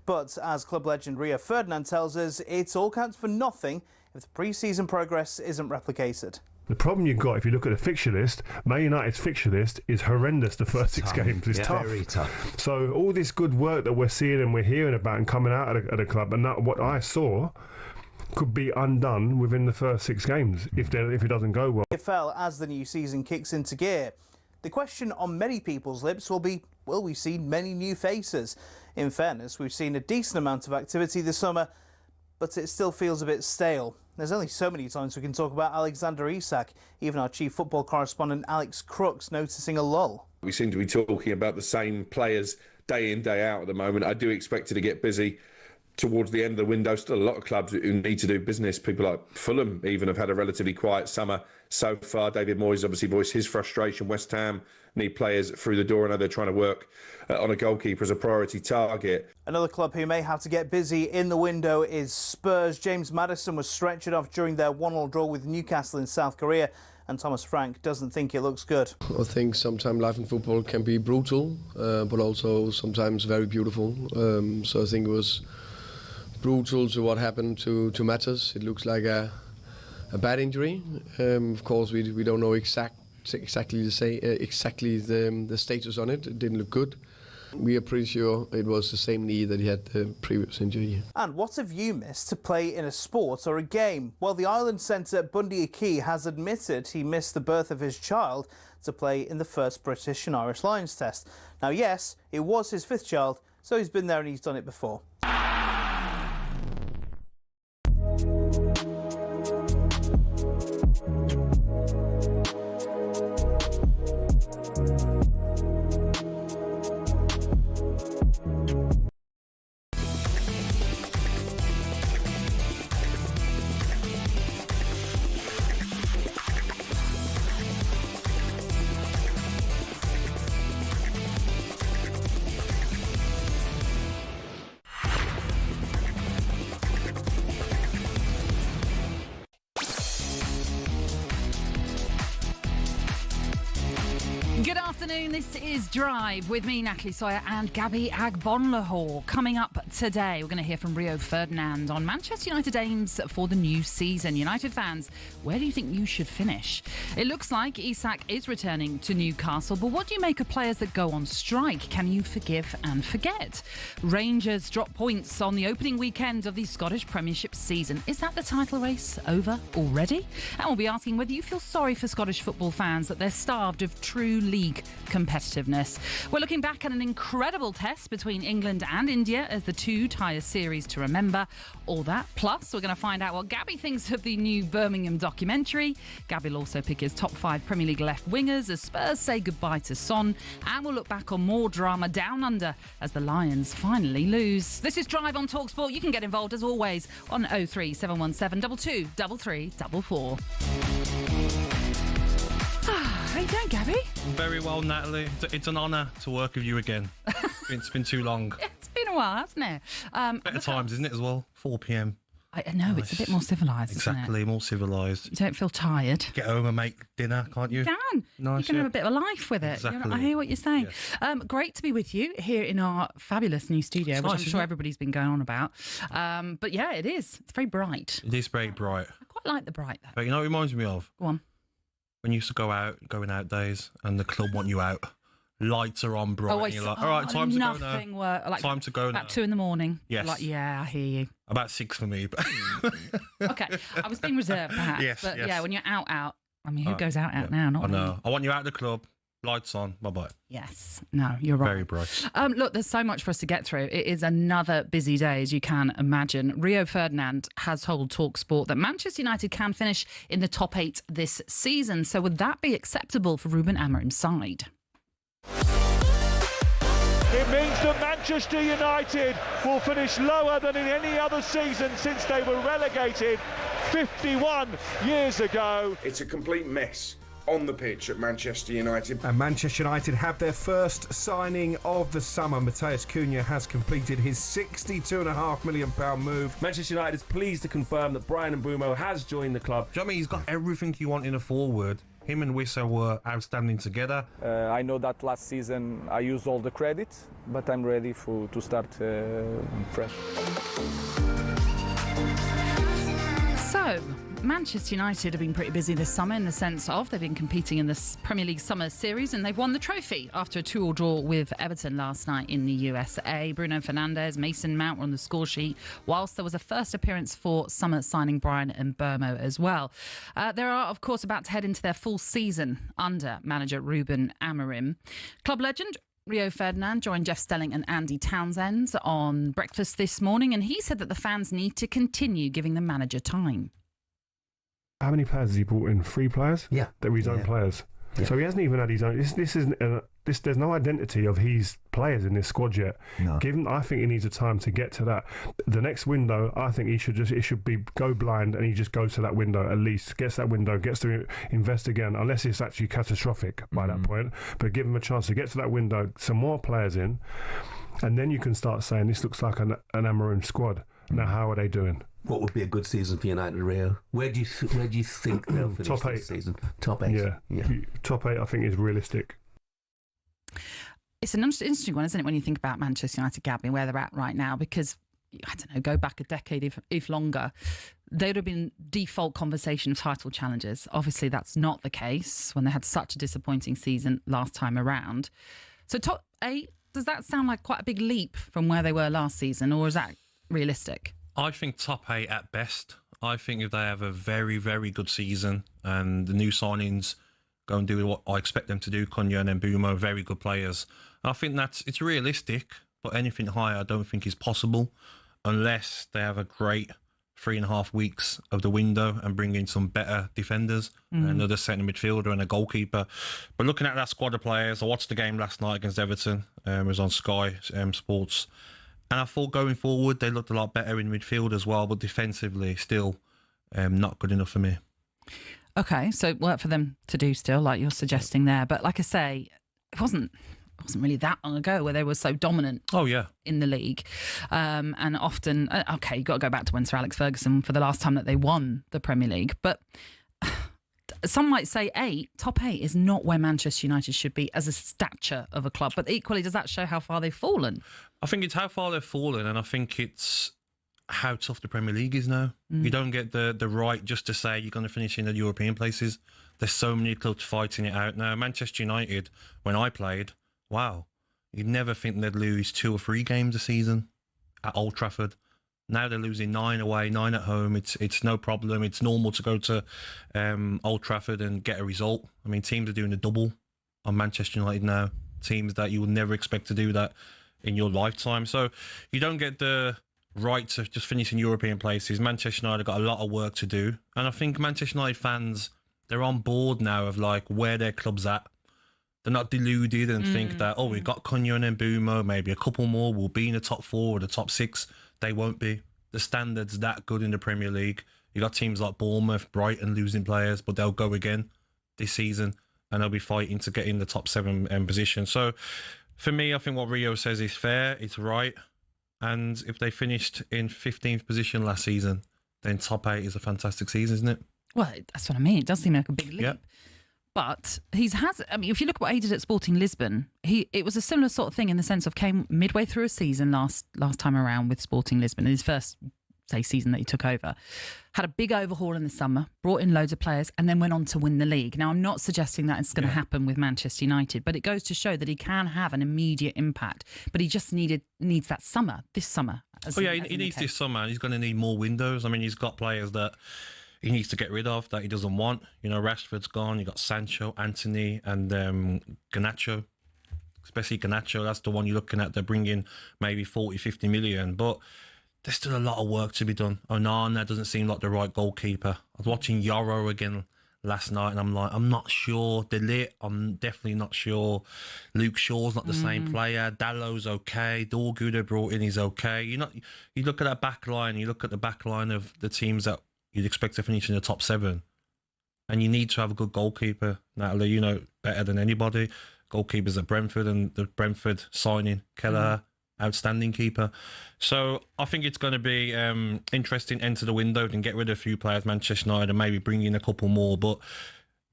But as club legend Rio Ferdinand tells us, it all counts for nothing if the pre-season progress isn't replicated. The problem you've got, if you look at the fixture list, Man United's fixture list is horrendous the first six games. It's tough. Very tough. So all this good work that we're seeing and we're hearing about and coming out of the club, and that, what I saw could be undone within the first six games if it doesn't go well. EFL as the new season kicks into gear. The question on many people's lips will be, will we see many new faces? In fairness, we've seen a decent amount of activity this summer, but it still feels a bit stale. There's only so many times we can talk about Alexander Isak. Even our chief football correspondent Alex Crooks noticing a lull. We seem to be talking about the same players day in, day out at the moment. I do expect it to get busy towards the end of the window. Still a lot of clubs who need to do business. People like Fulham even have had a relatively quiet summer so far. David Moyes obviously voiced his frustration. West Ham need players through the door. I know they're trying to work on a goalkeeper as a priority target. Another club who may have to get busy in the window is Spurs. James Maddison was stretchered off during their 1-1 draw with Newcastle in South Korea, and Thomas Frank doesn't think it looks good. I think sometimes life in football can be brutal, but also sometimes very beautiful. So I think it was brutal to what happened to Matters. It looks like a bad injury. Of course, we don't know exactly the status on it. It didn't look good. We are pretty sure it was the same knee that he had the previous injury. And what have you missed to play in a sport or a game? Well, the Island centre Bundy Aki has admitted he missed the birth of his child to play in the first British and Irish Lions test. Now, yes, it was his fifth child, so he's been there and he's done it before. Good afternoon, this is Drive with me, Natalie, Sawyer and Gabby Agbonlahor. Coming up today, we're going to hear from Rio Ferdinand on Manchester United aims for the new season. United fans, where do you think you should finish? It looks like Isak is returning to Newcastle, but what do you make of players that go on strike? Can you forgive and forget? Rangers drop points on the opening weekend of the Scottish Premiership season. Is that the title race over already? And we'll be asking whether you feel sorry for Scottish football fans that they're starved of true league competitiveness. We're looking back at an incredible test between England and India as the two tie a series to remember. All that, plus we're going to find out what Gabby thinks of the new Birmingham documentary. Gabby will also pick his top 5 Premier League left wingers as Spurs say goodbye to Son, and we'll look back on more drama down under as the Lions finally lose. This is Drive on talkSPORT. You can get involved as always on 03717 22 3344. How you doing, Gabby? Very well, Natalie. It's an honour to work with you again. It's been too long. It's been a while, hasn't it? Better times, isn't it, as well? 4 p.m. I know, it's a bit more civilised, Exactly, isn't it? more civilised. You don't feel tired. Get home and make dinner, can't you? You can. Nice, you can have a bit of a life with it. Exactly. I hear what you're saying. Yes. Great to be with you here in our fabulous new studio, which nice, I'm sure everybody's been going on about. But yeah, it is. It's very bright. It is very bright. I quite like the bright, though. But you know what it reminds me of? Go on. When you used to go out, going out days, and the club want you out. Lights are on bright. And you're like, all right, time to go now. Like, time to go now. About 2 a.m. Yes. Like, yeah, I hear you. About 6 for me. But Okay, I was being reserved, perhaps. Yes, but yes. yeah, when you're out, I mean, who goes out now? Not I me. know. I want you out of the club. Lights on. Bye-bye. Yes. No, you're right. Very bright. Look, there's so much for us to get through. It is another busy day, as you can imagine. Rio Ferdinand has told talkSPORT that Manchester United can finish in the top 8 this season. So would that be acceptable for Ruben Amorim's side? It means that Manchester United will finish lower than in any other season since they were relegated 51 years ago. It's a complete mess on the pitch at Manchester United. And Manchester United have their first signing of the summer. Matheus Cunha has completed his £62.5 million move. Manchester United is pleased to confirm that Bryan Mbeumo has joined the club. Do you know what I mean? He's got everything you want in a forward. Him and Wissa were outstanding together. I know that last season I used all the credit, but I'm ready to start fresh. So, Manchester United have been pretty busy this summer in the sense of they've been competing in the Premier League Summer Series and they've won the trophy after a 2-2 draw with Everton last night in the USA. Bruno Fernandes, Mason Mount were on the score sheet, whilst there was a first appearance for summer signing Brian Mbeumo as well. They are, of course, about to head into their full season under manager Ruben Amorim. Club legend Rio Ferdinand joined Jeff Stelling and Andy Townsend on breakfast this morning, and he said that the fans need to continue giving the manager time. How many players has he brought in? 3 players? Yeah. That were his own players. Yeah. So he hasn't even had his own. This isn't. There's no identity of his players in this squad yet. No. I think he needs a time to get to that. The next window, I think it should be go blind, and he just goes to that window at least, gets that window, gets to invest again, unless it's actually catastrophic by that point. But give him a chance to get to that window, some more players in, and then you can start saying this looks like an Amorim squad. Now, how are they doing? What would be a good season for United, Rio? Where do you think they'll finish Top 8 this season? Top 8. Yeah. Top 8, I think, is realistic. It's an interesting one, isn't it, when you think about Manchester United, Gabby, where they're at right now? Because, I don't know, go back a decade, if longer, they would have been default conversation of title challenges. Obviously, that's not the case when they had such a disappointing season last time around. So top 8, does that sound like quite a big leap from where they were last season, or is that realistic? I think top 8 at best. I think if they have a very, very good season and the new signings go and do what I expect them to do, Cunha and Mbeumo, very good players. I think it's realistic, but anything higher I don't think is possible unless they have a great 3.5 weeks of the window and bring in some better defenders, another centre midfielder and a goalkeeper. But looking at that squad of players, I watched the game last night against Everton. It was on Sky Sports. And I thought going forward, they looked a lot better in midfield as well, but defensively, still not good enough for me. Okay, so work for them to do still, like you're suggesting there. But like I say, it wasn't really that long ago where they were so dominant in the league. And often, okay, you've got to go back to when Sir Alex Ferguson for the last time that they won the Premier League. But some might say top 8 is not where Manchester United should be as a stature of a club. But equally, does that show how far they've fallen? I think it's how far they've fallen, and I think it's how tough the Premier League is now. You don't get the right just to say you're going to finish in the European places. There's so many clubs fighting it out now. Manchester United, when I played, wow, you'd never think they'd lose 2 or 3 games a season at Old Trafford. Now they're losing 9 away, 9 at home. It's no problem. It's normal to go to Old Trafford and get a result. I mean, teams are doing a double on Manchester United now. Teams that you would never expect to do that in your lifetime. So you don't get the right to just finish in European places. Manchester United got a lot of work to do. And I think Manchester United fans, they're on board now of like where their club's at. They're not deluded and think that, we've got Cunha and Mbeumo, maybe a couple more, we'll be in the top 4 or the top 6. They won't be. The standard's that good in the Premier League. You got teams like Bournemouth, Brighton losing players, but they'll go again this season and they'll be fighting to get in the top 7 position. So for me, I think what Rio says is fair, it's right. And if they finished in 15th position last season, then top 8 is a fantastic season, isn't it? Well, that's what I mean. It does seem like a big leap. Yep. But if you look at what he did at Sporting Lisbon, it was a similar sort of thing in the sense of came midway through a season last time around with Sporting Lisbon, in his first, season that he took over, had a big overhaul in the summer, brought in loads of players, and then went on to win the league. Now, I'm not suggesting that it's going to happen with Manchester United, but it goes to show that he can have an immediate impact. But he just needs that summer, this summer. He needs this summer, and he's going to need more windows. I mean, he's got players that he needs to get rid of that he doesn't want. You know, Rashford's gone. You got Sancho, Anthony, and Garnacho. Especially Garnacho, that's the one you're looking at. They're bringing maybe 40, 50 million. But there's still a lot of work to be done. Onana doesn't seem like the right goalkeeper. I was watching Yoro again last night, and I'm like, I'm not sure. Dele, I'm definitely not sure. Luke Shaw's not the same player. Dallow's okay. Dorgu they brought in is okay. You look at that back line, you look at the back line of the teams that you'd expect to finish in the top 7. And you need to have a good goalkeeper, Natalie, you know better than anybody. Goalkeepers at Brentford, and the Brentford signing, Kelleher, outstanding keeper. So I think it's going to be interesting, enter the window and get rid of a few players, Manchester United, and maybe bring in a couple more. But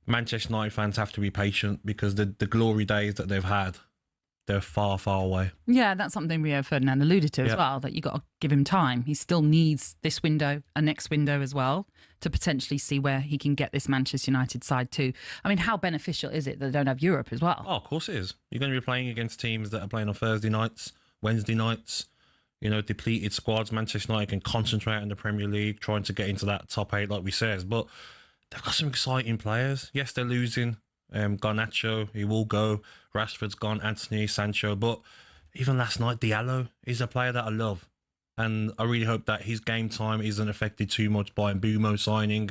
Manchester United fans have to be patient because the glory days that they've had, they're far, far away. Yeah, that's something Rio Ferdinand alluded to as well, that you got to give him time. He still needs this window, a next window as well, to potentially see where he can get this Manchester United side to. I mean, how beneficial is it that they don't have Europe as well? Oh, of course it is. You're going to be playing against teams that are playing on Thursday nights, Wednesday nights, depleted squads. Manchester United can concentrate on the Premier League, trying to get into that top 8, like we said. But they've got some exciting players. Yes, they're losing. Garnacho, he will go. Rashford's gone. Anthony, Sancho. But even last night, Dele Alli is a player that I love. And I really hope that his game time isn't affected too much by Mbeumo signing,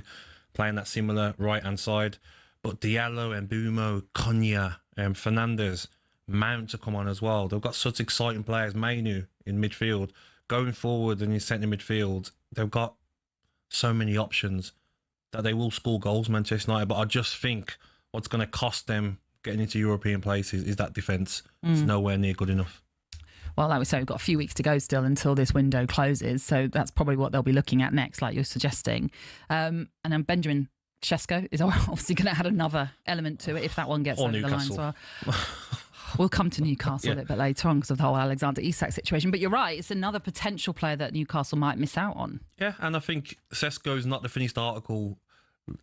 playing that similar right-hand side. But Dele Alli, Mbeumo, Konya, Fernandes, Mount to come on as well. They've got such exciting players. Mainu in midfield. Going forward and in centre midfield, they've got so many options that they will score goals, Manchester United. But I just think what's going to cost them getting into European places is that defence. It's nowhere near good enough. Well, like we say, we've got a few weeks to go still until this window closes. So that's probably what they'll be looking at next, like you're suggesting. And then Benjamin Sesko is obviously going to add another element to it if that one gets over the line as well. We'll come to Newcastle a little bit later on because of the whole Alexander Isak situation. But you're right, it's another potential player that Newcastle might miss out on. Yeah, and I think Sesko's not the finished article.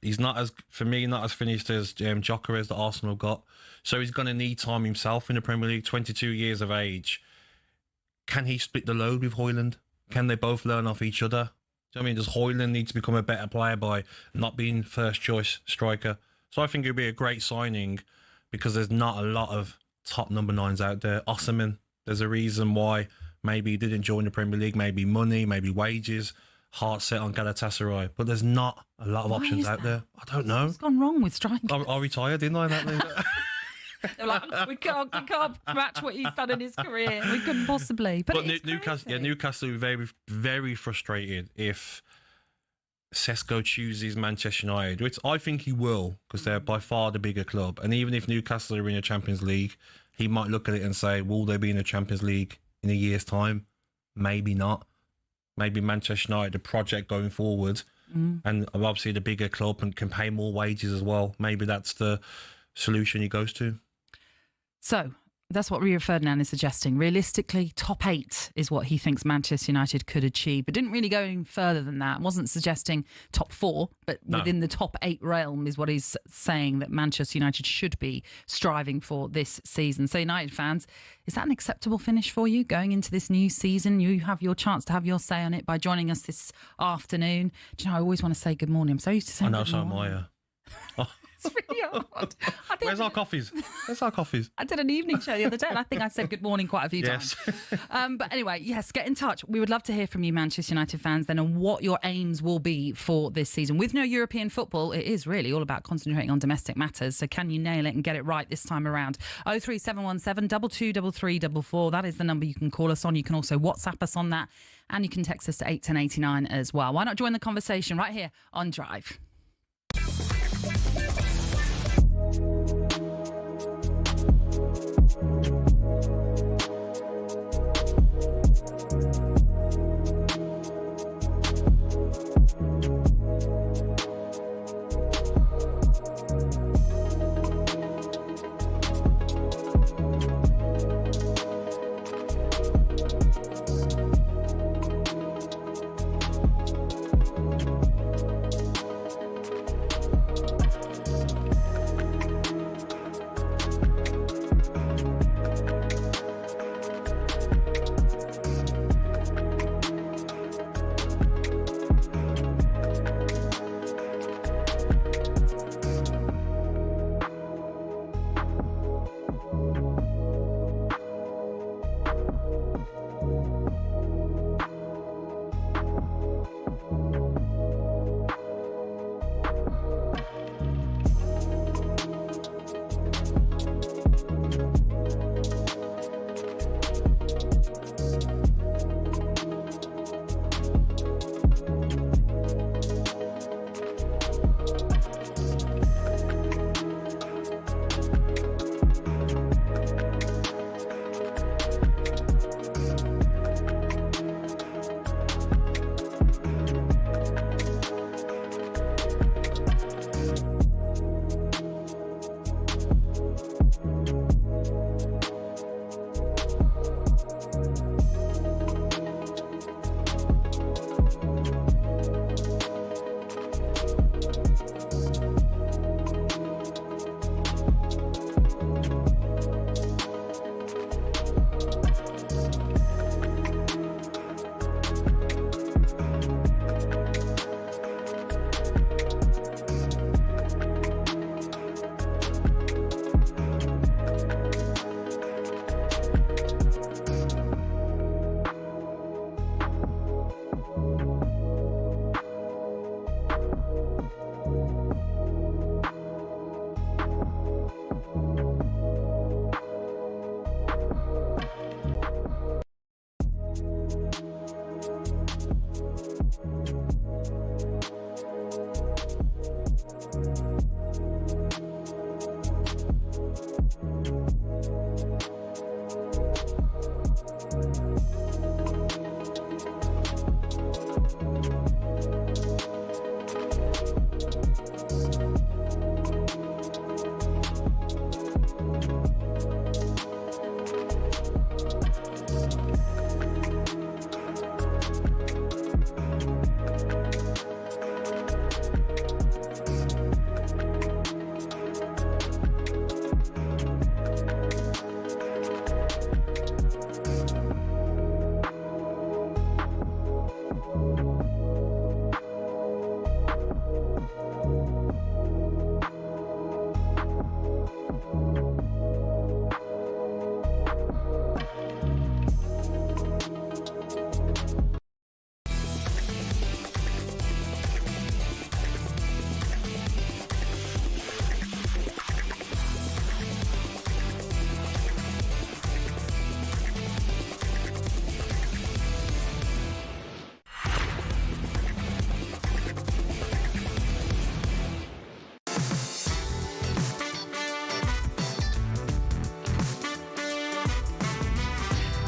He's not as finished as Gyökeres that Arsenal got. So he's going to need time himself in the Premier League, 22 years of age. Can he split the load with Højlund? Can they both learn off each other? Do you know what I mean? Does Højlund need to become a better player by not being first choice striker? So I think it would be a great signing because there's not a lot of top number 9s out there. Osimhen, there's a reason why maybe he didn't join the Premier League, maybe money, maybe wages, heart set on Galatasaray, but there's not a lot of options out there. I don't know. What's gone wrong with striking? I retired, didn't I? They're like, we can't match what he's done in his career. We couldn't possibly. But Newcastle will be very, very frustrated if Sesko chooses Manchester United, which I think he will, because they're by far the bigger club. And even if Newcastle are in a Champions League, he might look at it and say, will they be in a Champions League in a year's time? Maybe not. Maybe Manchester United, the project going forward, and obviously the bigger club and can pay more wages as well. Maybe that's the solution he goes to. So that's what Rio Ferdinand is suggesting. Realistically, top 8 is what he thinks Manchester United could achieve, but didn't really go any further than that. Wasn't suggesting top 4, but within the top 8 realm is what he's saying that Manchester United should be striving for this season. So United fans, is that an acceptable finish for you going into this new season? You have your chance to have your say on it by joining us this afternoon. Do you know, I always want to say good morning. I'm so used to saying good morning. I know, so am I. It's really hard. Where's our coffees? I did an evening show the other day and I think I said good morning quite a few times. But anyway, yes, get in touch. We would love to hear from you, Manchester United fans, then, on what your aims will be for this season. With no European football, it is really all about concentrating on domestic matters. So can you nail it and get it right this time around? 03717 223344. That is the number you can call us on. You can also WhatsApp us on that, and you can text us to 81089 as well. Why not join the conversation right here on Drive?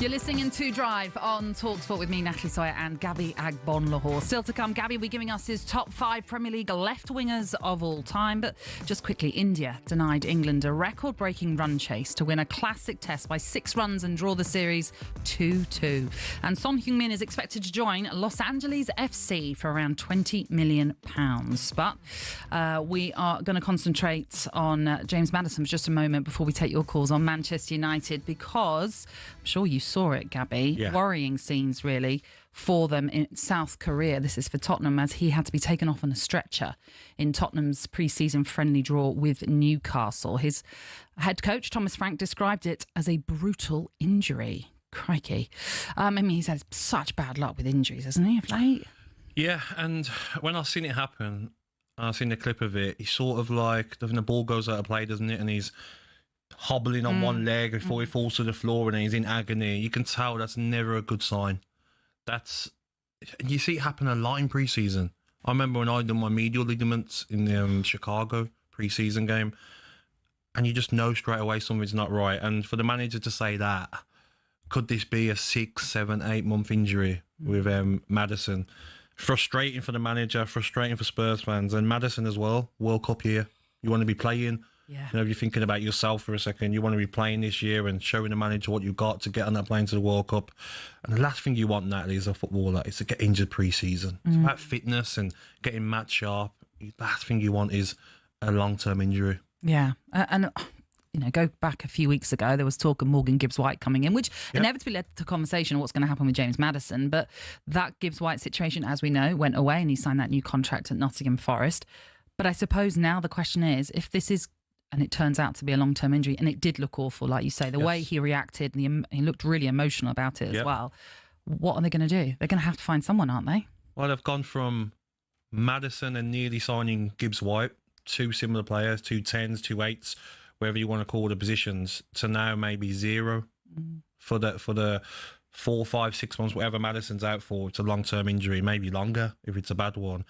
You're listening to Drive on talkSPORT with me, Natalie Sawyer, and Gabby Agbonlahor. Still to come, Gabby will be giving us his top 5 Premier League left wingers of all time. But just quickly, India denied England a record-breaking run chase to win a classic test by 6 runs and draw the series 2-2. And Son Heung-min is expected to join Los Angeles FC for around £20 million. But we are going to concentrate on James Maddison for just a moment before we take your calls on Manchester United, because I'm sure you saw it, Gabby. Yeah. Worrying scenes, really, for them in South Korea. This is for Tottenham, as he had to be taken off on a stretcher in Tottenham's pre-season friendly draw with Newcastle. His head coach, Thomas Frank, described it as a brutal injury. Crikey. I mean, he's had such bad luck with injuries, hasn't he, of late? Yeah, and when I've seen it happen, I've seen the clip of it, he's sort of like, the ball goes out of play, doesn't it? And he's hobbling on one leg before he falls to the floor, and he's in agony. You can tell that's never a good sign. You see it happen a lot in pre-season. I remember when I done my medial ligaments in the Chicago pre-season game, and you just know straight away something's not right. And for the manager to say that, could this be a 6, 7, 8 month injury with Maddison? Frustrating for the manager, frustrating for Spurs fans, and Maddison as well. World Cup year, you want to be playing. Yeah. You know, if you're thinking about yourself for a second, you want to be playing this year and showing the manager what you've got to get on that plane to the World Cup. And the last thing you want, Natalie, as a footballer, is to get injured pre-season. It's about fitness and getting match sharp. The last thing you want is a long-term injury. Yeah. And you know, go back a few weeks ago, there was talk of Morgan Gibbs-White coming in, which inevitably led to conversation on what's going to happen with James Maddison. But that Gibbs-White situation, as we know, went away, and he signed that new contract at Nottingham Forest. But I suppose now the question is, if this is, and it turns out to be a long-term injury, and it did look awful, like you say, the way he reacted, and he looked really emotional about it as well. What are they going to do? They're going to have to find someone, aren't they? Well, they've gone from Maddison and nearly signing Gibbs-White, 2 similar players, 2 10s, 2 8s, whatever you want to call the positions, to now maybe 0 for the 4, 5, 6 months, whatever Maddison's out for. It's a long-term injury, maybe longer if it's a bad one.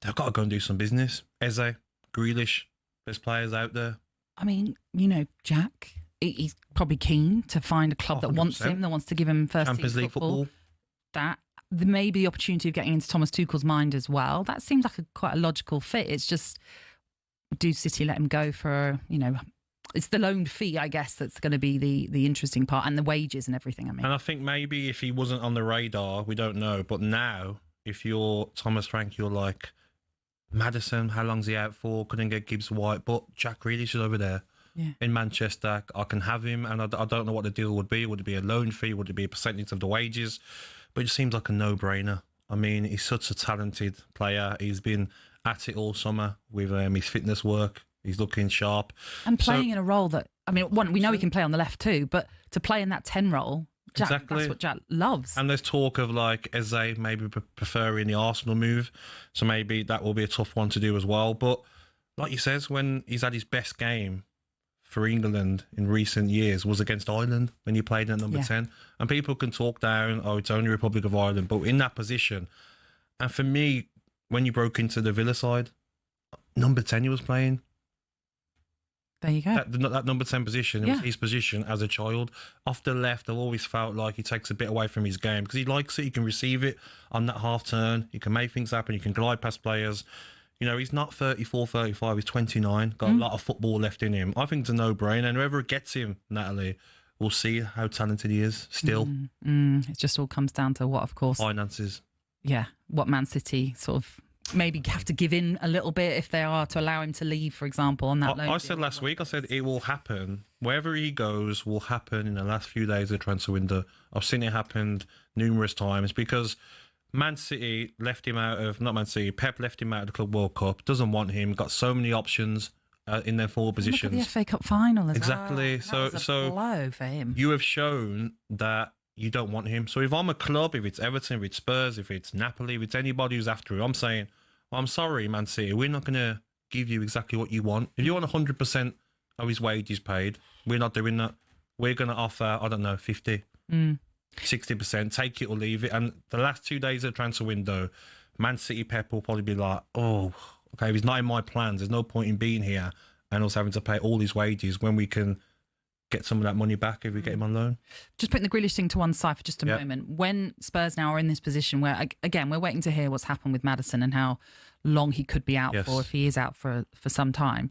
They've got to go and do some business. Eze, Grealish, there's players out there. I mean, you know, Jack, he's probably keen to find a club that wants him, that wants to give him first Champions team League football. That there may be the opportunity of getting into Thomas Tuchel's mind as well. That seems like quite a logical fit. It's just, do City let him go for, you know, it's the loan fee, I guess, that's going to be the interesting part, and the wages and everything. I mean, and I think maybe if he wasn't on the radar, we don't know. But now, if you're Thomas Frank, you're like, Maddison, how long's he out for? Couldn't get Gibbs-White, but Jack Grealish is over there in Manchester. I can have him, and I don't know what the deal would be. Would it be a loan fee? Would it be a percentage of the wages? But it just seems like a no-brainer. I mean, he's such a talented player. He's been at it all summer with his fitness work. He's looking sharp. And playing in a role that, I mean, we know he can play on the left too, but to play in that 10 role, Jack, that's what Jack loves. And there's talk of like Eze maybe preferring the Arsenal move, so maybe that will be a tough one to do as well. But like he says, when he's had his best game for England in recent years was against Ireland when he played at number 10. And people can talk down, oh, it's only Republic of Ireland, but in that position. And for me, when you broke into the Villa side, number 10 he was playing. There you go. That number 10 position, it was his position as a child. Off the left, I've always felt like he takes a bit away from his game because he likes it. He can receive it on that half turn. He can make things happen. He can glide past players. You know, he's not 34, 35. He's 29. Got a lot of football left in him. I think it's a no-brainer. And whoever gets him, Natalie, we'll see how talented he is still. It just all comes down to what, of course. Finances. Yeah, what Man City sort of maybe have to give in a little bit if they are to allow him to leave, for example, on that loan. I said last week, I said it will happen. Wherever he goes will happen in the last few days of the transfer window. I've seen it happen numerous times because Man City left him out of, not Man City, Pep left him out of the Club World Cup, doesn't want him, got so many options in their forward positions. Look at the FA Cup final as exactly. well. So a blow for him. You have shown that you don't want him. So if I'm a club, if it's Everton, if it's Spurs, if it's Napoli, if it's anybody who's after him, I'm saying, I'm sorry, Man City, we're not going to give you exactly what you want. If you want 100% of his wages paid, we're not doing that. We're going to offer, I don't know, 50, 60%, take it or leave it. And the last 2 days of the transfer window, Man City Pep will probably be like, oh, okay, if he's not in my plans, there's no point in being here and us having to pay all his wages when we can get some of that money back if we get him on loan. Just putting the Grealish thing to one side for just a moment. When Spurs now are in this position where, again, we're waiting to hear what's happened with Maddison and how long he could be out for, if he is out for some time.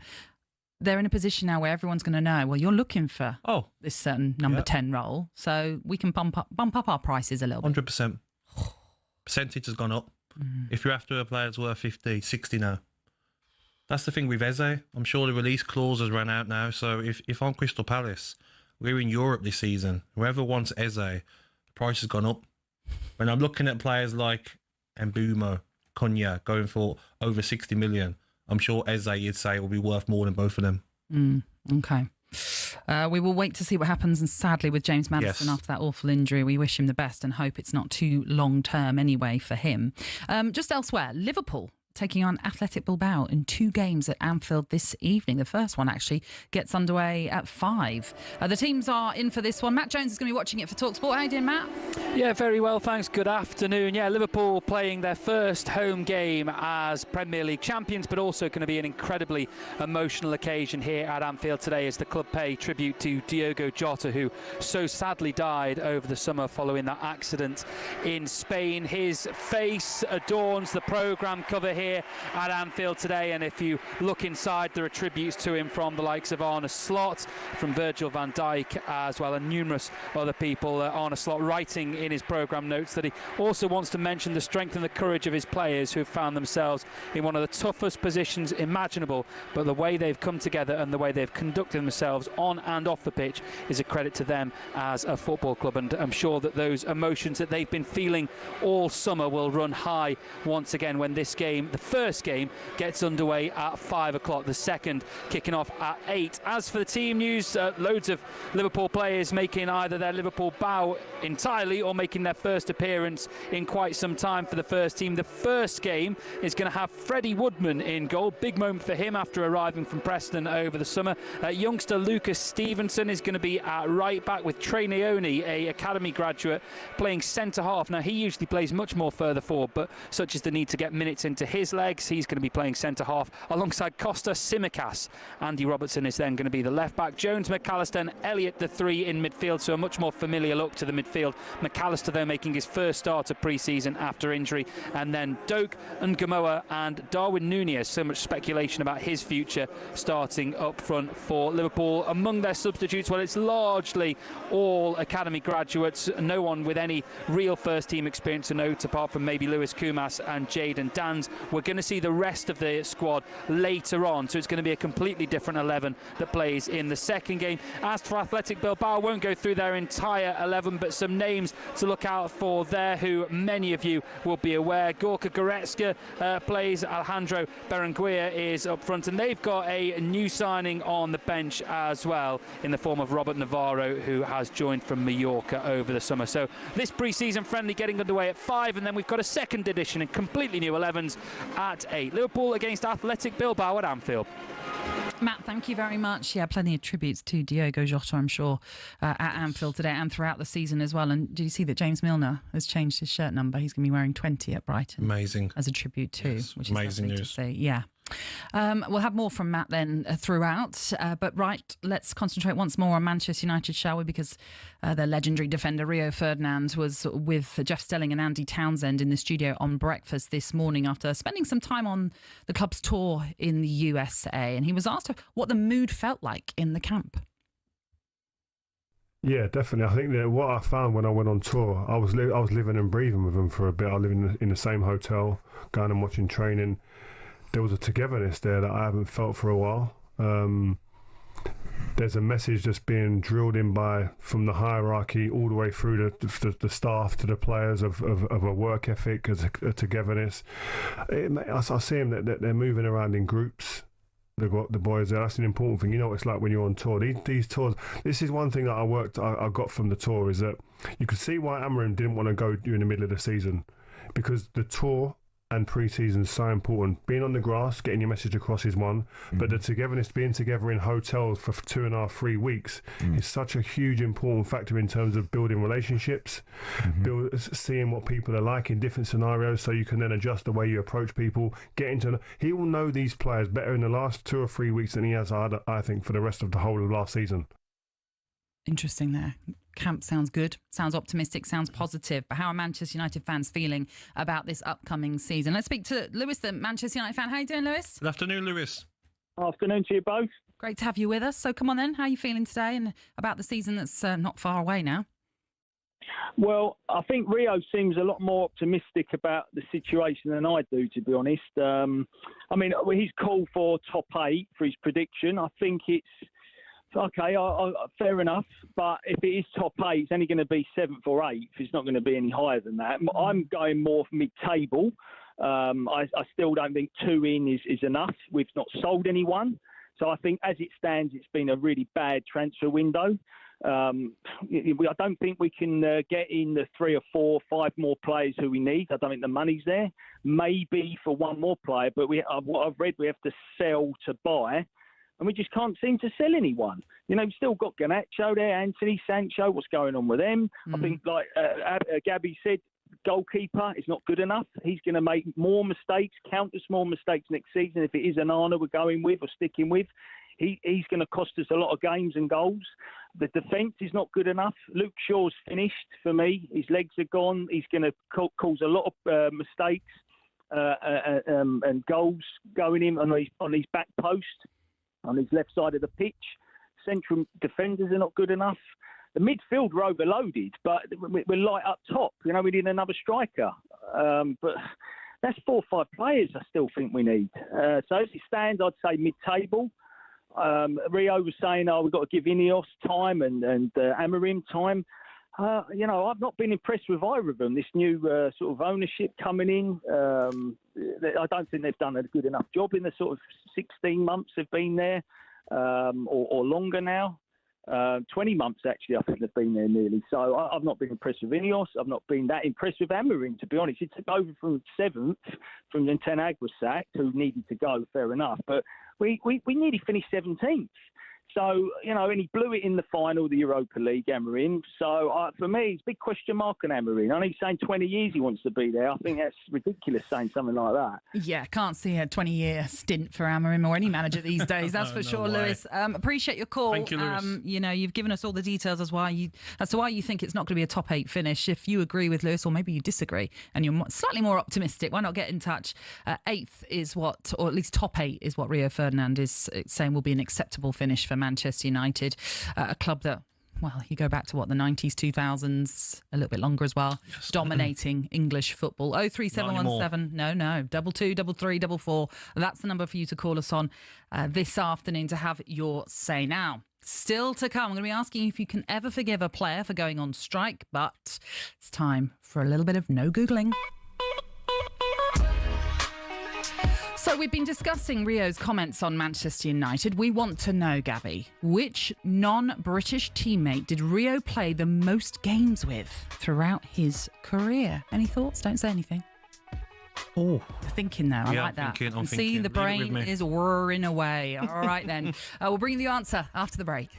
They're in a position now where everyone's going to know, well, you're looking for this certain number 10 role, so we can bump up our prices a little bit. 100%. Percentage has gone up. If you're after a player that's worth 50, 60 now. That's the thing with Eze. I'm sure the release clause has run out now. So if I'm Crystal Palace, we're in Europe this season, whoever wants Eze, the price has gone up. When I'm looking at players like Mbumo, Konya going for over 60 million, I'm sure Eze, you'd say, will be worth more than both of them. Okay. We will wait to see what happens, and sadly with James Maddison after that awful injury, we wish him the best and hope it's not too long term anyway for him. Just elsewhere, Liverpool taking on Athletic Bilbao in 2 games at Anfield this evening. The first one actually gets underway at 5. The teams are in for this one. Matt Jones is going to be watching it for talkSPORT. How you doing, Matt? Yeah, very well, thanks. Good afternoon. Yeah, Liverpool playing their first home game as Premier League champions, but also going to be an incredibly emotional occasion here at Anfield today as the club pay tribute to Diogo Jota, who so sadly died over the summer following that accident in Spain. His face adorns the programme cover here at Anfield today, and if you look inside, there are tributes to him from the likes of Arne Slot, from Virgil van Dijk as well, and numerous other people. Arne Slot writing in his programme notes that he also wants to mention the strength and the courage of his players who have found themselves in one of the toughest positions imaginable, but the way they've come together and the way they've conducted themselves on and off the pitch is a credit to them as a football club, and I'm sure that those emotions that they've been feeling all summer will run high once again when this game, the first game, gets underway at 5 o'clock, the second kicking off at 8. As for the team news, loads of Liverpool players making either their Liverpool bow entirely or making their first appearance in quite some time for the first team. The first game is going to have Freddie Woodman in goal. Big moment for him after arriving from Preston over the summer. Youngster Lucas Stevenson is going to be at right back, with Trey Naoni, a academy graduate, playing centre half. Now, he usually plays much more further forward, but such is the need to get minutes into his legs, he's going to be playing centre half alongside Costa Simicas. Andy Robertson is then going to be the left back. Jones, McAllister and Elliott, the 3 in midfield, so a much more familiar look to the midfield. McAllister, though, making his first start of pre-season after injury, and then Doak and Gamoa and Darwin Núñez. So much speculation about his future starting up front for Liverpool. Among their substitutes, well, it's largely all academy graduates, no one with any real first team experience to note apart from maybe Lewis Kumas and Jayden Dans. We're going to see the rest of the squad later on, so it's going to be a completely different 11 that plays in the second game. As for Athletic Bilbao, I won't go through their entire 11, but some names to look out for there who many of you will be aware. Gorka Goretzka plays, Alejandro Berenguer is up front, and they've got a new signing on the bench as well in the form of Robert Navarro, who has joined from Mallorca over the summer. So this pre-season friendly getting underway at 5, and then we've got a second edition and completely new 11s at 8. Liverpool against Athletic Bilbao at Anfield. Matt, thank you very much. Yeah, plenty of tributes to Diogo Jota, I'm sure, at Anfield today and throughout the season as well. And did you see that James Milner has changed his shirt number? He's going to be wearing 20 at Brighton. Amazing. As a tribute too, which is amazing lovely news to see. Yeah. We'll have more from Matt then throughout. But right, let's concentrate once more on Manchester United, shall we? Because their legendary defender Rio Ferdinand was with Jeff Stelling and Andy Townsend in the studio on breakfast this morning after spending some time on the club's tour in the USA. And he was asked what the mood felt like in the camp. Yeah, definitely. I think that what I found when I went on tour, I was living and breathing with them for a bit. I live in the same hotel, going and watching training. There was a togetherness there that I haven't felt for a while. There's a message that's being drilled in from the hierarchy all the way through the staff to the players of a work ethic, as a togetherness. I see them that they're moving around in groups. They've got the boys there. That's an important thing. You know what it's like when you're on tour. These tours, this is one thing that I got from the tour, is that you could see why Amorim didn't want to go during the middle of the season, because the tour and pre-season is so important. Being on the grass, getting your message across is one, but the togetherness, being together in hotels for 2.5, 3 weeks is such a huge important factor in terms of building relationships, seeing what people are like in different scenarios, so you can then adjust the way you approach people. He will know these players better in the last 2 or 3 weeks than he has, I think, for the rest of the whole of last season. Interesting there. Camp sounds good, sounds optimistic, sounds positive. But how are Manchester United fans feeling about this upcoming season? Let's speak to Lewis, the Manchester United fan. How are you doing, Lewis? Good afternoon, Lewis. Afternoon to you both. Great to have you with us. So come on then, how are you feeling today and about the season that's not far away now? Well, I think Rio seems a lot more optimistic about the situation than I do, to be honest. I mean, he's called for top 8 for his prediction. I think it's okay, fair enough. But if it is top 8, it's only going to be 7th or 8th. It's not going to be any higher than that. I'm going more mid-table. I still don't think 2 in is enough. We've not sold anyone. So I think as it stands, it's been a really bad transfer window. I don't think we can get in the 3 or 4 or 5 more players who we need. I don't think the money's there. Maybe for one more player, but what I've read, we have to sell to buy, and we just can't seem to sell anyone. You know, we've still got Garnacho there, Anthony, Sancho. What's going on with them? I think, like Gabby said, goalkeeper is not good enough. He's going to make more mistakes, countless more mistakes next season. If it is Onana we're going with or sticking with, he's going to cost us a lot of games and goals. The defence is not good enough. Luke Shaw's finished for me. His legs are gone. He's going to cause a lot of mistakes and goals going in on his back post, on his left side of the pitch. Central defenders are not good enough. The midfield were overloaded, but we're light up top. You know, we need another striker. But that's 4 or 5 players I still think we need. So as it stands, I'd say mid-table. Rio was saying, we've got to give Ineos time and Amorim time. You know, I've not been impressed with either of them. This new sort of ownership coming in, I don't think they've done a good enough job in the sort of 16 months they've been there, or longer now. 20 months, actually, I think they've been there nearly. So I've not been impressed with Ineos. I've not been that impressed with Amorim, to be honest. He took over from 7th, from when Ten Hag was sacked, who needed to go, fair enough. But we nearly finished 17th. So, you know, and he blew it in the final of the Europa League, Amorim. So, for me, it's a big question mark on Amorim. I know he's saying 20 years he wants to be there. I think that's ridiculous saying something like that. Yeah, can't see a 20-year stint for Amorim or any manager these days, that's for sure, way. Lewis. Appreciate your call. Thank you, Lewis. You know, you've given us all the details as to why you think it's not going to be a top 8 finish. If you agree with Lewis, or maybe you disagree, and you're slightly more optimistic, why not get in touch? 8th is what, or at least top 8 is what Rio Ferdinand is saying will be an acceptable finish for Manchester United, a club that, well, you go back to what, the 90s, 2000s, a little bit longer as well, yes. Dominating English football. 03717 no 22 33 44. That's the number for you to call us on this afternoon to have your say. Now, still to come, I'm going to be asking if you can ever forgive a player for going on strike, but it's time for a little bit of no Googling. So we've been discussing Rio's comments on Manchester United. We want to know, Gabby, which non-British teammate did Rio play the most games with throughout his career? Any thoughts? Don't say anything. Oh, you're thinking now. I like that. I'm See, thinking. the brain is whirring away. All right, then. We'll bring you the answer after the break.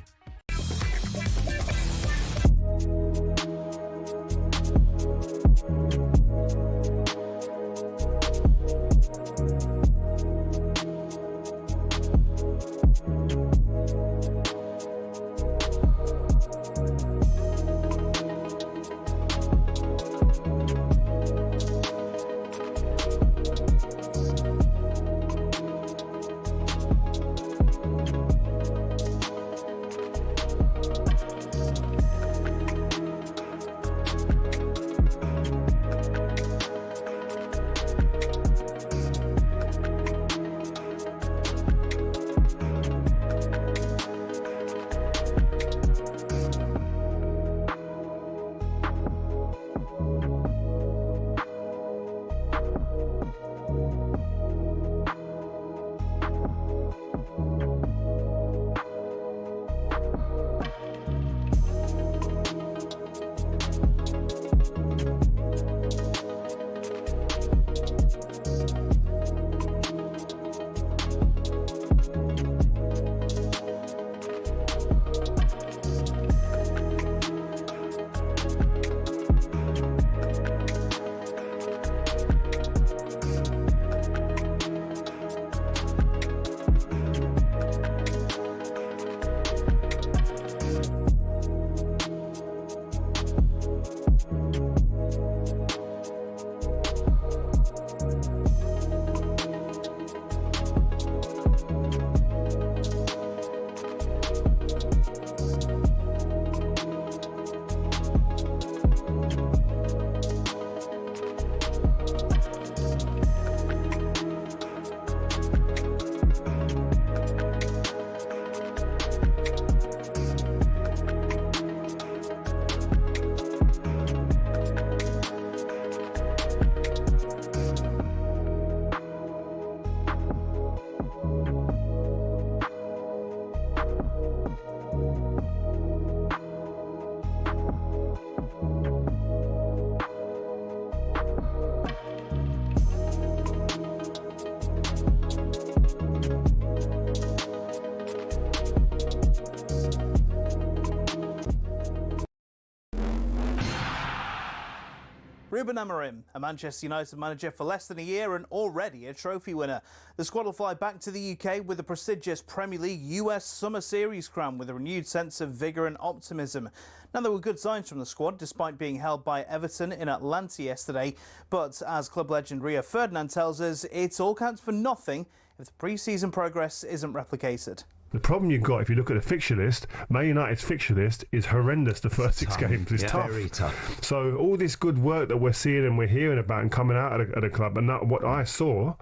Ruben Amorim, a Manchester United manager for less than a year and already a trophy winner. The squad will fly back to the UK with the prestigious Premier League US Summer Series crown with a renewed sense of vigour and optimism. Now, there were good signs from the squad despite being held by Everton in Atlanta yesterday. But as club legend Rio Ferdinand tells us, it all counts for nothing if the pre-season progress isn't replicated. The problem you've got, if you look at the fixture list, Man United's fixture list is horrendous the first 6 games. It's tough. Very tough. So all this good work that we're seeing and we're hearing about and coming out at the club, and that, what I saw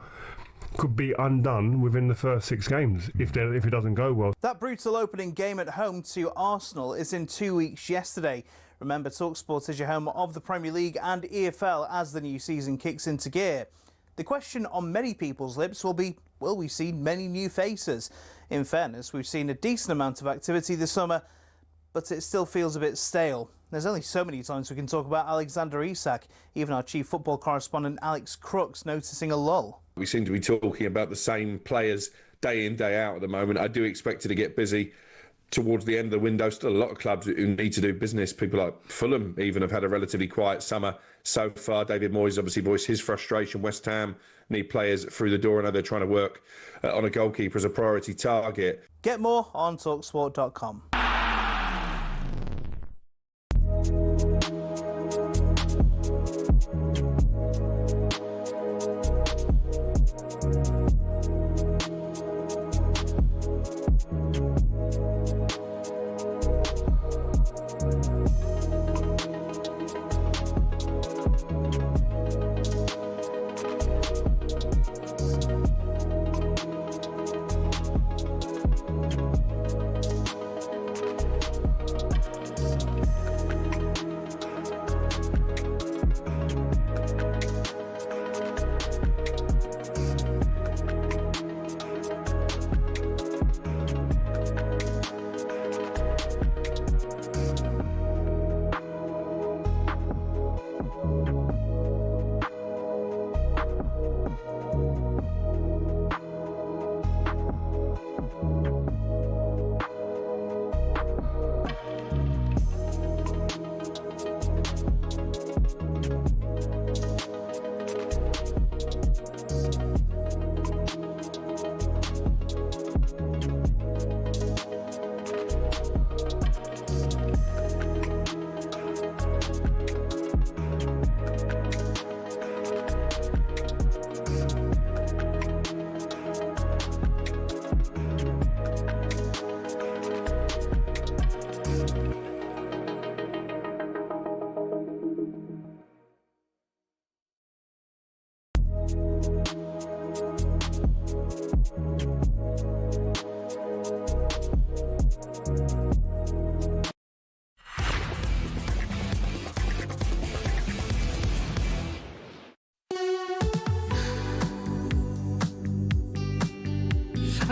could be undone within the first 6 games if it doesn't go well. That brutal opening game at home to Arsenal is in 2 weeks yesterday. Remember, talkSPORT is your home of the Premier League and EFL as the new season kicks into gear. The question on many people's lips will be, will we see many new faces? In fairness, we've seen a decent amount of activity this summer, but it still feels a bit stale. There's only so many times we can talk about Alexander Isak, even our chief football correspondent Alex Crooks noticing a lull. We seem to be talking about the same players day in, day out at the moment. I do expect it to get busy towards the end of the window. Still a lot of clubs who need to do business. People like Fulham even have had a relatively quiet summer so far. David Moyes obviously voiced his frustration. West Ham need players through the door. I know they're trying to work on a goalkeeper as a priority target. Get more on talksport.com.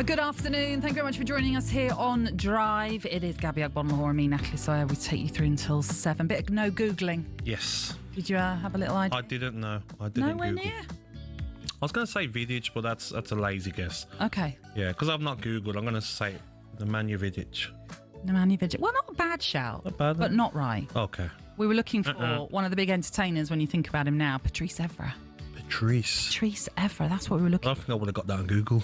Good afternoon. Thank you very much for joining us here on Drive. It is Gabby Agbonlahor and me, Natalie Sawyer. We take you through until 7. Bit of no Googling. Yes. Did you have a little idea? I didn't know. I didn't Nowhere Google. near? I was going to say Vidic, but that's a lazy guess. Okay. Yeah, because I've not Googled. I'm going to say Nemanja Vidic. Nemanja Vidic. Well, not a bad shout, Not bad, but not right. Okay. We were looking for one of the big entertainers when you think about him now, Patrice Evra. Patrice Evra, that's what we were looking for. I think I would have got that on Google.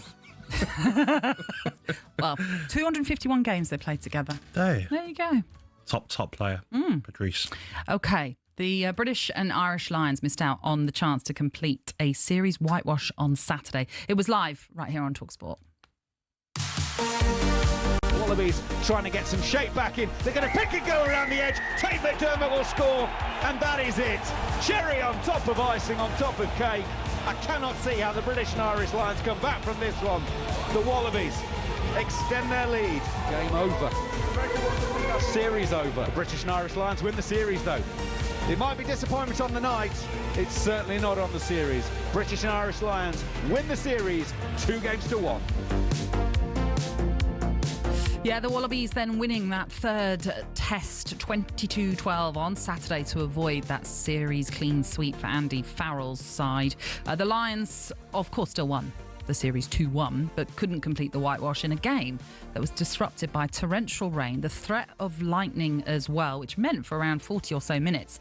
Well, 251 games they played together. There you go. Top player, Patrice. Okay. The British and Irish Lions missed out on the chance to complete a series whitewash on Saturday. It was live right here on talkSPORT. Wallabies trying to get some shape back in. They're going to pick and go around the edge. Tate McDermott will score, and that is it. Cherry on top of icing, on top of cake. I cannot see how the British and Irish Lions come back from this one. The Wallabies extend their lead. Game over. Series over. The British and Irish Lions win the series, though. It might be disappointment on the night. It's certainly not on the series. British and Irish Lions win the series 2-1. Yeah, the Wallabies then winning that third test 22-12 on Saturday to avoid that series clean sweep for Andy Farrell's side. The Lions, of course, still won the series 2-1, but couldn't complete the whitewash in a game that was disrupted by torrential rain, the threat of lightning as well, which meant for around 40 or so minutes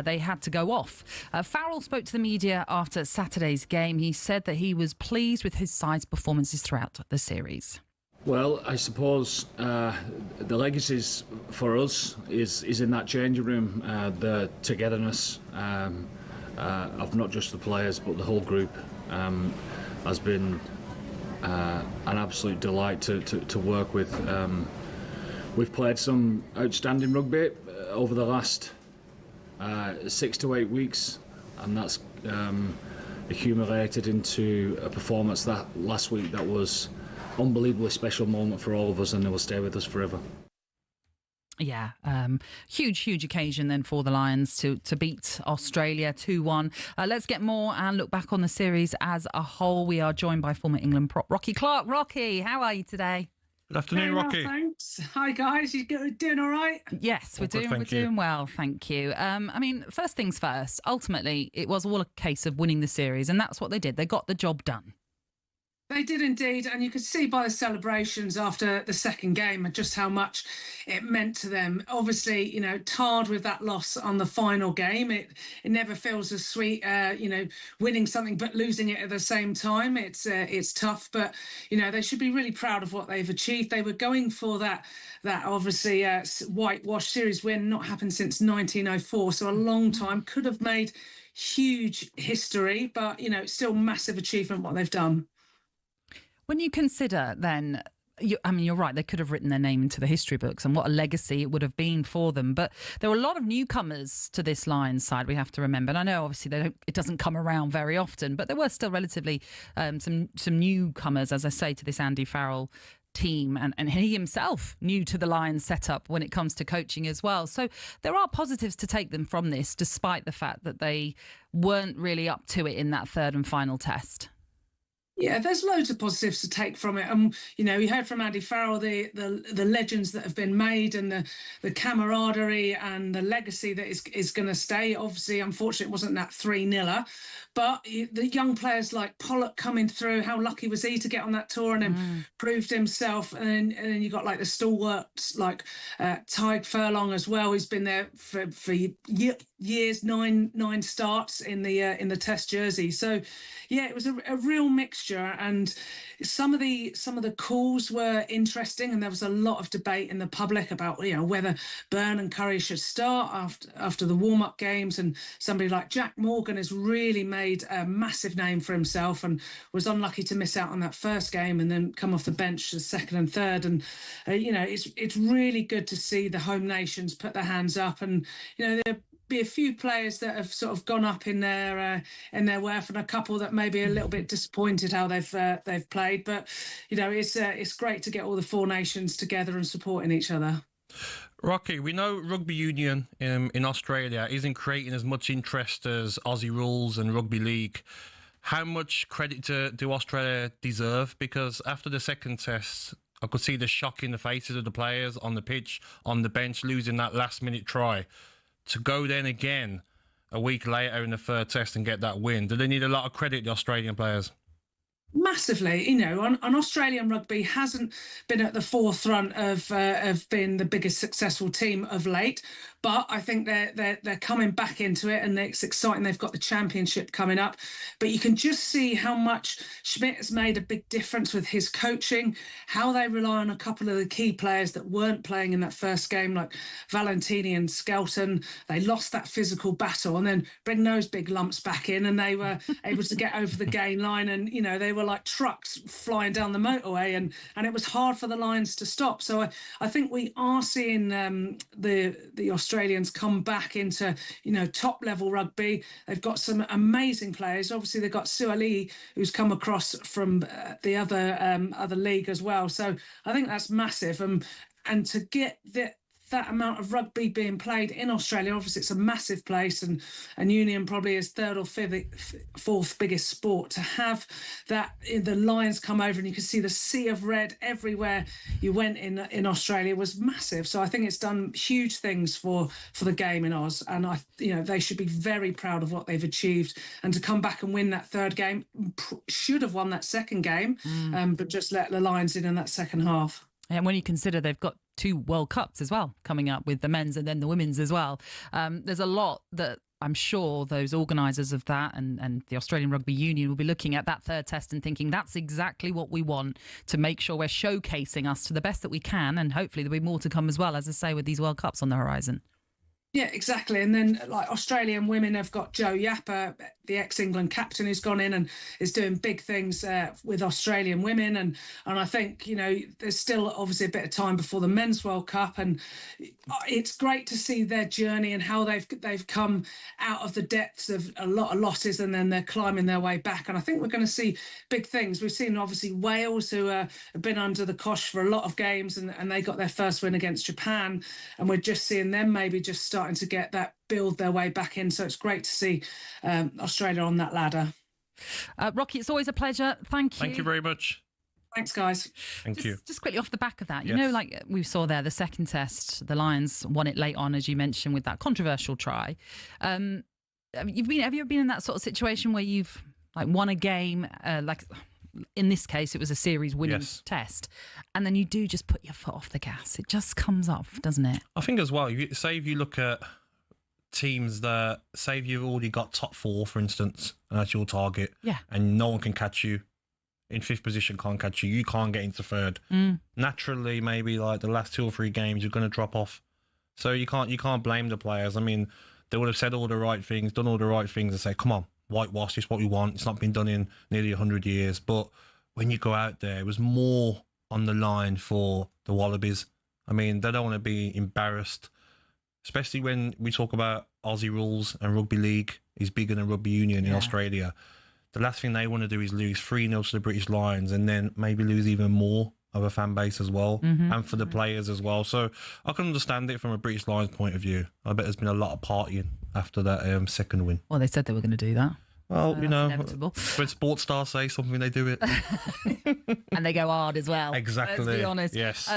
they had to go off. Farrell spoke to the media after Saturday's game. He said that he was pleased with his side's performances throughout the series. Well, I suppose the legacies for us is in that changing room, the togetherness of not just the players but the whole group has been an absolute delight to work with. We've played some outstanding rugby over the last 6 to 8 weeks, and that's accumulated into a performance that last week that was unbelievably special moment for all of us, and it will stay with us forever. Yeah, huge occasion then for the Lions to beat Australia 2-1. Let's get more and look back on the series as a whole. We are joined by former England prop Rocky Clark. Rocky, how are you today? Good afternoon, Rocky. Well, thanks. Hi guys, you doing all right? Yes, we're doing well, thank you. I mean, first things first, ultimately it was all a case of winning the series, and that's what they did. They got the job done. They did indeed, and you could see by the celebrations after the second game just how much it meant to them. Obviously, you know, tarred with that loss on the final game, it never feels as sweet, you know, winning something but losing it at the same time. It's tough, but you know they should be really proud of what they've achieved. They were going for that obviously whitewash series win, not happened since 1904, so a long time. Could have made huge history, but you know, still massive achievement what they've done. When you consider then, you're right, they could have written their name into the history books and what a legacy it would have been for them. But there were a lot of newcomers to this Lions side, we have to remember. And I know, obviously, it doesn't come around very often, but there were still relatively some newcomers, as I say, to this Andy Farrell team. And he himself new to the Lions setup when it comes to coaching as well. So there are positives to take them from this, despite the fact that they weren't really up to it in that third and final test. Yeah, there's loads of positives to take from it. You know, we heard from Andy Farrell the legends that have been made and the camaraderie and the legacy that is going to stay. Obviously, unfortunately, it wasn't that 3-0. But the young players like Pollock coming through, how lucky was he to get on that tour and then proved himself? And then you got like the stalwarts like Tyg Furlong as well. He's been there for years, nine starts in the Test jersey. So yeah, it was a real mixture, and some of the calls were interesting, and there was a lot of debate in the public about, you know, whether Byrne and Curry should start after the warm-up games, and somebody like Jack Morgan has really made a massive name for himself and was unlucky to miss out on that first game and then come off the bench the second and third. And you know, it's really good to see the home nations put their hands up, and you know, there be a few players that have sort of gone up in their worth, and a couple that may be a little bit disappointed how they've played. But you know, it's great to get all the four nations together and supporting each other. Rocky, we know rugby union in Australia isn't creating as much interest as Aussie rules and rugby league. How much credit do Australia deserve? Because after the second test, I could see the shock in the faces of the players on the pitch, on the bench, losing that last-minute try. To go then again a week later in the third test and get that win, do they need a lot of credit, the Australian players? Massively, you know, on Australian rugby hasn't been at the forefront of being the biggest successful team of late, but I think they're coming back into it, and it's exciting. They've got the championship coming up, but you can just see how much Schmidt has made a big difference with his coaching, how they rely on a couple of the key players that weren't playing in that first game, like Valentini and Skelton. They lost that physical battle, and then bring those big lumps back in, and they were able to get over the gain line, and you know, they were like trucks flying down the motorway, and it was hard for the Lions to stop. So I think we are seeing the Australians come back into, you know, top level rugby. They've got some amazing players. Obviously they've got Suali, who's come across from the other league as well. So I think that's massive, and to get that amount of rugby being played in Australia, obviously it's a massive place, and Union probably is third or fourth biggest sport. To have that, the Lions come over and you can see the sea of red everywhere you went in Australia was massive. So I think it's done huge things for the game in Oz, and they should be very proud of what they've achieved. And to come back and win that third game, should have won that second game, but just let the Lions in that second half. And when you consider they've got 2 World Cups as well coming up, with the men's and then the women's as well, there's a lot that I'm sure those organisers of that and the Australian Rugby Union will be looking at that third test and thinking that's exactly what we want, to make sure we're showcasing us to the best that we can, and hopefully there'll be more to come as well, as I say, with these World Cups on the horizon. Yeah, exactly. And then, like, Australian women have got Jo Yapper, the ex-England captain, who's gone in and is doing big things with Australian women. And I think, there's still obviously a bit of time before the Men's World Cup. And it's great to see their journey and how they've come out of the depths of a lot of losses, and then they're climbing their way back. And I think we're going to see big things. We've seen, obviously, Wales, who have been under the cosh for a lot of games, and they got their first win against Japan. And we're just seeing them maybe just starting to get that, build their way back in. So it's great to see Australia on that ladder. Rocky, it's always a pleasure. Thank you. Thank you very much. Thanks, guys. Thank you. Just quickly off the back of that, you know, like we saw there, the second test, the Lions won it late on, as you mentioned, with that controversial try. Have you ever been in that sort of situation where you've won a game, in this case, it was a series winning test, and then you do just put your foot off the gas? It just comes off, doesn't it? I think as well, if you look at teams that, say if you've already got top 4, for instance, and that's your target, and no one can catch you, in 5th position can't catch you, you can't get into 3rd. Naturally, maybe like the last 2 or 3 games, you're going to drop off. So you can't blame the players. I mean, they would have said all the right things, done all the right things, and say, come on, whitewash, this is what we want. It's not been done in nearly 100 years. But when you go out there, it was more on the line for the Wallabies. I mean, they don't want to be embarrassed, especially when we talk about Aussie rules and rugby league is bigger than rugby union in Australia. The last thing they want to do is lose 3-0 to the British Lions and then maybe lose even more of a fan base as well, and for the players as well. So I can understand it from a British Lions point of view. I bet there's been a lot of partying after that second win. Well, they said they were going to do that. Well, inevitable. When sports stars say something, they do it. And they go hard as well. Exactly. Let's be honest. Yes.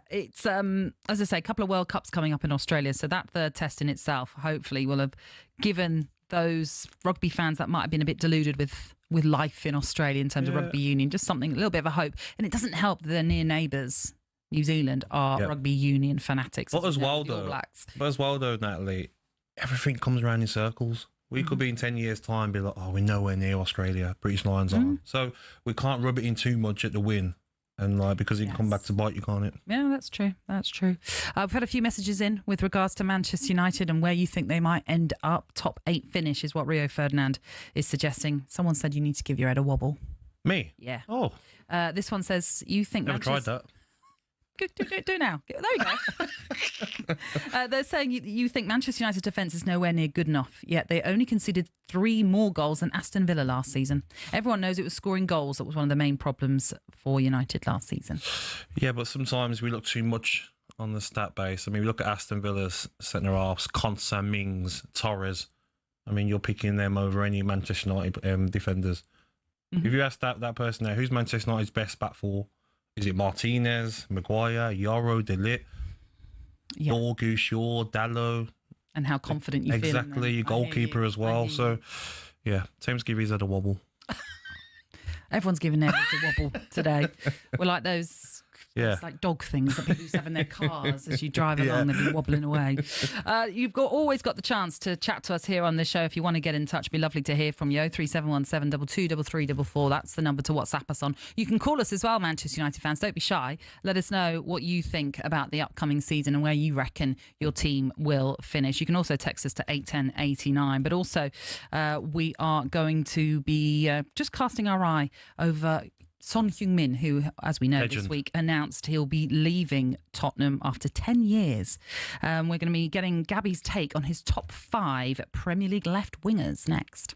It's, as I say, a couple of World Cups coming up in Australia. So that third test in itself, hopefully, will have given those rugby fans that might have been a bit deluded with life in Australia in terms of rugby union, just something, a little bit of a hope. And it doesn't help that their near neighbours, New Zealand, are rugby union fanatics. But as well, though, Natalie, everything comes around in circles. We could be in 10 years' time, be like, oh, we're nowhere near Australia. British Lions on. So we can't rub it in too much at the win. And because it can come back to bite you, can't it? Yeah, that's true. That's true. We've had a few messages in with regards to Manchester United and where you think they might end up. Top 8 finish is what Rio Ferdinand is suggesting. Someone said you need to give your head a wobble. Me? Yeah. Oh. This one says you think Never tried that. Do now. There we go. They're saying you think Manchester United's defence is nowhere near good enough, yet they only conceded 3 more goals than Aston Villa last season. Everyone knows it was scoring goals that was one of the main problems for United last season. Yeah, but sometimes we look too much on the stat base. I mean, we look at Aston Villa's centre-halves, Konsa, Mings, Torres. I mean, you're picking them over any Manchester United defenders. If you ask that person there, who's Manchester United's best back 4? Is it Martinez, Maguire, Yoro, De Ligt, Dorgu, Shaw, Dallo? And how confident you feel. Exactly, your goalkeeper as well. So, yeah, Tim's giving his head a wobble. Everyone's giving their heads a wobble today. We're like those... It's like dog things that people used to have in their cars as you drive along, they'll be wobbling away. You've always got the chance to chat to us here on the show. If you want to get in touch, it'd be lovely to hear from you. 03717 223344. That's the number to WhatsApp us on. You can call us as well, Manchester United fans. Don't be shy. Let us know what you think about the upcoming season and where you reckon your team will finish. You can also text us to 81089. But also, we are going to be just casting our eye over Son Heung-min, who, as we know, this week announced he'll be leaving Tottenham after 10 years. We're going to be getting Gabby's take on his top 5 Premier League left wingers next.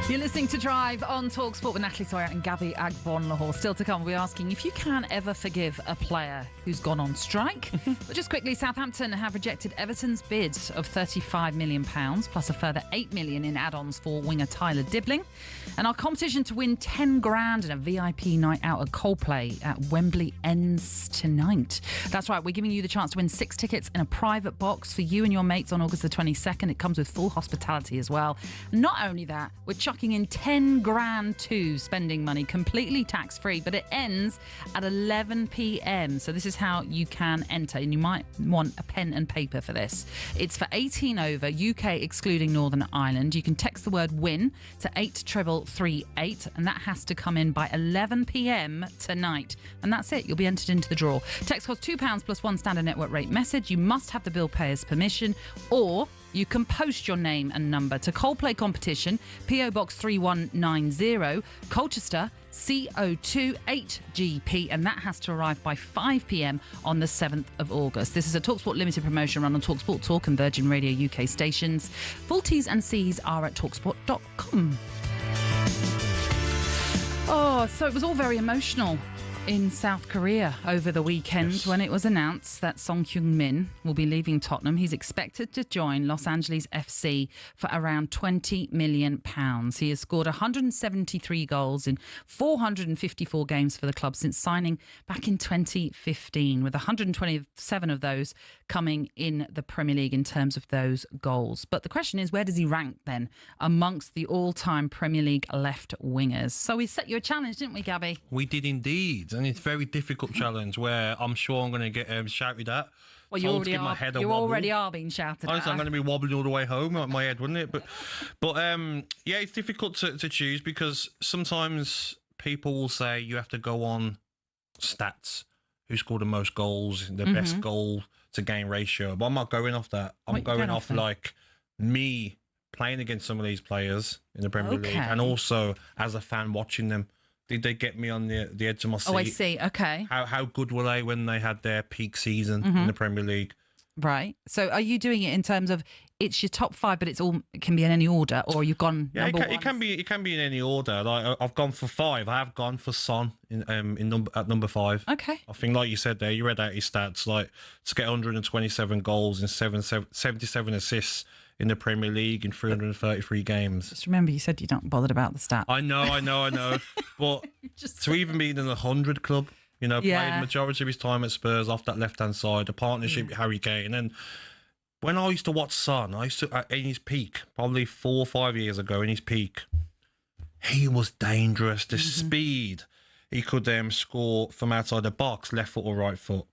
You're listening to Drive on talkSPORT with Natalie, Sawyer and Gabby Agbonlahor. Still to come, we're asking if you can ever forgive a player who's gone on strike. But just quickly, Southampton have rejected Everton's bid of £35 million, plus a further £8 million in add-ons for winger Tyler Dibbling. And our competition to win 10 grand and a VIP night out at Coldplay at Wembley ends tonight. That's right, we're giving you the chance to win 6 tickets in a private box for you and your mates on August the 22nd. It comes with full hospitality as well. Not only that, we're chucking in 10 grand too, spending money completely tax-free, but it ends at 11 p.m. So this is how you can enter, and you might want a pen and paper for this. It's for 18 over, UK excluding Northern Ireland. You can text the word WIN to 83338, and that has to come in by 11 p.m. tonight. And that's it. You'll be entered into the draw. Text costs £2 plus one standard network rate message. You must have the bill payer's permission, or you can post your name and number to Coldplay Competition, PO Box 3190, Colchester, CO2 8GP, and that has to arrive by 5 p.m. on the 7th of August. This is a talkSPORT limited promotion run on talkSPORT Talk and Virgin Radio UK stations. Full T's and C's are at talksport.com. Oh, so it was all very emotional in South Korea over the weekend when it was announced that Song Heung-min will be leaving Tottenham. He's expected to join Los Angeles FC for around £20 million. He has scored 173 goals in 454 games for the club since signing back in 2015, with 127 of those coming in the Premier League in terms of those goals. But the question is, where does he rank then amongst the all-time Premier League left wingers? So we set you a challenge, didn't we, Gabby? We did indeed. And it's a very difficult challenge where I'm sure I'm going to get shouted at. Well, you already are being shouted at. Honestly, I'm going to be wobbling all the way home at my head, wouldn't it? But yeah, it's difficult to choose because sometimes people will say you have to go on stats, who scored the most goals, the best goal to game ratio. But I'm not going off that. I'm going off like me playing against some of these players in the Premier League, and also as a fan watching them. Did they get me on the edge of my seat? Oh, I see. Okay. How good were they when they had their peak season in the Premier League? Right. So are you doing it in terms of it's your top 5, but it can be in any order, or you've gone number one? It can be in any order. Like I've gone for 5. I have gone for Son at number 5. Okay. I think, like you said there, you read out his stats, like to get 127 goals and 77 assists in the Premier League in 333 games. Just remember, you said you don't bothered about the stats. I know. But to even be in the 100 club, played the majority of his time at Spurs off that left-hand side, a partnership with Harry Kane. And when I used to watch Son, in his peak, probably 4 or 5 years ago, in his peak, he was dangerous. The speed, he could score from outside the box, left foot or right foot.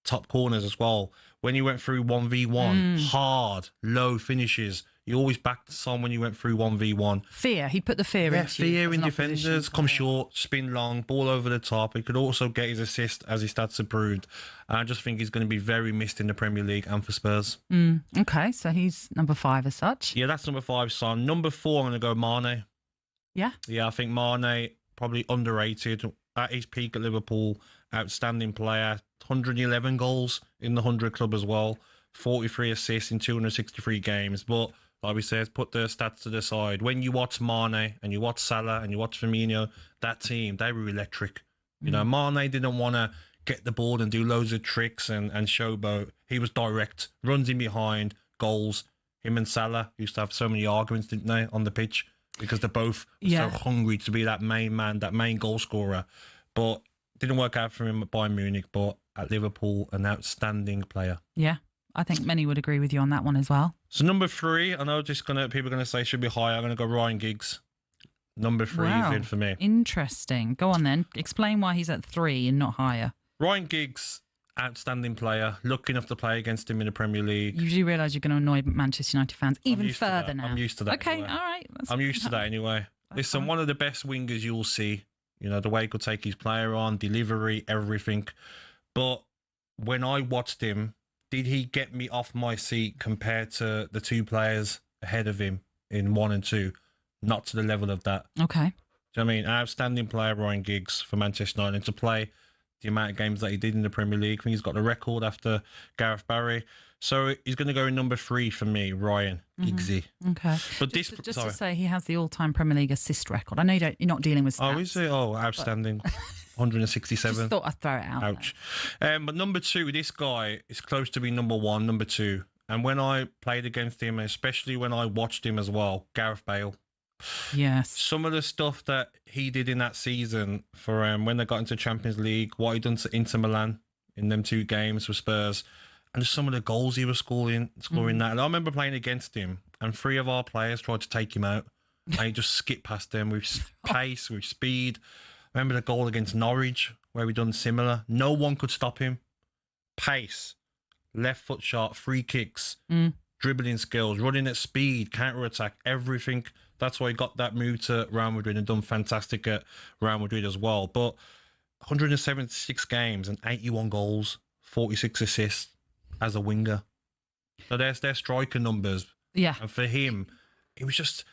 Top corners as well. When you went through 1v1, hard, low finishes, you always backed Son when you went through 1v1. Fear. He'd put the fear into you. Fear in defenders, come short, spin long, ball over the top. He could also get his assist as his stats improved. I just think he's going to be very missed in the Premier League and for Spurs. Okay, so he's number 5 as such. Yeah, that's number 5, Son. Number 4, I'm going to go Mane. Yeah? Yeah, I think Mane, probably underrated. At his peak at Liverpool, outstanding player, 111 goals in the 100 club as well, 43 assists in 263 games. But like we said, put the stats to the side. When you watch Mane and you watch Salah and you watch Firmino, that team, they were electric. Mane didn't want to get the ball and do loads of tricks and showboat. He was direct, runs in behind, goals. Him and Salah used to have so many arguments, didn't they, on the pitch? Because they're both so hungry to be that main man, that main goal scorer. But didn't work out for him at Bayern Munich, but at Liverpool, an outstanding player. Yeah, I think many would agree with you on that one as well. So number 3, I know people are going to say should be higher. I'm going to go Ryan Giggs. Number 3 is in for me. Interesting. Go on then. Explain why he's at 3 and not higher. Ryan Giggs, outstanding player. Lucky enough to play against him in the Premier League. You do realise you're going to annoy Manchester United fans even further now. I'm used to that. Okay, anyway. all right. I'm used to that anyway. Listen, one of the best wingers you'll see. The way he could take his player on, delivery, everything. But when I watched him, did he get me off my seat compared to the 2 players ahead of him in 1 and 2? Not to the level of that. Okay. Do you know what I mean? An outstanding player, Ryan Giggs, for Manchester United, and to play the amount of games that he did in the Premier League. I think he's got the record after Gareth Barry. So he's going to go in number 3 for me, Ryan Giggsy. Okay. But just to say, he has the all-time Premier League assist record. I know you're not dealing with stats. Oh, is it? Oh, outstanding. 167. Just thought I'd throw it out. Ouch. But number 2, this guy is close to being number 1, number 2. And when I played against him, especially when I watched him as well, Gareth Bale. Yes. Some of the stuff that he did in that season for when they got into Champions League, what he done to Inter Milan in them 2 games for Spurs, and just some of the goals he was scoring that. And I remember playing against him, and 3 of our players tried to take him out, and he just skipped past them with pace, with speed. I remember the goal against Norwich, where we done similar. No one could stop him. Pace, left foot shot, free kicks, dribbling skills, running at speed, counter-attack, everything. That's why he got that move to Real Madrid and done fantastic at Real Madrid as well. But 176 games and 81 goals, 46 assists as a winger. So there's their striker numbers. Yeah. And for him, it was just,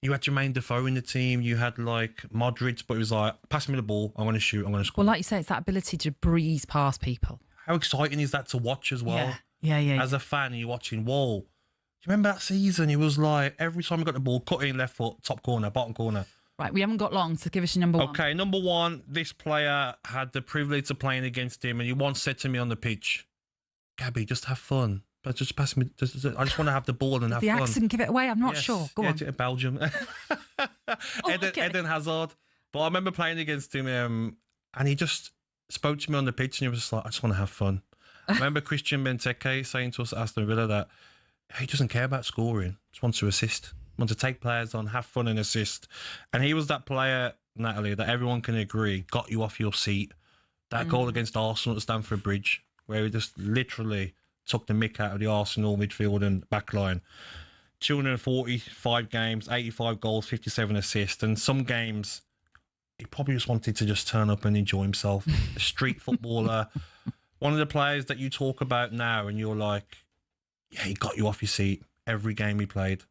you had Jermaine Defoe in the team, you had like Modric, but it was like, pass me the ball, I'm going to shoot, I'm going to score. Well, like you say, it's that ability to breeze past people. How exciting is that to watch as well? Yeah. As a fan, you're watching, whoa. Do you remember that season? It was like, every time we got the ball, cut in left foot, top corner, bottom corner. Right, we haven't got long, so give us your number 1. Okay, number 1, this player had the privilege of playing against him, and he once said to me on the pitch, Gabby, just have fun. But just pass me. I just want to have the ball and have the fun. The accent give it away. I'm not sure. Go on. Belgium. Eden Hazard. But I remember playing against him, and he just spoke to me on the pitch, and he was just like, I just want to have fun. I remember Christian Benteke saying to us at Aston Villa that he doesn't care about scoring. Just wants to assist. Wants to take players on, have fun and assist. And he was that player, Natalie, that everyone can agree got you off your seat. That goal against Arsenal at Stamford Bridge, where he just literally took the mick out of the Arsenal midfield and back line. 245 games, 85 goals, 57 assists. And some games, he probably just wanted to just turn up and enjoy himself. A street footballer. One of the players that you talk about now and you're like, yeah, he got you off your seat every game he played.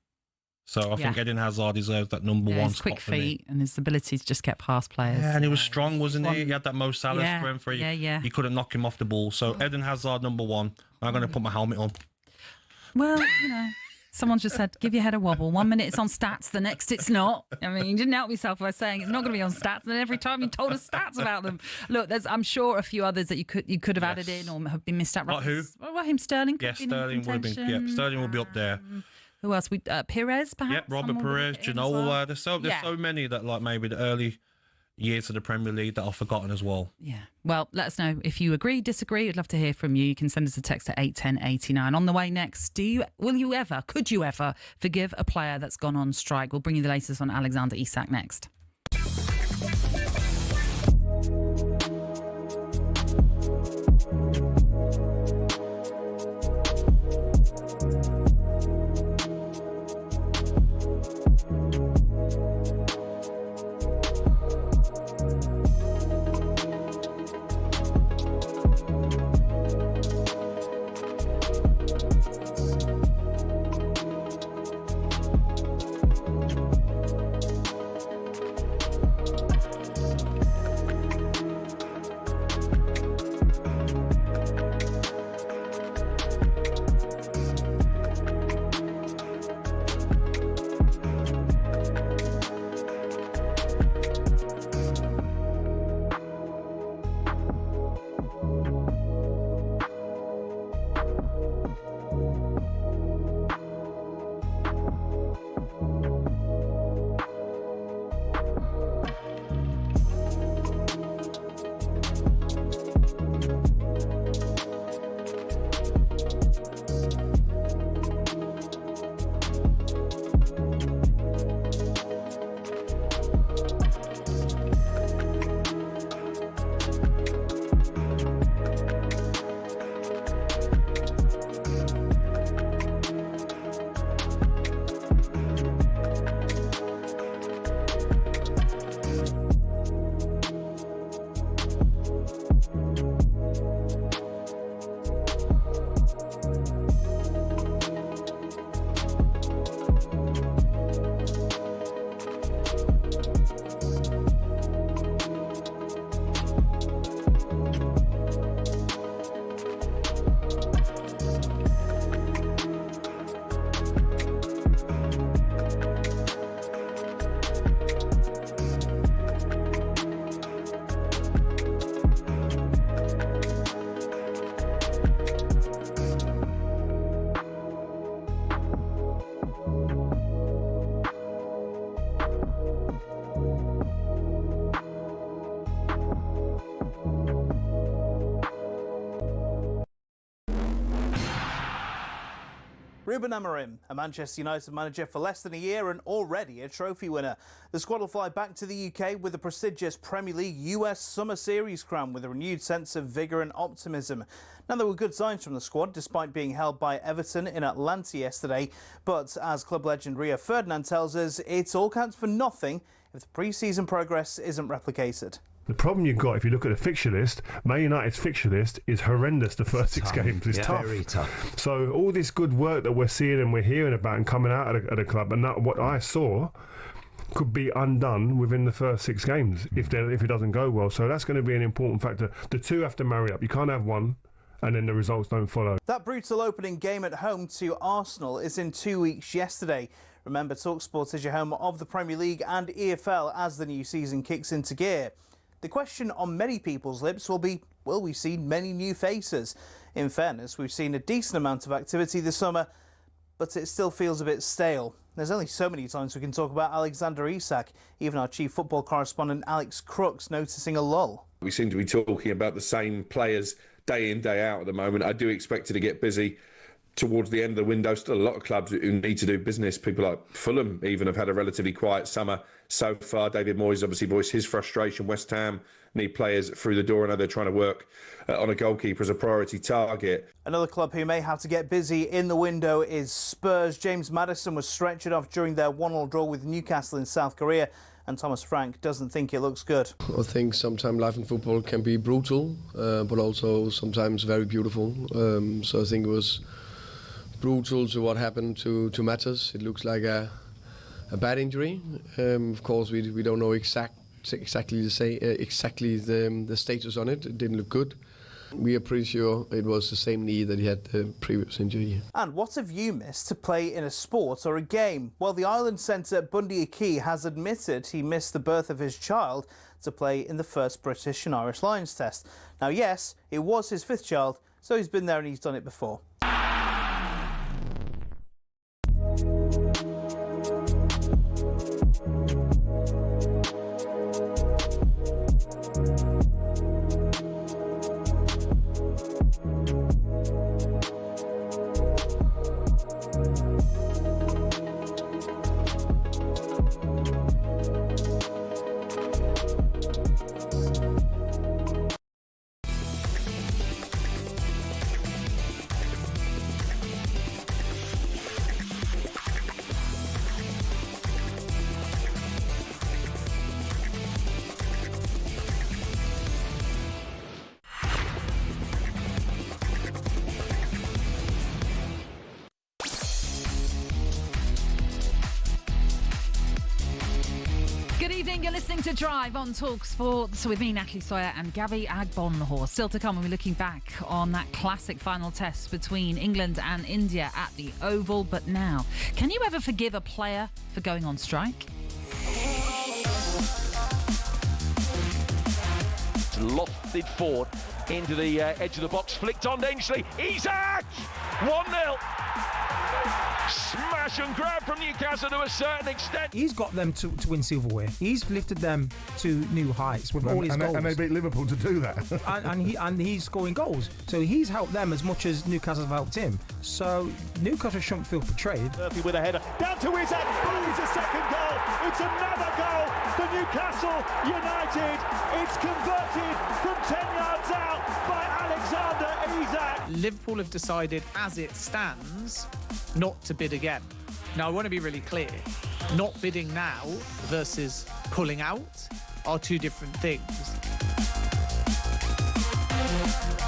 So I think Eden Hazard deserves that number 1 his spot quick for me. feet and his ability to just get past players. Yeah, and he was strong, wasn't he? He had that Mo Salah strength where you couldn't knock him off the ball. So Eden Hazard, number 1. I'm going to put my helmet on. Well, someone's just said, give your head a wobble. 1 minute it's on stats, the next it's not. I mean, you didn't help yourself by saying it's not going to be on stats, and then every time you told us stats about them. Look, there's, I'm sure, a few others that you could have added in or have been missed out. Like who? Raheem Sterling. Yeah, Sterling would have been. Yeah, Sterling will be up there. Who else? Perez, perhaps? Yep, Robert Perez, Ginola. There's so many that like maybe the early years of the Premier League that I've forgotten as well. Yeah. Well, let us know if you agree, disagree. We'd love to hear from you. You can send us a text at 81089. On the way next, could you ever forgive a player that's gone on strike? We'll bring you the latest on Alexander Isak next. Ruben Amorim, a Manchester United manager for less than a year and already a trophy winner. The squad will fly back to the UK with the prestigious Premier League US Summer Series crown with a renewed sense of vigour and optimism. Now, there were good signs from the squad despite being held by Everton in Atlanta yesterday. But as club legend Rio Ferdinand tells us, it all counts for nothing if the pre-season progress isn't replicated. The problem you've got, if you look at the fixture list, Man United's fixture list is horrendous. The first six games is tough. Very tough. So all this good work that we're seeing and we're hearing about and coming out at a club, and that, what I saw could be undone within the first 6 games if it doesn't go well. So that's going to be an important factor. The two have to marry up. You can't have one and then the results don't follow. That brutal opening game at home to Arsenal is in 2 weeks yesterday. Remember, talkSPORT is your home of the Premier League and EFL as the new season kicks into gear. The question on many people's lips will be, will we see many new faces? In fairness, we've seen a decent amount of activity this summer, but it still feels a bit stale. There's only so many times we can talk about Alexander Isak, even our chief football correspondent Alex Crooks noticing a lull. We seem to be talking about the same players day in, day out at the moment. I do expect it to get busy towards the end of the window. Still a lot of clubs who need to do business. People like Fulham even have had a relatively quiet summer so far. David Moyes obviously voiced his frustration. West Ham need players through the door. I know they're trying to work on a goalkeeper as a priority target. Another club who may have to get busy in the window is Spurs. James Maddison was stretchered off during their 1-1 draw with Newcastle in South Korea, and Thomas Frank doesn't think it looks good. I think sometimes life in football can be brutal, but also sometimes very beautiful. So I think it was brutal to what happened to Matters. It looks like a bad injury. Of course, we don't know exactly the status on it. It didn't look good. We are pretty sure it was the same knee that he had the previous injury. And what have you missed to play in a sport or a game? Well, the Island centre Bundy Aki has admitted he missed the birth of his child to play in the first British and Irish Lions test. Now, yes, it was his 5th child, so he's been there and he's done it before. You're listening to Drive on talkSPORT with me, Natalie, Sawyer and Gabby Agbonlahor. Still to come, we'll be looking back on that classic final test between England and India at the Oval. But now, can you ever forgive a player for going on strike? Lofted forward into the edge of the box, flicked on dangerously. Isak! 1-0. Smash and grab from Newcastle to a certain extent. He's got them to win silverware. He's lifted them to new heights with all his goals. And they beat Liverpool to do that. and he's scoring goals. So he's helped them as much as Newcastle have helped him. So Newcastle shouldn't feel betrayed. Murphy with a header. Down to Isak. Boom, it's a second goal. It's another goal for Newcastle United. It's converted from 10 yards out by Alexander Isak. Liverpool have decided, as it stands, not to bid again. Now, I want to be really clear. Not bidding now versus pulling out are two different things.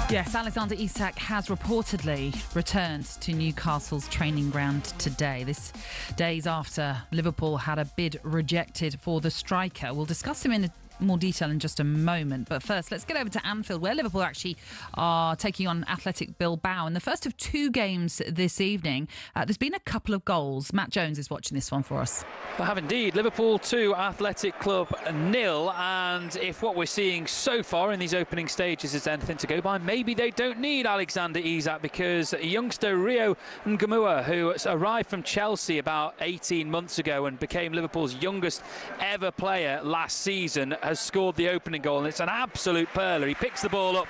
Yes, Alexander Isak has reportedly returned to Newcastle's training ground today. This days after Liverpool had a bid rejected for the striker. We'll discuss him in more detail in just a moment. But first, let's get over to Anfield, where Liverpool actually are taking on Athletic Bilbao. In the first of 2 games this evening, there's been a couple of goals. Matt Jones is watching this one for us. I have indeed. Liverpool 2, Athletic Club 0. And if what we're seeing so far in these opening stages is anything to go by, maybe they don't need Alexander Isak, because youngster Rio Ngamua, who arrived from Chelsea about 18 months ago and became Liverpool's youngest ever player last season, has has scored the opening goal, and it's an absolute perler. He picks the ball up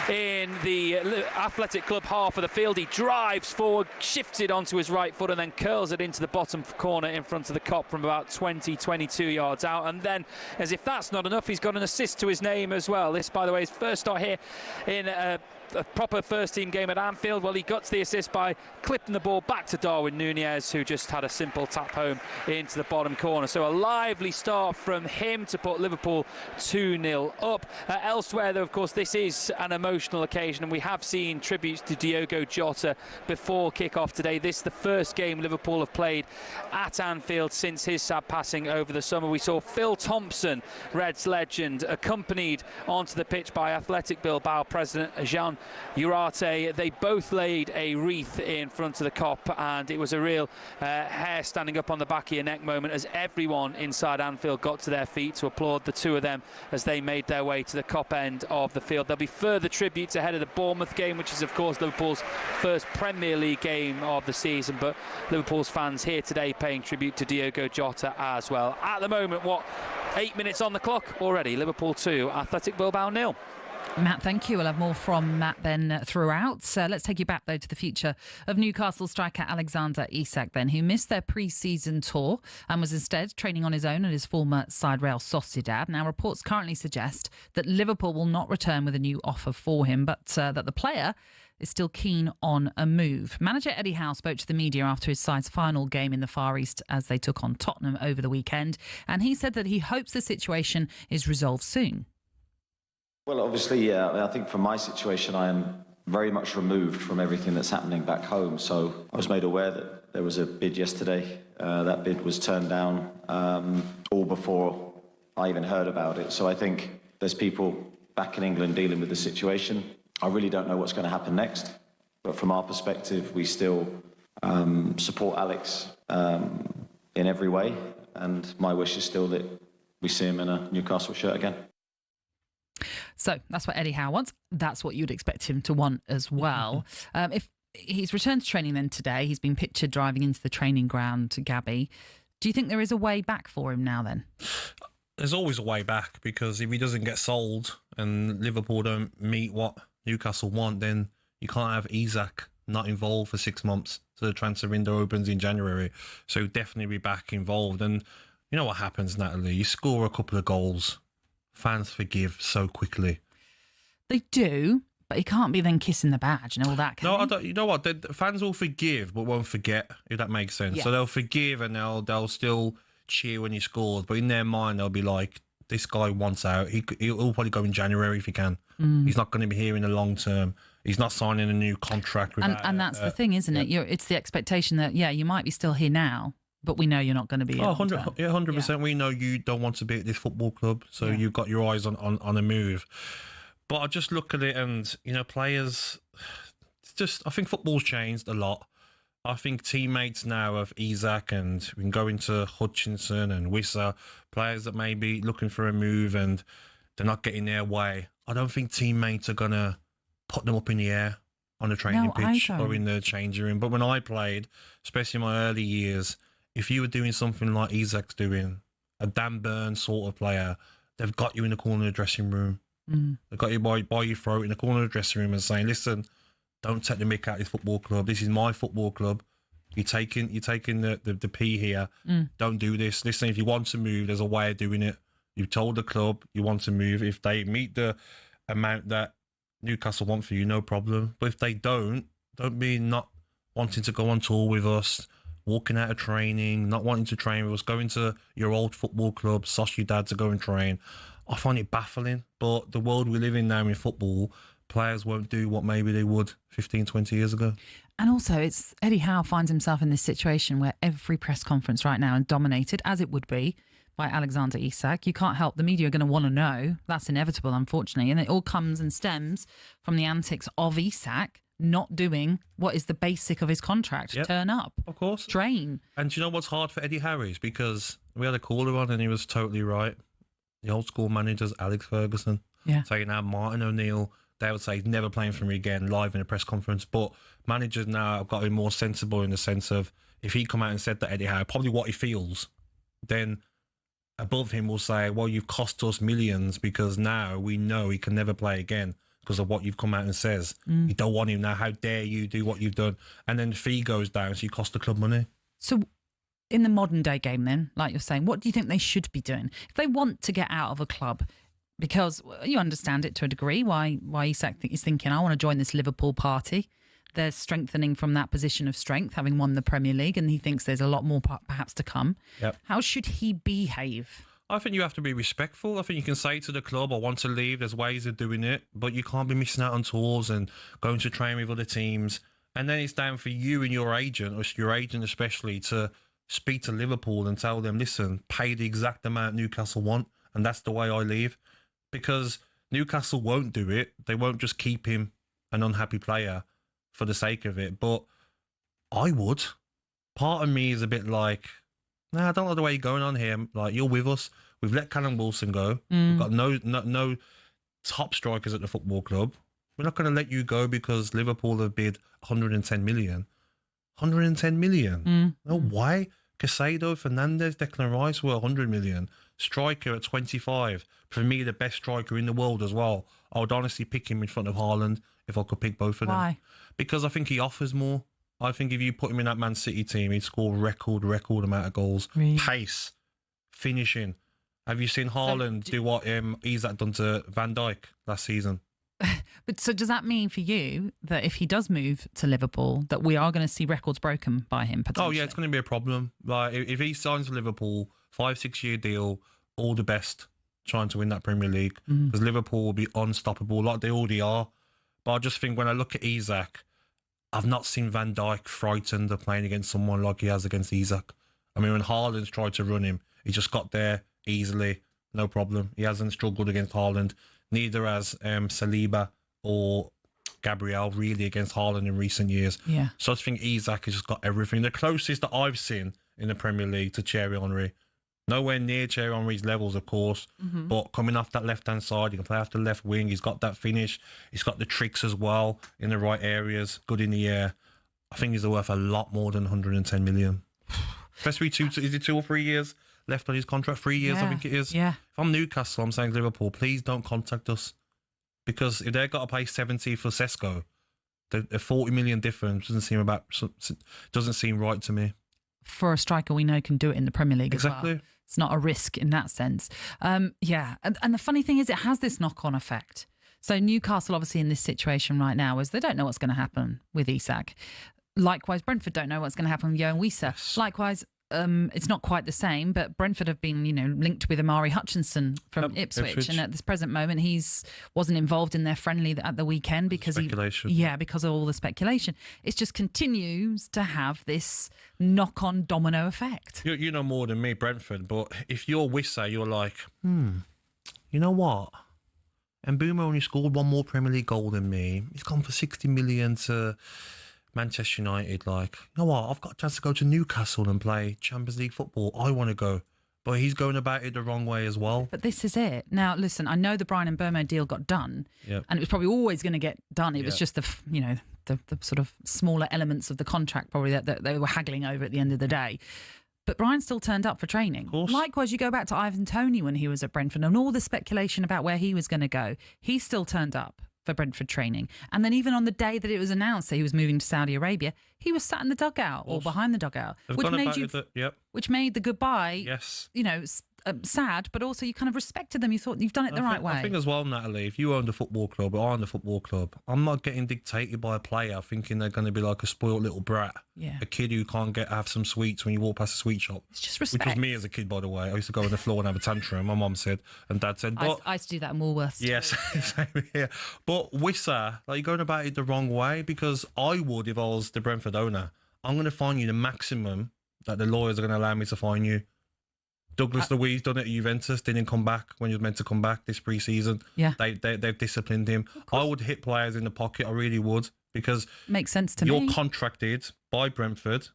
in the Athletic Club half of the field. He drives forward, shifts it onto his right foot, and then curls it into the bottom corner in front of the Kop from about 22 yards out. And then, as if that's not enough, he's got an assist to his name as well. This, by the way, is first start here in a proper first-team game at Anfield. Well, he got to the assist by clipping the ball back to Darwin Núñez, who just had a simple tap home into the bottom corner. So a lively start from him to put Liverpool 2-0 up. Elsewhere, though, of course, this is an emotional occasion, and we have seen tributes to Diogo Jota before kick-off today. This is the first game Liverpool have played at Anfield since his sad passing over the summer. We saw Phil Thompson, Reds legend, accompanied onto the pitch by Athletic Bilbao president Jean Urate. They both laid a wreath in front of the Kop, and it was a real hair standing up on the back of your neck moment as everyone inside Anfield got to their feet to applaud the two of them as they made their way to the Kop end of the field. There'll be further tributes ahead of the Bournemouth game, which is of course Liverpool's first Premier League game of the season, but Liverpool's fans here today paying tribute to Diogo Jota as well. At the moment, 8 minutes on the clock already. Liverpool 2, Athletic Bilbao 0. Matt, thank you. We'll have more from Matt then throughout. Let's take you back, though, to the future of Newcastle striker Alexander Isak, then, who missed their pre-season tour and was instead training on his own at his former side Real Sociedad. Now, reports currently suggest that Liverpool will not return with a new offer for him, but that the player is still keen on a move. Manager Eddie Howe spoke to the media after his side's final game in the Far East as they took on Tottenham over the weekend, and he said that he hopes the situation is resolved soon. Well, obviously, I think from my situation, I am very much removed from everything that's happening back home. So I was made aware that there was a bid yesterday. That bid was turned down all before I even heard about it. So I think there's people back in England dealing with the situation. I really don't know what's going to happen next. But from our perspective, we still support Alex in every way. And my wish is still that we see him in a Newcastle shirt again. So that's what Eddie Howe wants. That's what you'd expect him to want as well. If he's returned to training then today, he's been pictured driving into the training ground to Gabby. Do you think there is a way back for him now then? There's always a way back, because if he doesn't get sold and Liverpool don't meet what Newcastle want, then you can't have Isak not involved for 6 months. So the transfer window opens in January. So he'll definitely be back involved. And you know what happens, Natalie? You score a couple of goals, fans forgive so quickly. They do, but he can't be then kissing the badge and all that. No, I don't. You know what? The fans will forgive, but won't forget. If that makes sense. Yes. So they'll forgive and they'll still cheer when he scores, but in their mind they'll be like, "This guy wants out. He'll probably go in January if he can. He's not going to be here in the long term. He's not signing a new contract." And that's the thing, isn't it? It's the expectation that you might be still here now, but we know you're not going to be. 100%. We know you don't want to be at this football club, so you've got your eyes on a move. But I just look at it, and players. I think football's changed a lot. I think teammates now of Isak, and we can go into Hutchinson and Wissa, players that may be looking for a move and they're not getting their way. I don't think teammates are gonna put them up in the air on the training pitch or in the changing room. But when I played, especially in my early years, if you were doing something like Isak's doing, a Dan Burn sort of player, they've got you in the corner of the dressing room. They've got you by your throat in the corner of the dressing room and saying, "Listen, don't take the mick out of this football club. This is my football club. You're taking the pee here. Don't do this. Listen, if you want to move, there's a way of doing it. You've told the club you want to move. If they meet the amount that Newcastle want for you, no problem. But if they don't be not wanting to go on tour with us, walking out of training, not wanting to train with us, going to your old football club, sauce your dad to go and train." I find it baffling. But the world we live in now in football, players won't do what maybe they would 15, 20 years ago. And also, it's Eddie Howe finds himself in this situation where every press conference right now is dominated, as it would be, by Alexander Isak. You can't help. The media are going to want to know. That's inevitable, unfortunately. And it all comes and stems from the antics of Isak not doing what is the basic of his contract. Yep. Turn up. Of course. Train. And do you know what's hard for Eddie Howe is? Because we had a caller on and he was totally right. The old school managers, Alex Ferguson, saying now Martin O'Neill, they would say he's never playing for me again live in a press conference. But managers now have got to be more sensible in the sense of if he come out and said that Eddie Howe, probably what he feels, then above him will say, well, you've cost us millions because now we know he can never play again because of what you've come out and says. You don't want him now. How dare you do what you've done? And then the fee goes down, so you cost the club money. So in the modern day game then, like you're saying, what do you think they should be doing? If they want to get out of a club, because you understand it to a degree, why Isak is thinking, I want to join this Liverpool party. They're strengthening from that position of strength, having won the Premier League, and he thinks there's a lot more perhaps to come. Yep. How should he behave? I think you have to be respectful. I think you can say to the club, I want to leave. There's ways of doing it, but you can't be missing out on tours and going to train with other teams. And then it's down for you and your agent, or your agent especially, to speak to Liverpool and tell them, listen, pay the exact amount Newcastle want, and that's the way I leave. Because Newcastle won't do it. They won't just keep him an unhappy player for the sake of it, but I would. Part of me is a bit like, nah, I don't like the way you're going on here. Like, you're with us. We've let Callum Wilson go. We've got no top strikers at the football club. We're not going to let you go because Liverpool have bid 110 million. 110 million? No, why? Casado, Fernandes, Declan Rice were 100 million. Striker at 25. For me, the best striker in the world as well. I would honestly pick him in front of Haaland if I could pick both of them. Why? Because I think he offers more. I think if you put him in that Man City team, he'd score record amount of goals. Really? Pace, finishing. Have you seen Haaland do what Isak done to Van Dijk last season? But so does that mean for you that if he does move to Liverpool, that we are going to see records broken by him potentially? Oh, yeah, it's going to be a problem. Like, if he signs for Liverpool, 5-6 year deal, all the best trying to win that Premier League, because Liverpool will be unstoppable like they already are. But I just think when I look at Isak, I've not seen Van Dijk frightened of playing against someone like he has against Isak. I mean, when Haaland's tried to run him, he just got there easily, no problem. He hasn't struggled against Haaland. Neither has Saliba or Gabriel really against Haaland in recent years. Yeah. So I just think Isak has just got everything. The closest that I've seen in the Premier League to Thierry Henry. Nowhere near Thierry Henry's levels, of course, but coming off that left-hand side, he can play off the left wing. He's got that finish. He's got the tricks as well in the right areas, good in the air. I think he's worth a lot more than 110 million. Especially is it 2 or 3 years left on his contract? 3 years, I think it is. Yeah. If I'm Newcastle, I'm saying to Liverpool, please don't contact us. Because if they've got to pay 70 for Sesko, the 40 million difference doesn't seem right to me. For a striker we know can do it in the Premier League as well. Exactly. It's not a risk in that sense. Yeah. And the funny thing is it has this knock-on effect. So Newcastle obviously in this situation right now is they don't know what's going to happen with Isak. Likewise, Brentford don't know what's going to happen with Johan Wissa. Yes. Likewise, it's not quite the same, but Brentford have been, linked with Amari Hutchinson from Ipswich, and at this present moment, wasn't involved in their friendly at the weekend because because of all the speculation. It just continues to have this knock-on domino effect. You know more than me, Brentford, but if you're Wissa, you're like, you know what? Mbeumo only scored one more Premier League goal than me. He's gone for 60 million to Manchester United. Like, you know what? I've got a chance to go to Newcastle and play Champions League football. I want to go. But he's going about it the wrong way as well. But this is it. Now, listen, I know the Brian Mbeumo deal got done, and it was probably always going to get done. It was just the sort of smaller elements of the contract probably that they were haggling over at the end of the day. But Brian still turned up for training. Likewise, you go back to Ivan Toney when he was at Brentford and all the speculation about where he was going to go. He still turned up for Brentford training. And then even on the day that it was announced that he was moving to Saudi Arabia, he was sat in the dugout or behind the dugout, which made the goodbye, sad, but also you kind of respected them. You thought you've done it the right way. I think as well, Natalie, if you owned a football club or I owned a football club, I'm not getting dictated by a player thinking they're going to be like a spoiled little brat. Yeah. A kid who can't have some sweets when you walk past a sweet shop. It's just respect. Which was me as a kid, by the way. I used to go on the floor and have a tantrum, my mum said, and Dad said. But I used to do that in Woolworths. Yes, same here. But Wissa, you're going about it the wrong way, because I would, if I was the Brentford owner, I'm going to fine you the maximum that the lawyers are going to allow me to fine you. Douglas Luiz done it at Juventus, didn't come back when he was meant to come back this pre-season. Yeah. They've disciplined him. I would hit players in the pocket, I really would, because makes sense to me. You're contracted by Brentford,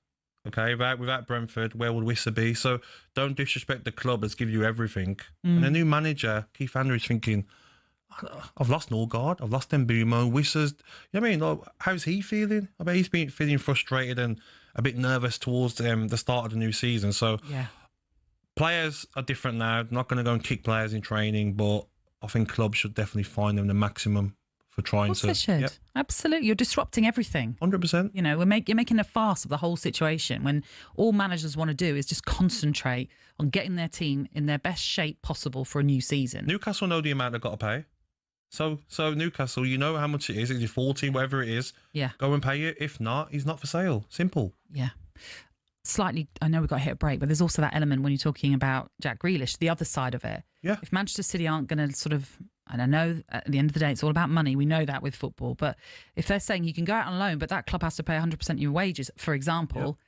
okay? Without Brentford, where would Wissa be? So don't disrespect the club that's give you everything. And a new manager, Keith Andrews, thinking, I've lost Norgard, I've lost Mbeumo, Wissa's, how's he feeling? I bet he's been feeling frustrated and a bit nervous towards the start of the new season. So Players are different now. Not going to go and kick players in training, but I think clubs should definitely find them the maximum for trying to. They should. Yep. Absolutely. You're disrupting everything. 100%. You know, you're making a farce of the whole situation when all managers want to do is just concentrate on getting their team in their best shape possible for a new season. Newcastle know the amount they've got to pay. So Newcastle, you know how much it is. Is it 40, whatever it is? Yeah. Go and pay it. If not, he's not for sale. Simple. Yeah. Slightly, I know we've got to hit a break, but there's also that element when you're talking about Jack Grealish, the other side of it. Yeah. If Manchester City aren't going to sort of, and I know at the end of the day it's all about money, we know that with football, but if they're saying you can go out on loan, but that club has to pay 100% of your wages, for example,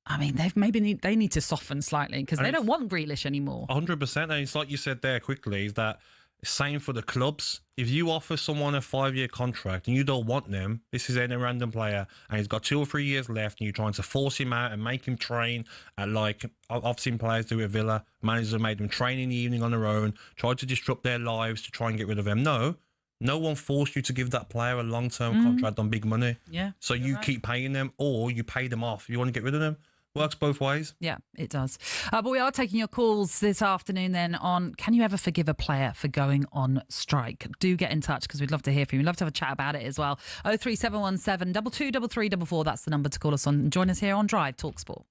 I mean, they need to soften slightly because they don't want Grealish anymore. 100%. And it's like you said there quickly, is that same for the clubs. If you offer someone a 5-year contract and you don't want them, this is any random player, and he's got 2 or 3 years left, and you're trying to force him out and make him train at, like, I've seen players do it at Villa. Managers have made them train in the evening on their own, tried to disrupt their lives to try and get rid of them. No one forced you to give that player a long-term contract on big money. Yeah. So you keep paying them, or you pay them off. You want to get rid of them? Works both ways. Yeah, it does. But we are taking your calls this afternoon then on, can you ever forgive a player for going on strike? Do get in touch because we'd love to hear from you. We'd love to have a chat about it as well. 03717 223344. That's the number to call us on. Join us here on Drive talkSPORT.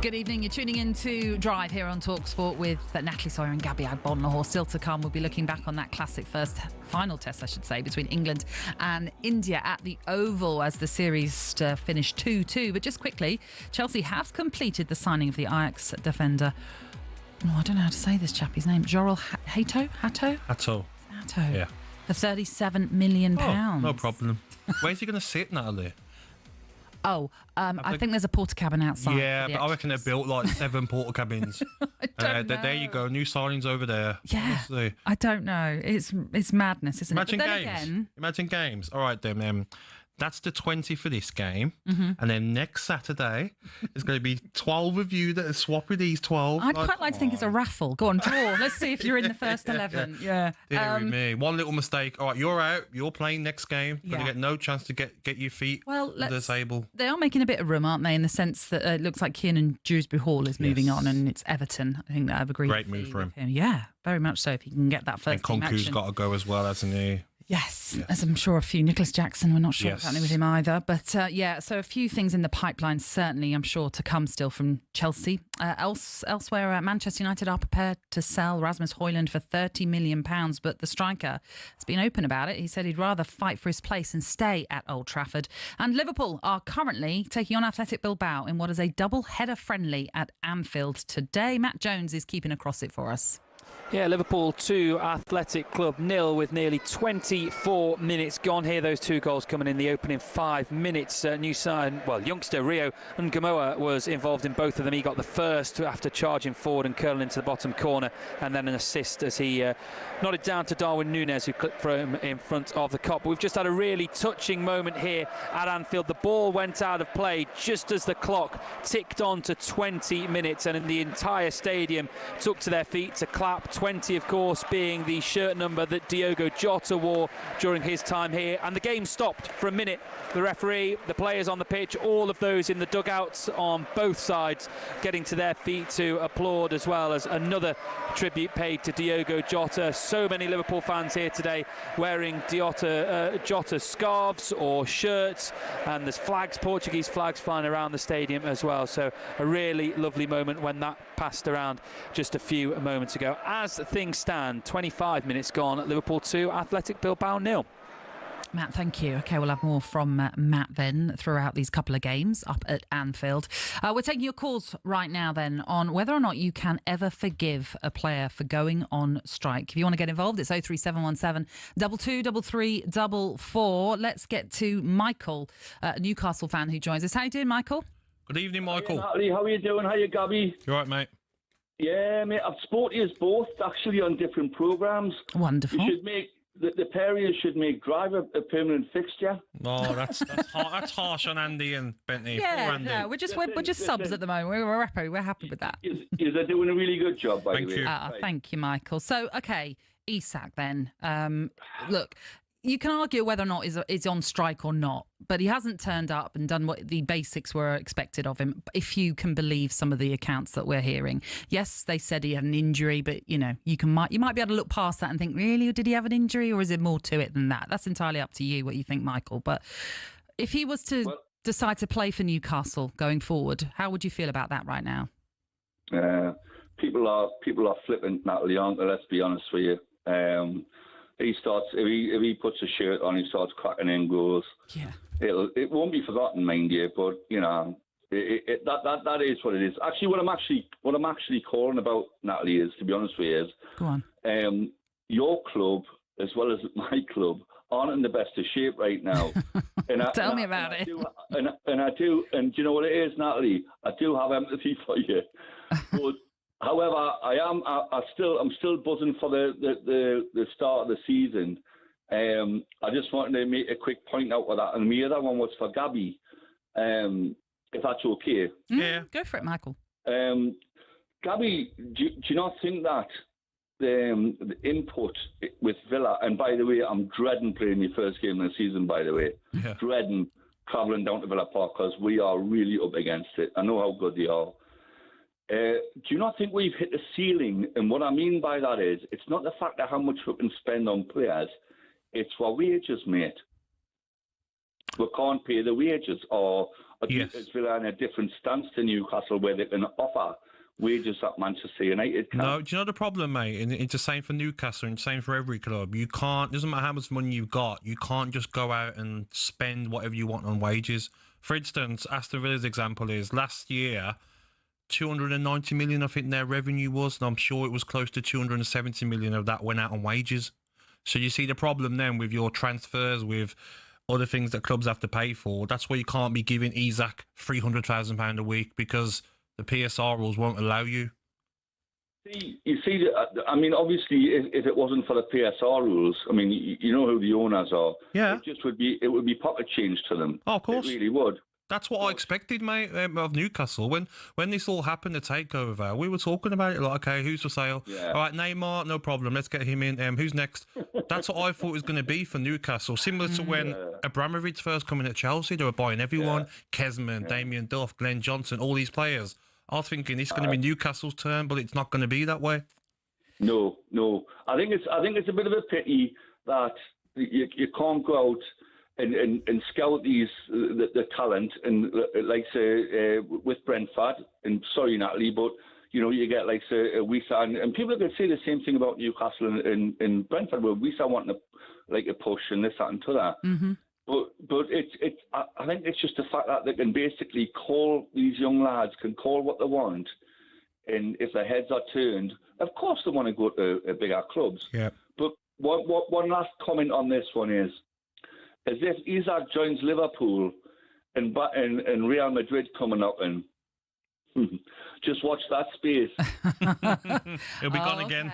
Good evening. You're tuning in to Drive here on talkSPORT with Natalie, Sawyer and Gabby Agbonlahor. Still to come, we'll be looking back on that classic final test, I should say, between England and India at the Oval as the series finished 2-2. But just quickly, Chelsea have completed the signing of the Ajax defender. Oh, I don't know how to say this chappie's name. Joral Hatto? Yeah. For £37 million. Oh, no problem. Where's he going to sit, Natalie? I think there's a porta cabin outside. Yeah, but I reckon they built like 7 porta cabins. There you go, new signings over there. Yeah, honestly. I don't know. It's madness, isn't it? Imagine games. All right, then. That's the 20 for this game. And then next Saturday, there's going to be 12 of you that swap with these 12. I'd quite like to think it's a raffle. Go on, draw. Let's see if you're in the first 11. Yeah. Dear me. One little mistake. All right, you're out. You're playing next game. You're going to get no chance to get your feet under the table. They are making a bit of room, aren't they, in the sense that it looks like Kiernan Dewsbury Hall is moving on and it's Everton. I think that I've agreed. Great move for him. Yeah, very much so if he can get that first team action. And Konku's got to go as well, hasn't he? Yes, as I'm sure a few. Nicholas Jackson, we're not sure what's happening with him either. But so a few things in the pipeline, certainly, I'm sure, to come still from Chelsea. Elsewhere, Manchester United are prepared to sell Rasmus Højlund for £30 million, but the striker has been open about it. He said he'd rather fight for his place and stay at Old Trafford. And Liverpool are currently taking on Athletic Bilbao in what is a double-header friendly at Anfield today. Matt Jones is keeping across it for us. Yeah, Liverpool 2, Athletic Club 0 with nearly 24 minutes gone here. Those 2 goals coming in the opening 5 minutes. Youngster Rio Ngamoa was involved in both of them. He got the first after charging forward and curling into the bottom corner, and then an assist as he nodded down to Darwin Núñez, who clipped for him in front of the cop. But we've just had a really touching moment here at Anfield. The ball went out of play just as the clock ticked on to 20 minutes, and the entire stadium took to their feet to clap. 20, of course, being the shirt number that Diogo Jota wore during his time here. And the game stopped for a minute. The referee, the players on the pitch, all of those in the dugouts on both sides getting to their feet to applaud, as well as another tribute paid to Diogo Jota. So many Liverpool fans here today wearing Jota scarves or shirts, and there's Portuguese flags flying around the stadium as well. So a really lovely moment when that passed around just a few moments ago. As things stand, 25 minutes gone, Liverpool 2, Athletic Bilbao 0. Matt, thank you. OK, we'll have more from Matt then throughout these couple of games up at Anfield. We're taking your calls right now then on whether or not you can ever forgive a player for going on strike. If you want to get involved, it's 03717 223344. Let's get to Michael, a Newcastle fan who joins us. How you doing, Michael? Good evening, Michael. Hey, Natalie, how are you doing? How are you, Gabby? You all right, mate? Yeah, mate, I've spoken to you both actually on different programmes. Wonderful. You should make the pair of you should make Drive a permanent fixture. Oh, that's harsh on Andy and Bentley. Yeah, we're just subs at the moment. We're happy with that. You're doing a really good job, by the way. Thank you, Michael. So, okay, Isak then. Look, you can argue whether or not is on strike or not, but he hasn't turned up and done what the basics were expected of him, if you can believe some of the accounts that we're hearing. Yes, they said he had an injury, but, you might be able to look past that and think, really, did he have an injury, or is it more to it than that? That's entirely up to you what you think, Michael. But if he was to decide to play for Newcastle going forward, how would you feel about that right now? People are flippant, Natalie, aren't they? Let's be honest with you. He starts if he puts a shirt on, he starts cracking in goals. Yeah, it won't be forgotten, mind you. But that is what it is. Actually, what I'm actually calling about, Natalie, is, to be honest with you, is go on. Your club as well as my club aren't in the best of shape right now. Tell me about it. And do you know what it is, Natalie? I do have empathy for you, but. However, I'm still buzzing for the start of the season. I just wanted to make a quick point out with that, and the other one was for Gabby, if that's okay. Yeah, go for it, Michael. Gabby, do you not think that the input with Villa, and by the way, I'm dreading playing your first game of the season, by the way, dreading travelling down to Villa Park because we are really up against it. I know how good they are. Do you not think we've hit the ceiling? And what I mean by that is, it's not the fact of how much we can spend on players, it's for wages, mate. we can't pay the wages, or Yes. is Villa in a different stance to Newcastle where they can offer wages that Manchester United can? No, do you know the problem, mate? And it's the same for Newcastle and the same for every club. You can't, doesn't matter how much money you've got, you can't just go out and spend whatever you want on wages. For instance, Aston Villa's example is last year, 290 million, I think their revenue was, and I'm sure it was close to 270 million of that went out on wages. So you see the problem then with your transfers, with other things that clubs have to pay for. That's why you can't be giving Isak £300,000 a week, because the PSR rules won't allow you. I mean, obviously, if it wasn't for the PSR rules, I mean, you know who the owners are. Yeah. It would be pocket change to them. Oh, of course. It really would. That's what I expected, mate, of Newcastle. When this all happened, the takeover, we were talking about it like, okay, who's for sale? Yeah. All right, Neymar, no problem. Let's get him in. Who's next? That's what I thought it was going to be for Newcastle. Similar to when Abramovich first coming at Chelsea, they were buying everyone. Kesman, Damien Duff, Glenn Johnson, all these players. I was thinking it's going to be Newcastle's turn, but it's not going to be that way. No. I think it's a bit of a pity that you can't go out and scout the talent, and like say with Brentford, and sorry Natalie, but you know you get like say Wisa, and people are going to say the same thing about Newcastle and Brentford, where Wisa wanting a push and this, that, and to that. Mm-hmm. But I think it's just the fact that they can basically call, these young lads can call what they want, and if their heads are turned, of course they want to go to bigger clubs. Yeah. But one last comment on this one is, as if Isak joins Liverpool and Real Madrid coming up, and just watch that space. He'll be gone again.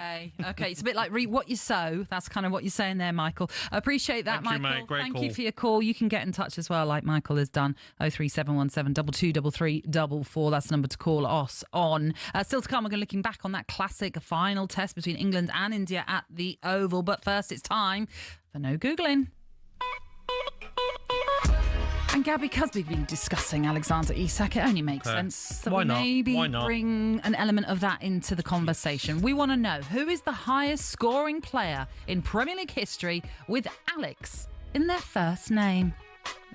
Okay, it's a bit like reap what you sow. That's kind of what you're saying there, Michael. I appreciate that, Thank you, Michael. mate. Great Thank call. you for your call. You can get in touch as well, like Michael has done. 03717 223344. That's the number to call us on. Still to come, we're going to looking back on that classic final test between England and India at the Oval. But first, it's time for No Googling. And Gabby, because we've been discussing Alexander Isak, it only makes sense that Why we not? maybe Why not? bring an element of that into the conversation. We want to know, who is the highest scoring player in Premier League history with Alex in their first name?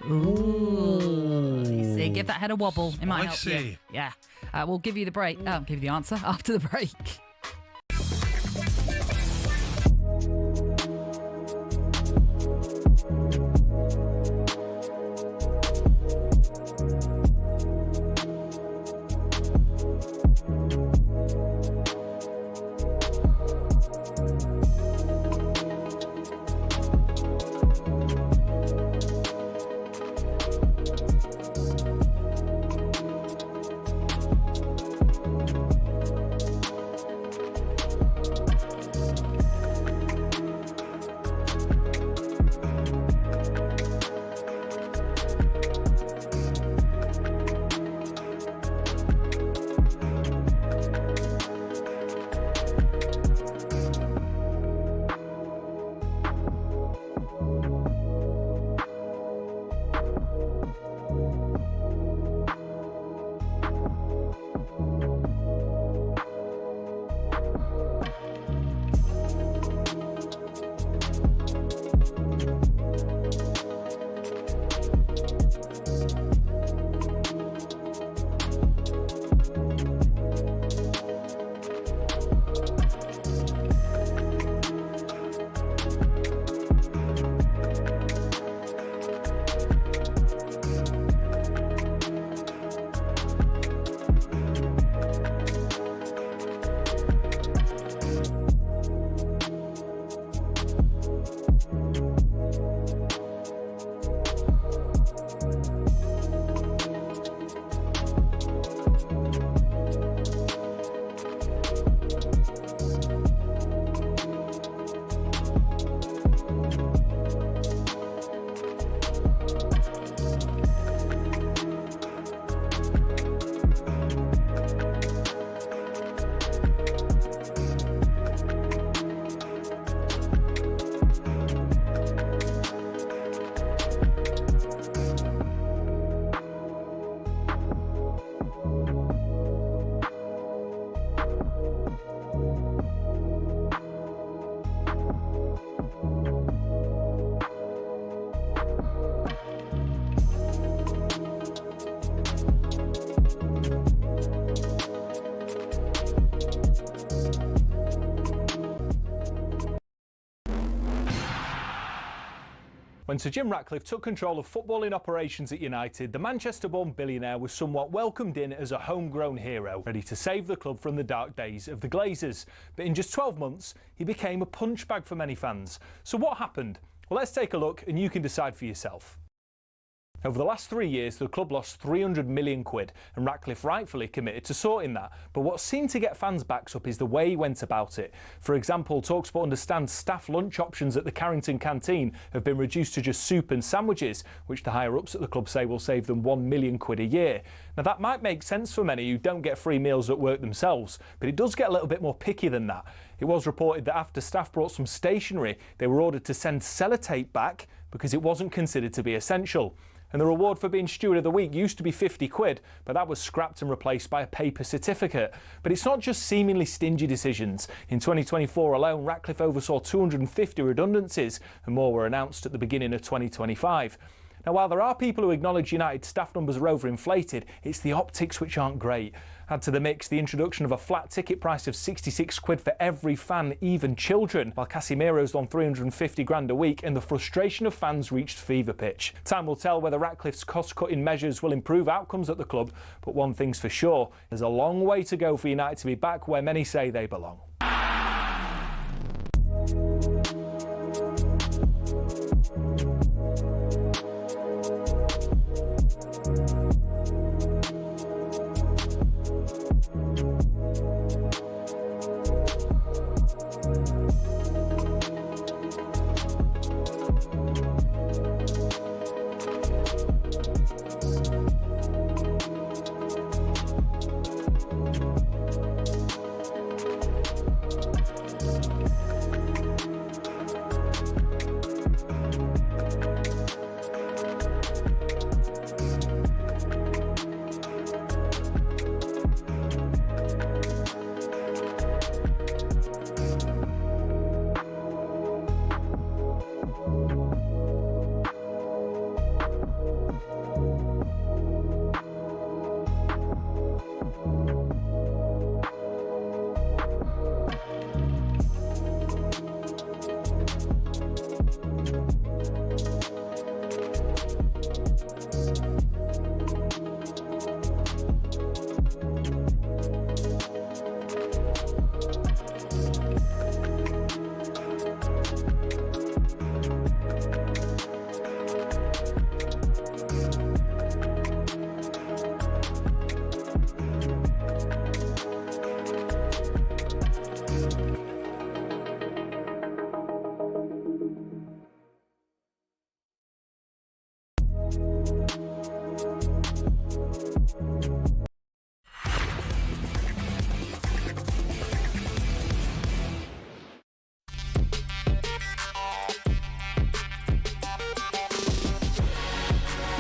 Ooh. You see, give that head a wobble. It might help you. Yeah. We'll give you the break. Give you the answer after the break. When Sir Jim Ratcliffe took control of footballing operations at United, the Manchester-born billionaire was somewhat welcomed in as a homegrown hero, ready to save the club from the dark days of the Glazers. But in just 12 months, he became a punchbag for many fans. So what happened? Well, let's take a look and you can decide for yourself. Over the last 3 years, the club lost 300 million quid, and Ratcliffe rightfully committed to sorting that. But what seemed to get fans' backs up is the way he went about it. For example, talkSPORT understands staff lunch options at the Carrington canteen have been reduced to just soup and sandwiches, which the higher-ups at the club say will save them 1 million quid a year. Now, that might make sense for many who don't get free meals at work themselves, but it does get a little bit more picky than that. It was reported that after staff brought some stationery, they were ordered to send sellotape back because it wasn't considered to be essential. And the reward for being Steward of the Week used to be 50 quid, but that was scrapped and replaced by a paper certificate. But it's not just seemingly stingy decisions. In 2024 alone, Ratcliffe oversaw 250 redundancies, and more were announced at the beginning of 2025. Now, while there are people who acknowledge United staff numbers are overinflated, it's the optics which aren't great. Add to the mix the introduction of a flat ticket price of 66 quid for every fan, even children, while Casemiro's on 350 grand a week, and the frustration of fans reached fever pitch. Time will tell whether Ratcliffe's cost-cutting measures will improve outcomes at the club, but one thing's for sure, there's a long way to go for United to be back where many say they belong.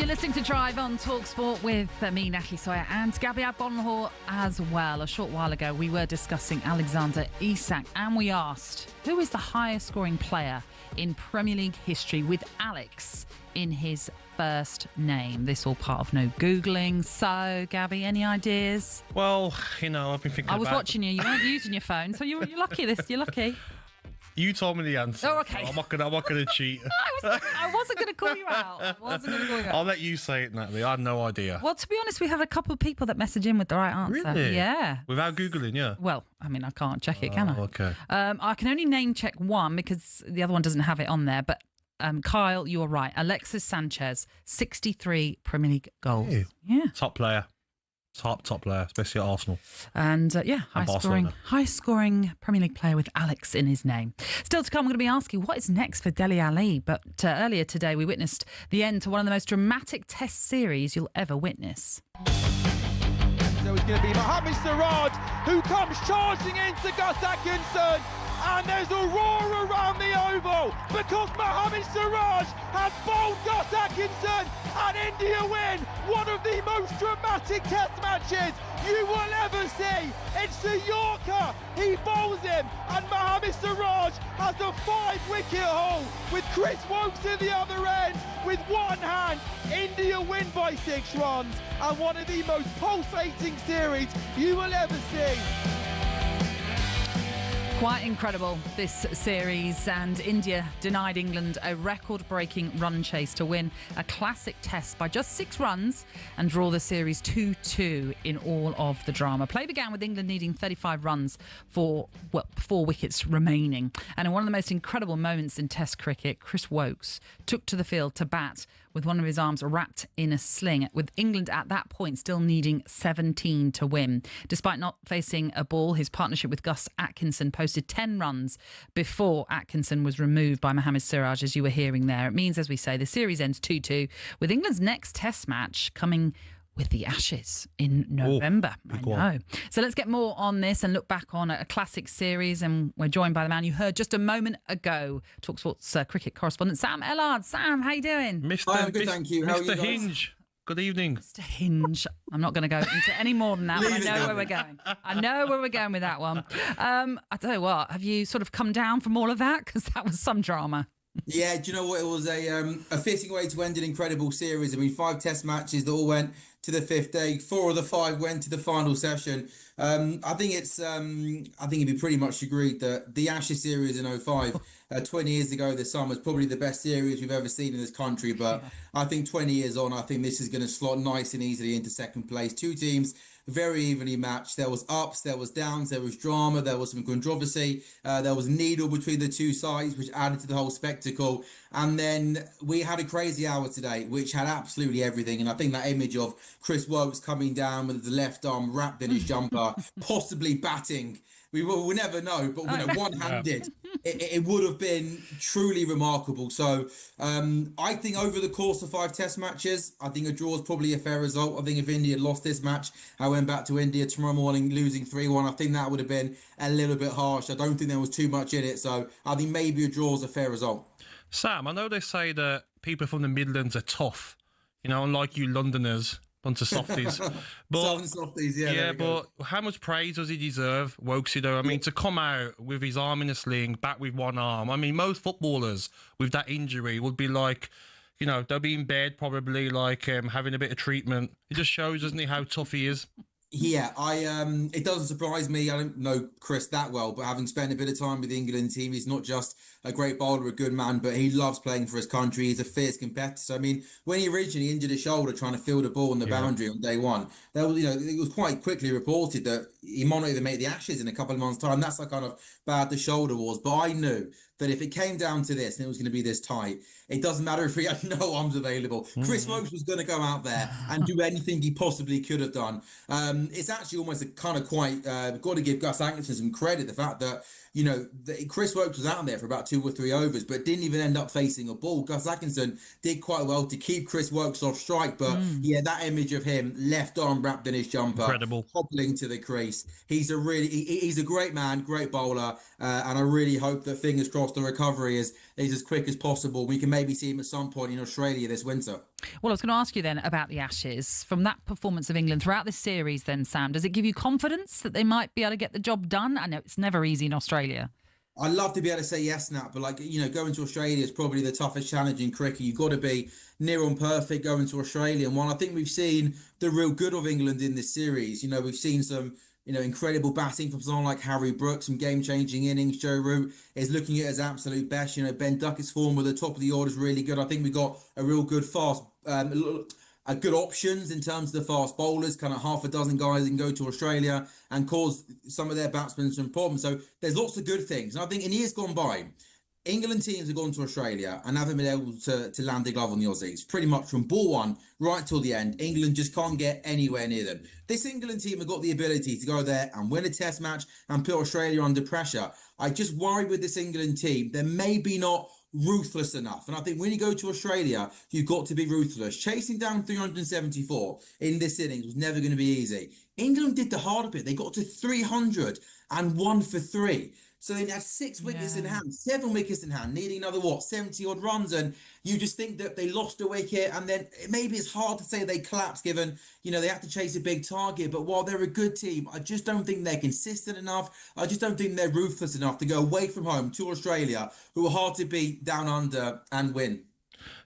Listening to Drive on talkSPORT with me, Natalie, Sawyer, and Gabby Agbonlahor as well. A short while ago, we were discussing Alexander Isak, and we asked, who is the highest scoring player in Premier League history with Alex in his first name? This all part of no Googling. So, Gabby, any ideas? Well, you know, I've been thinking I was watching you. You weren't using your phone, so you're lucky. You're lucky. You told me the answer. Oh, okay. I'm not gonna cheat. I wasn't going to call you out. I'll let you say it, Natalie. I had no idea. Well, to be honest, we have a couple of people that message in with the right answer. Really? Yeah. Without Googling, yeah? Well, I mean, I can't check it, can I? Okay. I can only name check one because the other one doesn't have it on there. But Kyle, you're right. Alexis Sanchez, 63 Premier League goals. Hey. Yeah. Top player. Top player, especially at Arsenal. And high scoring Premier League player with Alex in his name. Still to come, I'm going to be asking what is next for Dele Alli. But earlier today, we witnessed the end to one of the most dramatic test series you'll ever witness. So it's going to be Mohamed Siraj who comes charging into Gus Atkinson. And there's a roar around the oval because Mohamed Siraj has bowled Gus Atkinson and India win one of the most dramatic test matches you will ever see. It's the Yorker, he bowls him, and Mohamed Siraj has a 5-wicket haul with Chris Wokes at the other end with one hand. India win by 6 runs and one of the most pulsating series you will ever see. Quite incredible, this series, and India denied England a record-breaking run chase to win a classic test by just 6 runs and draw the series 2-2 in all of the drama. Play began with England needing 35 runs for 4 wickets remaining. And in one of the most incredible moments in Test cricket, Chris Woakes took to the field to bat with one of his arms wrapped in a sling, with England at that point still needing 17 to win. Despite not facing a ball, his partnership with Gus Atkinson posted 10 runs before Atkinson was removed by Mohammad Siraj, as you were hearing there. It means, as we say, the series ends 2-2, with England's next Test match coming with the Ashes in November. I know. So let's get more on this and look back on a classic series. And we're joined by the man you heard just a moment ago, talkSPORT's cricket correspondent, Sam Ellard. Sam, how you doing? Hi, I'm good, thank you. How are you Mr. guys? Hinge. Good evening. Mr. Hinge. I'm not going to go into any more than that, but I know where we're going. I know where we're going with that one. I tell you what, have you sort of come down from all of that? Because that was some drama. Yeah, do you know what? It was a fitting way to end an incredible series. I mean, 5 Test matches that all went to the 5th day. 4 of the 5 went to the final session. I think it'd be pretty much agreed that the Ashes series in 05, 20 years ago this summer, is probably the best series we've ever seen in this country. But I think 20 years on, I think this is going to slot nice and easily into second place. 2 teams very evenly matched. There was ups, there was downs, there was drama, there was some controversy, there was needle between the 2 sides, which added to the whole spectacle. And then we had a crazy hour today, which had absolutely everything. And I think that image of Chris Woakes coming down with his left arm wrapped in his jumper, possibly batting, we'll never know, but one-handed, it would have been truly remarkable. So I think over the course of 5 Test matches, I think a draw is probably a fair result. I think if India lost this match, I went back to India tomorrow morning losing 3-1, I think that would have been a little bit harsh. I don't think there was too much in it. So I think maybe a draw is a fair result. Sam, I know they say that people from the Midlands are tough, unlike you Londoners. Bunch of softies. But, Southern softies, yeah. But how much praise does he deserve, Wokesy, though? I mean, to come out with his arm in a sling, back with one arm. I mean, most footballers with that injury would be like, they'll be in bed probably, like having a bit of treatment. It just shows, doesn't it, how tough he is? Yeah, it doesn't surprise me. I don't know Chris that well, but having spent a bit of time with the England team, he's not just a great bowler, a good man, but he loves playing for his country. He's a fierce competitor. I mean, when he originally injured his shoulder trying to field a ball on the boundary on day one, there was, it was quite quickly reported that he might not even make the Ashes in a couple of months' time. That's how kind of bad the shoulder was. But I knew that if it came down to this and it was going to be this tight, it doesn't matter if he had no arms available. Chris Woakes was going to go out there and do anything he possibly could have done. It's actually almost a kind of quite, got to give Gus Atkinson some credit, the fact that, Chris Woakes was out there for about 2 or 3 overs, but didn't even end up facing a ball. Gus Atkinson did quite well to keep Chris Woakes off strike, but that image of him, left arm wrapped in his jumper, incredible, hobbling to the crease. He's a great man, great bowler, and I really hope that, fingers crossed, the recovery is as quick as possible. We can maybe see him at some point in Australia this winter. Well, I was going to ask you then about the Ashes. From that performance of England throughout this series then, Sam, does it give you confidence that they might be able to get the job done? I know it's never easy in Australia. I'd love to be able to say yes, Nat, but going to Australia is probably the toughest challenge in cricket. You've got to be near on perfect going to Australia. And while I think we've seen the real good of England in this series, we've seen some incredible batting from someone like Harry Brooks, some game-changing innings. Joe Root is looking at his absolute best. Ben Duckett's form with the top of the order is really good. I think we've got a real good good options in terms of the fast bowlers, kind of half a dozen guys that can go to Australia and cause some of their batsmen some problems. So there's lots of good things. And I think in years gone by, England teams have gone to Australia and haven't been able to land a glove on the Aussies. Pretty much from ball one right till the end, England just can't get anywhere near them. This England team have got the ability to go there and win a Test match and put Australia under pressure. I just worry with this England team, they're maybe not ruthless enough. And I think when you go to Australia, you've got to be ruthless. Chasing down 374 in this innings was never going to be easy. England did the hard bit. They got to 300 and 1 for 3. So they had 6 wickets in hand, 7 wickets in hand, needing another, 70-odd runs. And you just think that they lost a wicket. And then maybe it's hard to say they collapsed given, they have to chase a big target. But while they're a good team, I just don't think they're consistent enough. I just don't think they're ruthless enough to go away from home to Australia, who are hard to beat down under and win.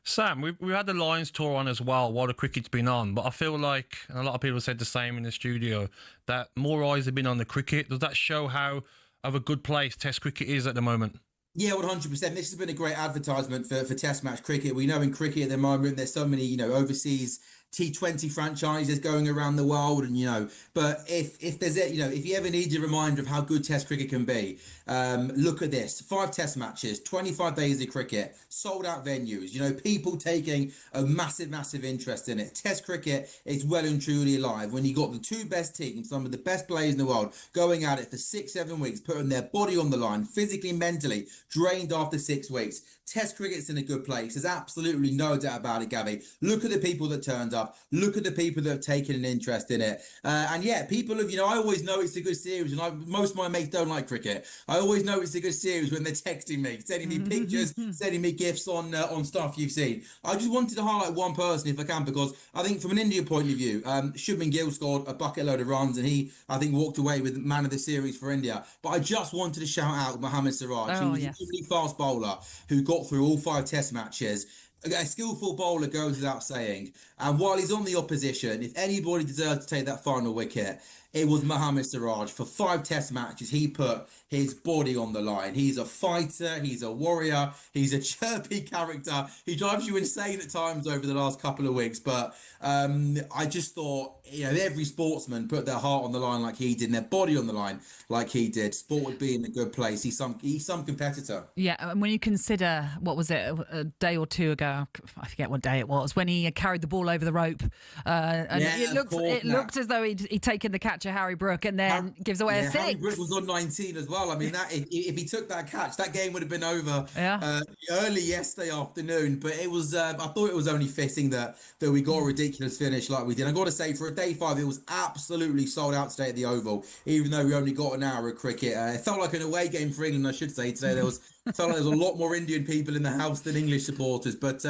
Sam, we've had the Lions tour on as well while the cricket's been on, but I feel like, and a lot of people said the same in the studio, that more eyes have been on the cricket. Does that show how of a good place Test cricket is at the moment. Yeah, 100%. This has been a great advertisement for Test match cricket. We know in cricket at the moment there's so many, overseas T20 franchises going around the world, and but if there's if you ever need a reminder of how good Test cricket can be, look at this: 5 Test matches, 25 days of cricket, sold out venues. People taking a massive interest in it. Test cricket is well and truly alive when you got the 2 best teams, some of the best players in the world, going at it for 6-7 weeks, putting their body on the line, physically, mentally drained after 6 weeks. Test cricket's in a good place. There's absolutely no doubt about it, Gabby. Look at the people that turned up. Look at the people that have taken an interest in it. And yeah, people have, I always know it's a good series, and most of my mates don't like cricket. I always know it's a good series when they're texting me, sending me pictures, sending me gifs on stuff you've seen. I just wanted to highlight one person if I can, because I think from an India point of view, Shubman Gill scored a bucket load of runs, and he, I think, walked away with man of the series for India. But I just wanted to shout out Mohammad Siraj. He was a really fast bowler who got through all 5 Test matches. A skillful bowler goes without saying. And while he's on the opposition, if anybody deserved to take that final wicket, it was Mohammad Siraj. For 5 Test matches, he put his body on the line. He's a fighter. He's a warrior. He's a chirpy character. He drives you insane at times over the last couple of weeks. But I just thought, every sportsman put their heart on the line like he did, and their body on the line like he did. Sport would be in a good place. He's some competitor. Yeah, and when you consider, what was it, a day or 2 ago, I forget what day it was, when he carried the ball over the rope, and it looked as though he'd taken the catch of Harry Brook, and then gives away a 6. Harry Brook was on 19 as well. I mean, that if he took that catch, that game would have been over early yesterday afternoon. But it was, I thought it was only fitting that we got a ridiculous finish like we did. I got to say, for a day 5, it was absolutely sold out today at the Oval, even though we only got an hour of cricket. It felt like an away game for England, I should say. Today felt like there was a lot more Indian people in the house than English supporters. But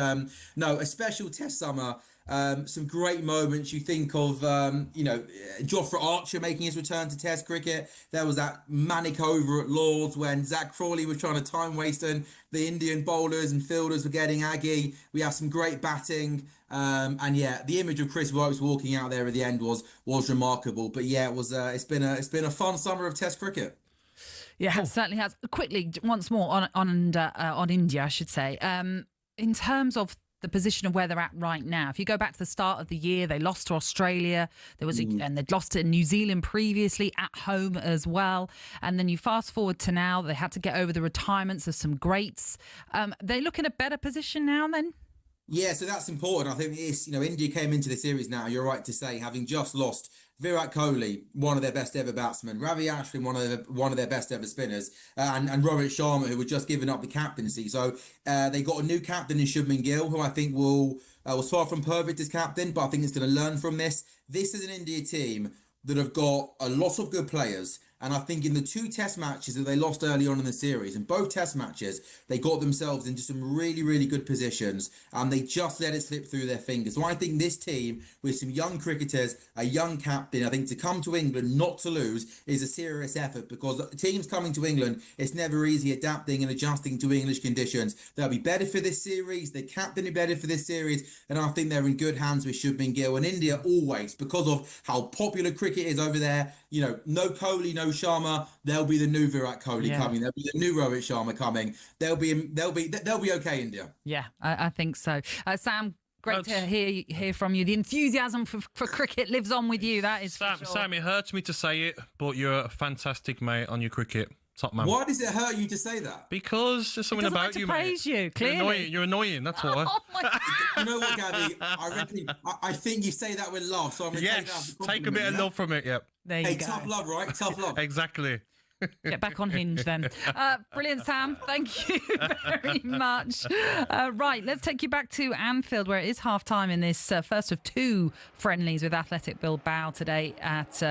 no, a special Test summer. Some great moments. You think of, Jofra Archer making his return to Test cricket. There was that manic over at Lords when Zach Crawley was trying to time waste, and the Indian bowlers and fielders were getting aggy. We had some great batting. And yeah, the image of Chris Wokes walking out there at the end was remarkable. But yeah, it was. It's been a fun summer of Test cricket. Yeah, it certainly has. Quickly, once more on India, I should say. In terms of the position of where they're at right now, if you go back to the start of the year, they lost to Australia. And they'd lost to New Zealand previously at home as well. And then you fast forward to now, they had to get over the retirements of some greats. They look in a better position now then? Yeah, so that's important. I think it's, India came into the series now, you're right to say, having just lost Virat Kohli, one of their best ever batsmen, Ravi Ashwin, one of their best ever spinners, and Rohit Sharma, who had just given up the captaincy. So they got a new captain in Shubman Gill, who I think was far from perfect as captain, but I think it's going to learn from this. This is an India team that have got a lot of good players. And I think in the 2 Test matches that they lost early on in the series, in both Test matches, they got themselves into some really good positions, and they just let it slip through their fingers. So I think this team, with some young cricketers, a young captain, I think to come to England, not to lose, is a serious effort, because teams coming to England, it's never easy adapting and adjusting to English conditions. They'll be better for this series, the captain will be better for this series, and I think they're in good hands with Shubman Gill. And India always, because of how popular cricket is over there, no Kohli, no Sharma, there'll be the new Virat Kohli coming. There'll be the new Rohit Sharma coming. They'll be okay, India. Yeah, I think so. Sam, great to hear from you. The enthusiasm for cricket lives on with you. That is for sure. Sam, it hurts me to say it, but you're a fantastic mate on your cricket. Top man. Why does it hurt you to say that? Because there's something about you, mate. Praise you, clearly. You're annoying, that's why. Oh my God. You know what, Gabby? I think you say that with love, so I'm going to take that as a compliment. Take a bit of love from it, yep. There you go. Tough love, right? Tough love. Exactly. Get back on Hinge then. Brilliant, Sam. Thank you very much. Right, let's take you back to Anfield, where it is half-time in this first of 2 friendlies with Athletic Bilbao today at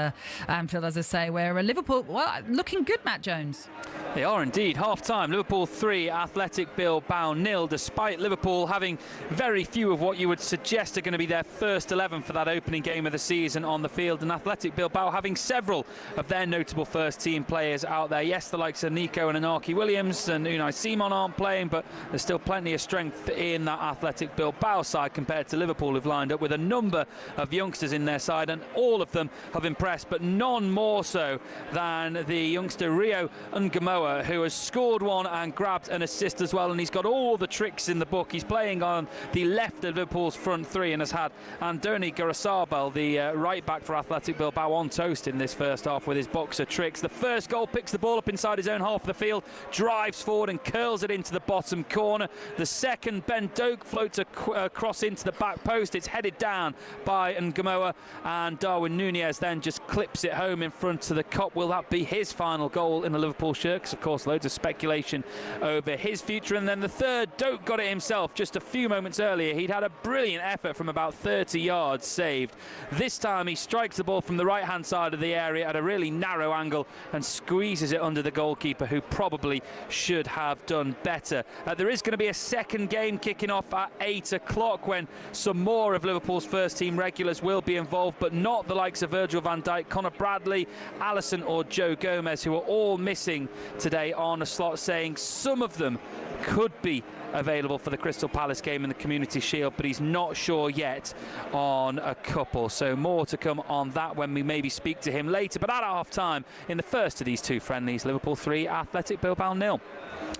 Anfield, as I say, where Liverpool, looking good, Matt Jones. They are indeed. Half-time, Liverpool 3, Athletic Bilbao 0, despite Liverpool having very few of what you would suggest are going to be their first 11 for that opening game of the season on the field, and Athletic Bilbao having several of their notable first-team players players out there. Yes, the likes of Nico and Inaki Williams and Unai Simon aren't playing, but there's still plenty of strength in that Athletic Bilbao side compared to Liverpool, who've lined up with a number of youngsters in their side, and all of them have impressed, but none more so than the youngster Rio Ngamoa, who has scored one and grabbed an assist as well, and he's got all the tricks in the book. He's playing on the left of Liverpool's front three and has had Andoni Garasabal, the right back for Athletic Bilbao, on toast in this first half with his boxer tricks. The first goal, picks the ball up inside his own half of the field, drives forward and curls it into the bottom corner. The second, Ben Doak floats across into the back post. It's headed down by Ngamoa, and Darwin Núñez then just clips it home in front of the Kop. Will that be his final goal in a Liverpool shirt? Because of course loads of speculation over his future. And then the third, Doak got it himself just a few moments earlier. He'd had a brilliant effort from about 30 yards, saved. This time he strikes the ball from the right hand side of the area at a really narrow angle and squeezes it under the goalkeeper, who probably should have done better. There is going to be a second game kicking off at 8 o'clock when some more of Liverpool's first team regulars will be involved, but not the likes of Virgil van Dijk, Connor Bradley, Alisson or Joe Gomez, who are all missing today on a slot, saying some of them could be available for the Crystal Palace game in the Community Shield, but he's not sure yet on a couple. So more to come on that when we maybe speak to him later. But at half-time in the first of these two friendlies, Liverpool 3, Athletic Bilbao 0.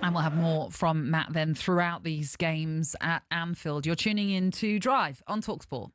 And we'll have more from Matt then throughout these games at Anfield. You're tuning in to Drive on talkSPORT.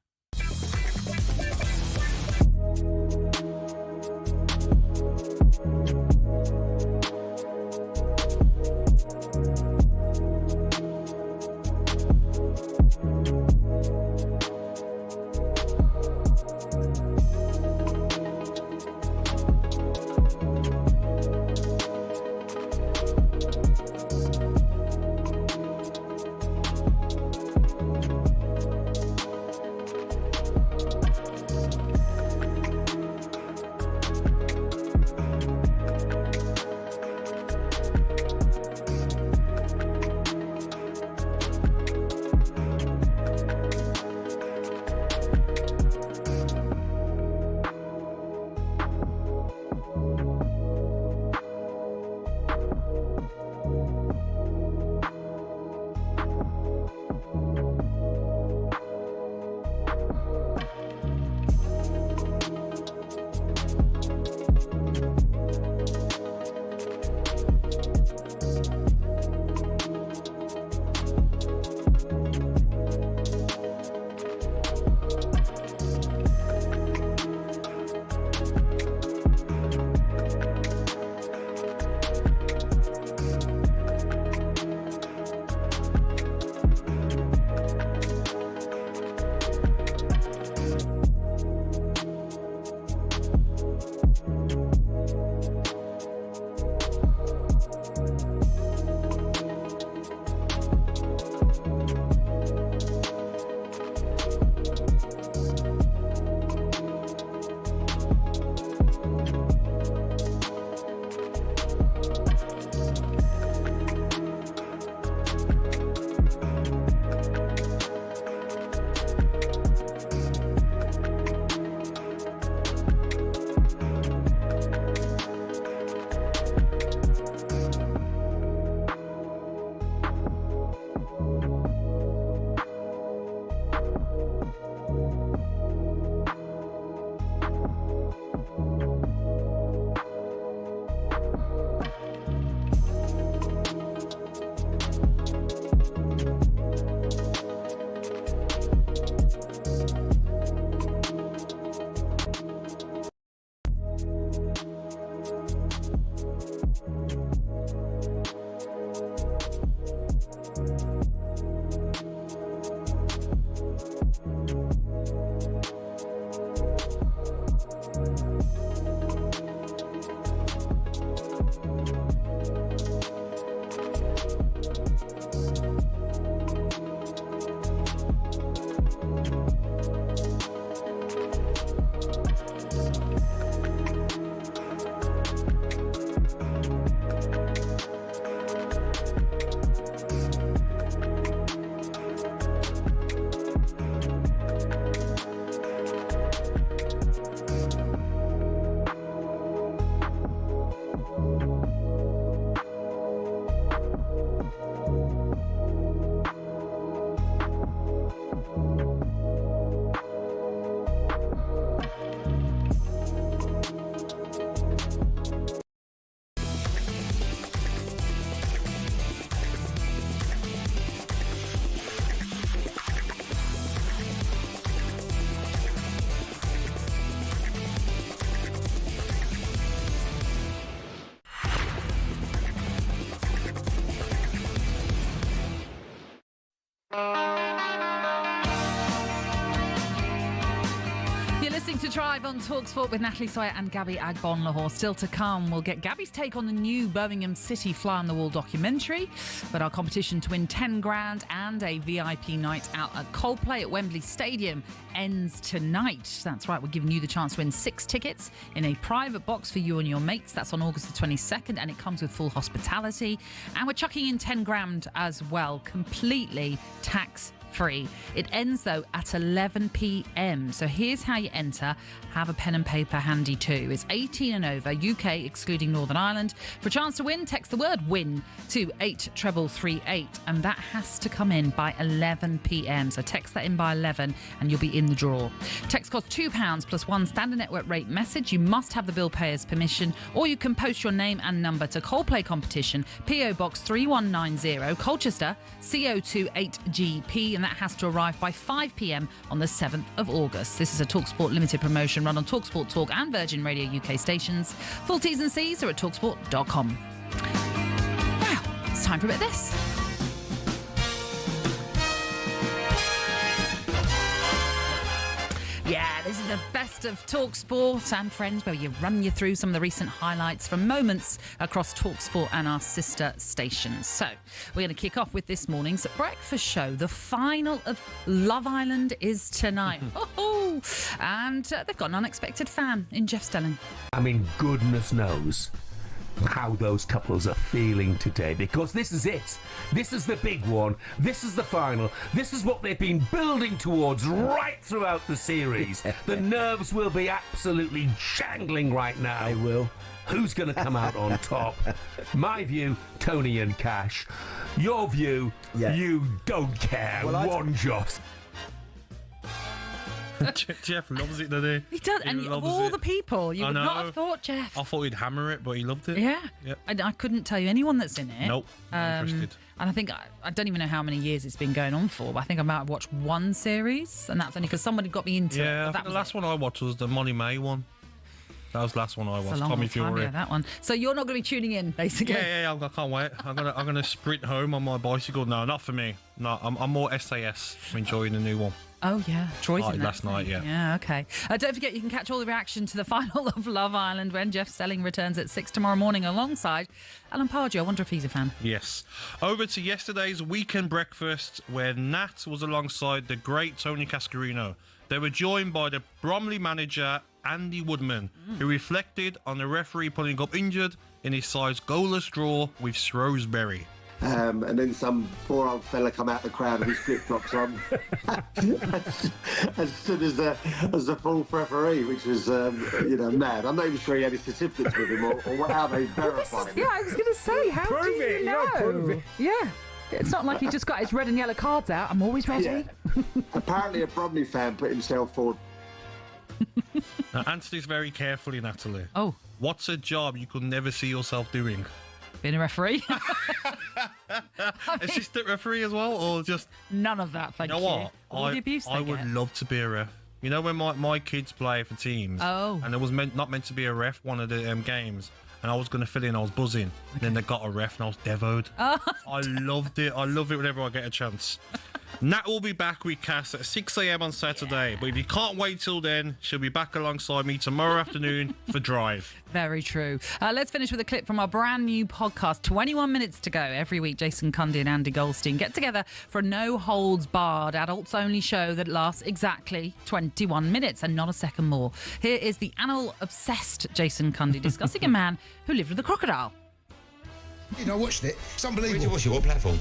to Drive on talkSPORT with Natalie, Sawyer and Gabby Agbonlahor. Still to come, we'll get Gabby's take on the new Birmingham City Fly on the Wall documentary, but our competition to win 10 grand and a VIP night out at Coldplay at Wembley Stadium ends tonight. That's right, we're giving you the chance to win 6 tickets in a private box for you and your mates. That's on August the 22nd, and it comes with full hospitality. And we're chucking in 10 grand as well, completely tax-free. It ends, though, at 11 p.m. So here's how you enter. Have a pen and paper handy too. It's 18 and over, UK excluding Northern Ireland. For a chance to win, text the word WIN to 83338, and that has to come in by 11 p.m. So text that in by 11 and you'll be in the draw. Text costs £2 plus one standard network rate message. You must have the bill payer's permission, or you can post your name and number to Coldplay Competition, PO Box 3190, Colchester, CO28GP, and that has to arrive by 5 p.m. on the 7th of August. This is a talkSPORT limited promotion run on talkSPORT Talk and Virgin Radio UK stations. Full T's and C's are at talksport.com. Now, it's time for a bit of this. Yeah, this is the best of talkSPORT and Friends, where you run you through some of the recent highlights from moments across talkSPORT and our sister stations. So we're going to kick off with this morning's breakfast show. The final of Love Island is tonight. Oh, and they've got an unexpected fan in Jeff Stelling. I mean, goodness knows how those couples are feeling today, because this is it. This is the big one. This is the final. This is what they've been building towards right throughout the series. The nerves will be absolutely jangling right now. They will. Who's going to come out on top? My view, Tony and Cash. Your view, you don't care. One jot. Jeff loves it, doesn't he? He does, and of all the people, you would not have thought Jeff. I thought he'd hammer it, but he loved it. Yeah. Yep. I couldn't tell you anyone that's in it. Nope, not interested. And I think, I don't even know how many years it's been going on for, but I think I might have watched one series, and that's only because somebody got me into it. Yeah, I think the last one I watched was the Molly May one. That was the last one I watched. Tommy Fury. Yeah, that one. So you're not going to be tuning in, basically. Yeah, I can't wait. I'm gonna sprint home on my bicycle. No, not for me. No, I'm more SAS. I'm enjoying the new one. Oh, yeah. Troy's in last night, yeah. Yeah, okay. Don't forget, you can catch all the reaction to the final of Love Island when Jeff Stelling returns at 6 tomorrow morning alongside Alan Pardew. I wonder if he's a fan. Yes. Over to yesterday's weekend breakfast, where Nat was alongside the great Tony Cascarino. They were joined by the Bromley manager, Andy Woodman, who reflected on the referee pulling up injured in his side's goalless draw with Shrewsbury. And then some poor old fella come out the crowd with his flip-flops on and stood as the fourth referee, which was, mad. I'm not even sure he had his certificates with him or how they verified him. Yeah, I was going to say, how do you know? Yeah. It's not like he just got his red and yellow cards out. I'm always ready. Yeah. Apparently a Bromley fan put himself forward. Now, answer this very carefully, Natalie. Oh. What's a job you could never see yourself doing? Being a referee. Assistant referee as well, or just... None of that, thank you. You know what? All the abuse I would love to be a ref. You know when my kids play for teams, and there was not meant to be a ref one of the games, and I was going to fill in, I was buzzing. Okay. Then they got a ref and I was devoed. Oh. I loved it. I love it whenever I get a chance. Nat will be back with Cass at 6 a.m. on Saturday, but if you can't wait till then, she'll be back alongside me tomorrow afternoon for Drive. Very true. Let's finish with a clip from our brand new podcast, 21 minutes to go. Every week, Jason Cundy and Andy Goldstein get together for a no-holds-barred, adults-only show that lasts exactly 21 minutes and not a second more. Here is the animal-obsessed Jason Cundy discussing a man who lived with a crocodile. I watched it. It's unbelievable. Where'd you watch it? What platform?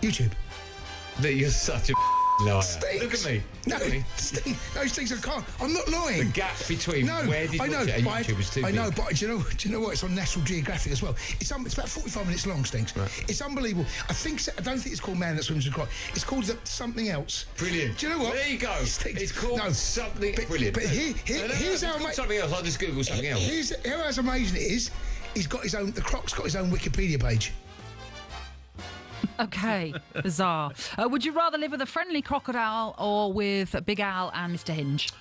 YouTube. You're such a liar. Stinks. Look at me. No, Stinks, I can't. I'm not lying. The gap between where did you watch it and YouTube is too big. I know, but do you know what? It's on National Geographic as well. It's about 45 minutes long, Stinks. Right. It's unbelievable. I don't think it's called Man That Swims with Crocodile. It's called something else. Brilliant. Do you know what? There you go. Stinks. It's called something brilliant. But here's how amazing. Something else. I'll just Google something else. Here's how amazing it is. The Croc's got his own Wikipedia page. Okay, bizarre. Would you rather live with a friendly crocodile or with Big Al and Mr. Hinge?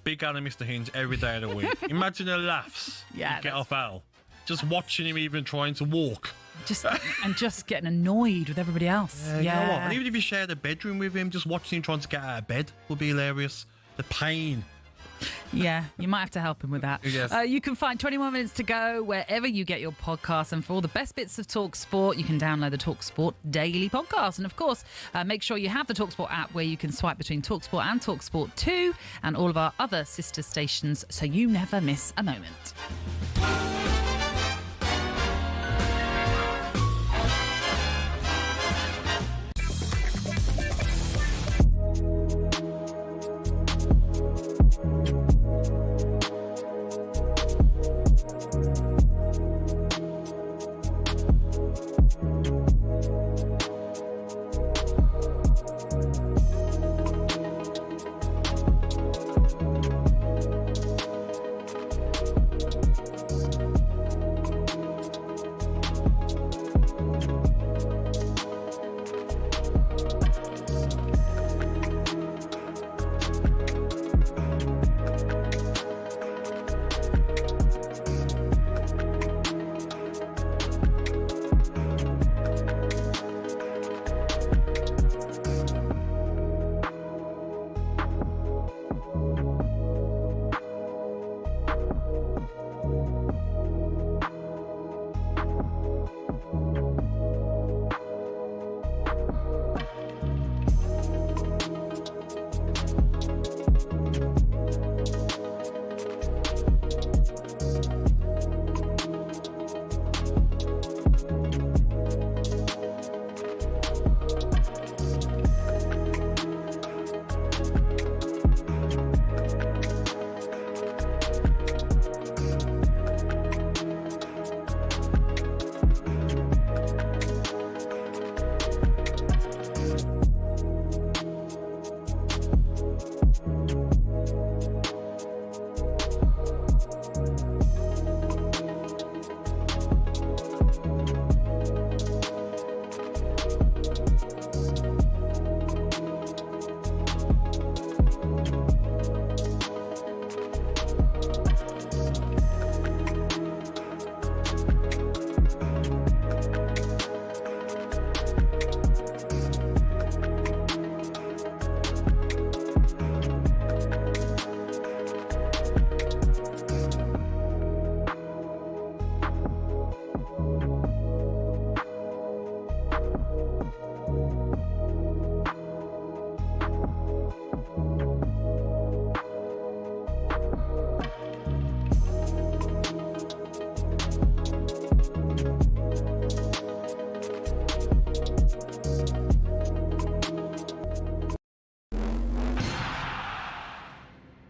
Big Al and Mr. Hinge every day of the week. Imagine the laughs you get off Al. Just watching him even trying to walk. Just getting annoyed with everybody else. Yeah. You know what? And even if you shared a bedroom with him, just watching him trying to get out of bed would be hilarious. The pain. Yeah, you might have to help him with that. Yes. You can find 21 Minutes to Go wherever you get your podcasts. And for all the best bits of talkSPORT, you can download the talkSPORT Daily Podcast. And of course, make sure you have the talkSPORT app where you can swipe between talkSPORT and talkSPORT 2 and all of our other sister stations so you never miss a moment.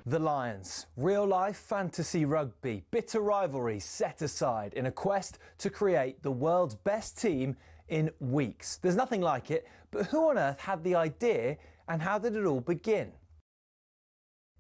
The Lions. Real-life fantasy rugby. Bitter rivalries set aside in a quest to create the world's best team in weeks. There's nothing like it, but who on earth had the idea and how did it all begin?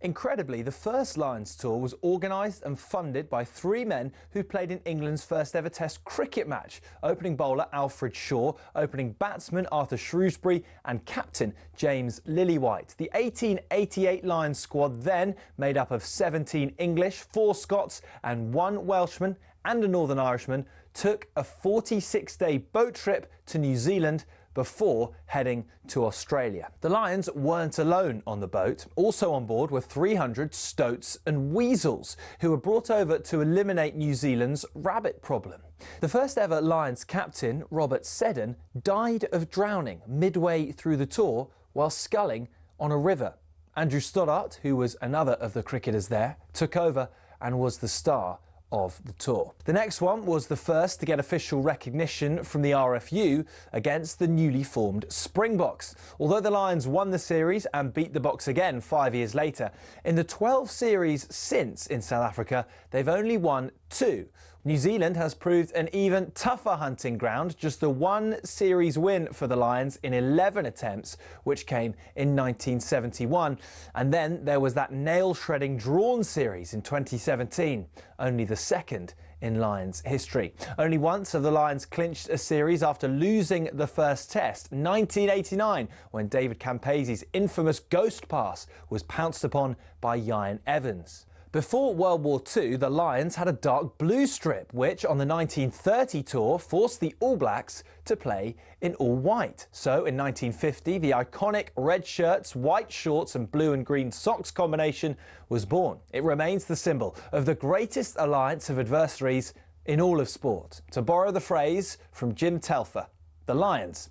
Incredibly, the first Lions tour was organised and funded by three men who played in England's first ever Test cricket match: opening bowler Alfred Shaw, opening batsman Arthur Shrewsbury and captain James Lillywhite. The 1888 Lions squad, then made up of 17 English, 4 Scots and 1 Welshman and a Northern Irishman, took a 46-day boat trip to New Zealand before heading to Australia. The Lions weren't alone on the boat. Also on board were 300 stoats and weasels who were brought over to eliminate New Zealand's rabbit problem. The first ever Lions captain, Robert Seddon, died of drowning midway through the tour while sculling on a river. Andrew Stoddart, who was another of the cricketers there, took over and was the star of the tour. The next one was the first to get official recognition from the RFU against the newly formed Springboks. Although the Lions won the series and beat the Boks again 5 years later, in the 12 series since in South Africa, they've only won 2. New Zealand has proved an even tougher hunting ground, just the 1 series win for the Lions in 11 attempts, which came in 1971. And then there was that nail-shredding drawn series in 2017, only the second in Lions history. Only once have the Lions clinched a series after losing the first test, 1989, when David Campese's infamous ghost pass was pounced upon by Ian Evans. Before World War II, the Lions had a dark blue strip, which on the 1930 tour forced the All Blacks to play in all white. So in 1950, the iconic red shirts, white shorts and blue and green socks combination was born. It remains the symbol of the greatest alliance of adversaries in all of sport. To borrow the phrase from Jim Telfer, the Lions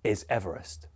is Everest.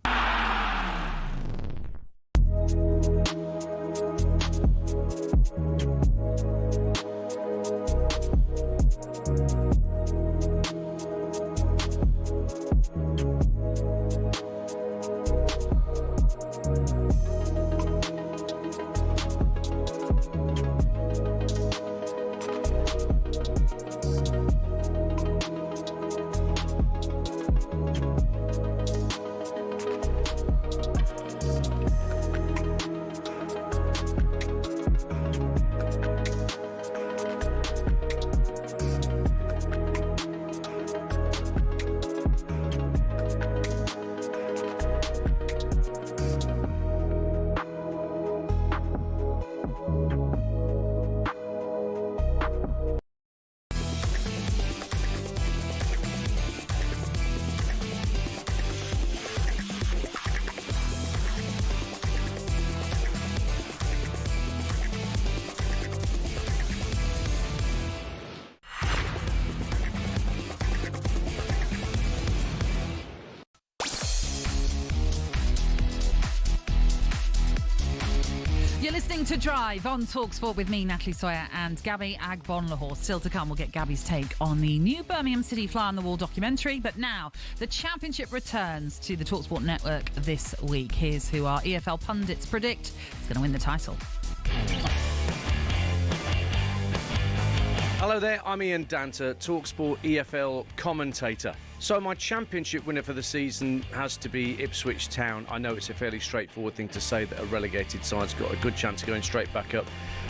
You're listening to Drive on talkSPORT with me, Natalie Sawyer, and Gabby Agbonlahor. Still to come, we'll get Gabby's take on the new Birmingham City Fly on the Wall documentary. But now, the Championship returns to the talkSPORT network this week. Here's who our EFL pundits predict is going to win the title. Hello there, I'm Ian Danter, talkSPORT EFL commentator. So my Championship winner for the season has to be Ipswich Town. I know it's a fairly straightforward thing to say that a relegated side's got a good chance of going straight back up.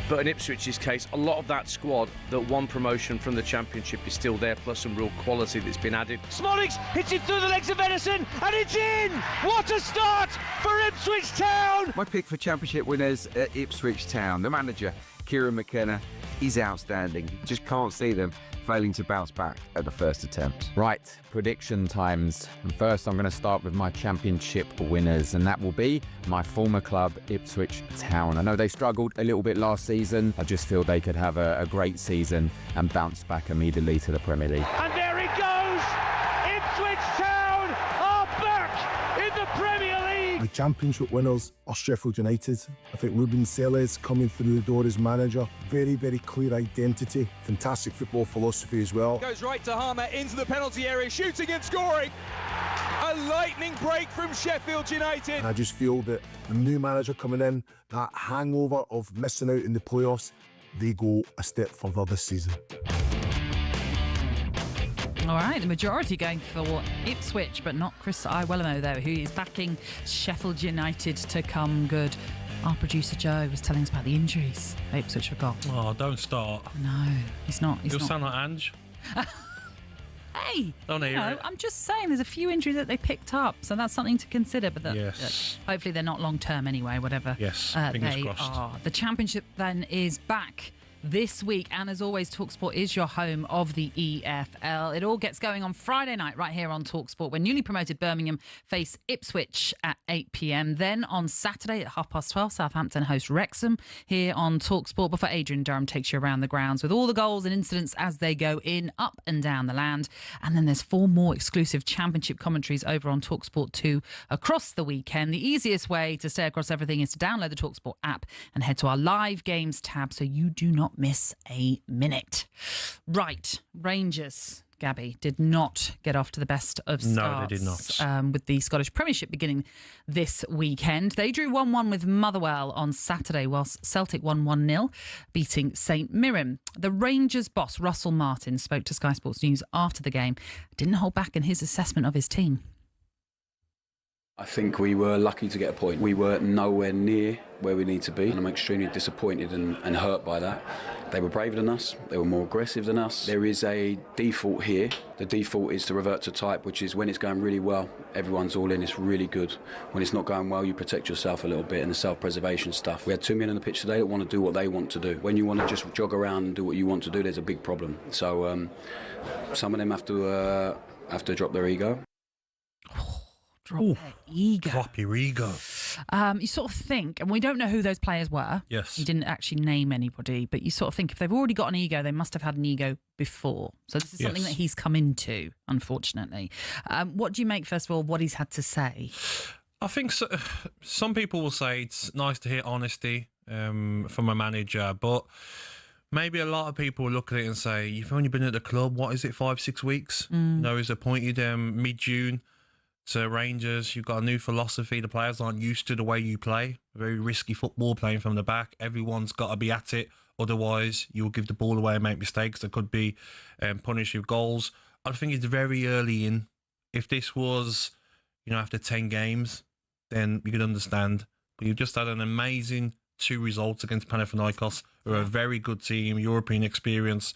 But in Ipswich's case, a lot of that squad that won promotion from the Championship is still there, plus some real quality that's been added. Smollings hits it through the legs of Edison, and it's in! What a start for Ipswich Town! My pick for Championship winners at Ipswich Town. The manager, Kieran McKenna, is outstanding. Just can't see them failing to bounce back at the first attempt. Right, prediction times. And first I'm going to start with my Championship winners, and that will be my former club, Ipswich Town. I know they struggled a little bit last season. I just feel they could have a great season and bounce back immediately to the Premier League. And there it goes! Ipswich Town are back in the Premier League! My Championship winners are Sheffield United. I think Ruben Selles coming through the door as manager. Very, very clear identity. Fantastic football philosophy as well. Goes right to Harmer into the penalty area, shooting and scoring. A lightning break from Sheffield United. I just feel that the new manager coming in, that hangover of missing out in the playoffs, they go a step further this season. All right, the majority going for Ipswich, but not Chris Iwelumo, though, who is backing Sheffield United to come good. Our producer Joe was telling us about the injuries Ipswich have got. Oh, don't start. No, he's not. You'll sound like Ange. Hey, don't hear it. I'm just saying there's a few injuries that they picked up, so that's something to consider. But yes. Hopefully they're not long term anyway, whatever. Yes, fingers crossed. Are. The Championship then is back this week, and as always, talkSPORT is your home of the EFL. It all gets going on Friday night right here on talkSPORT when newly promoted Birmingham face Ipswich at 8 p.m. Then on Saturday at 12:30, Southampton host Wrexham here on talkSPORT before Adrian Durham takes you around the grounds with all the goals and incidents as they go in, up and down the land. And then there's 4 more exclusive Championship commentaries over on talkSPORT 2 across the weekend. The easiest way to stay across everything is to download the talkSPORT app and head to our live games tab so you do not miss a minute. Right, Rangers, Gabby, did not get off to the best of starts. No, they did not. With the Scottish Premiership beginning this weekend. They drew 1-1 with Motherwell on Saturday, whilst Celtic won 1-0, beating St Mirren. The Rangers boss, Russell Martin, spoke to Sky Sports News after the game. Didn't hold back in his assessment of his team. I think we were lucky to get a point. We were nowhere near where we need to be, and I'm extremely disappointed and hurt by that. They were braver than us, they were more aggressive than us. There is a default here. The default is to revert to type, which is when it's going really well, everyone's all in, it's really good. When it's not going well, you protect yourself a little bit, and the self-preservation stuff. We had 2 men on the pitch today that want to do what they want to do. When you want to just jog around and do what you want to do, there's a big problem. So some of them have to drop their ego. Drop their ego. Drop your ego. You sort of think, and we don't know who those players were. Yes. He didn't actually name anybody, but you sort of think if they've already got an ego, they must have had an ego before. So this is something that he's come into, unfortunately. What do you make, first of all, what he's had to say? I think some people will say it's nice to hear honesty from a manager, but maybe a lot of people look at it and say, you've only been at the club, what is it, 5-6 weeks? You know, he's appointed mid-June to Rangers. You've got a new philosophy. The players aren't used to the way you play. Very risky football, playing from the back. Everyone's got to be at it. Otherwise, you'll give the ball away and make mistakes that could be punished with goals. I think it's very early in. If this was, after 10 games, then you could understand. But you've just had an amazing 2 results against Panathinaikos, who are a very good team, European experience.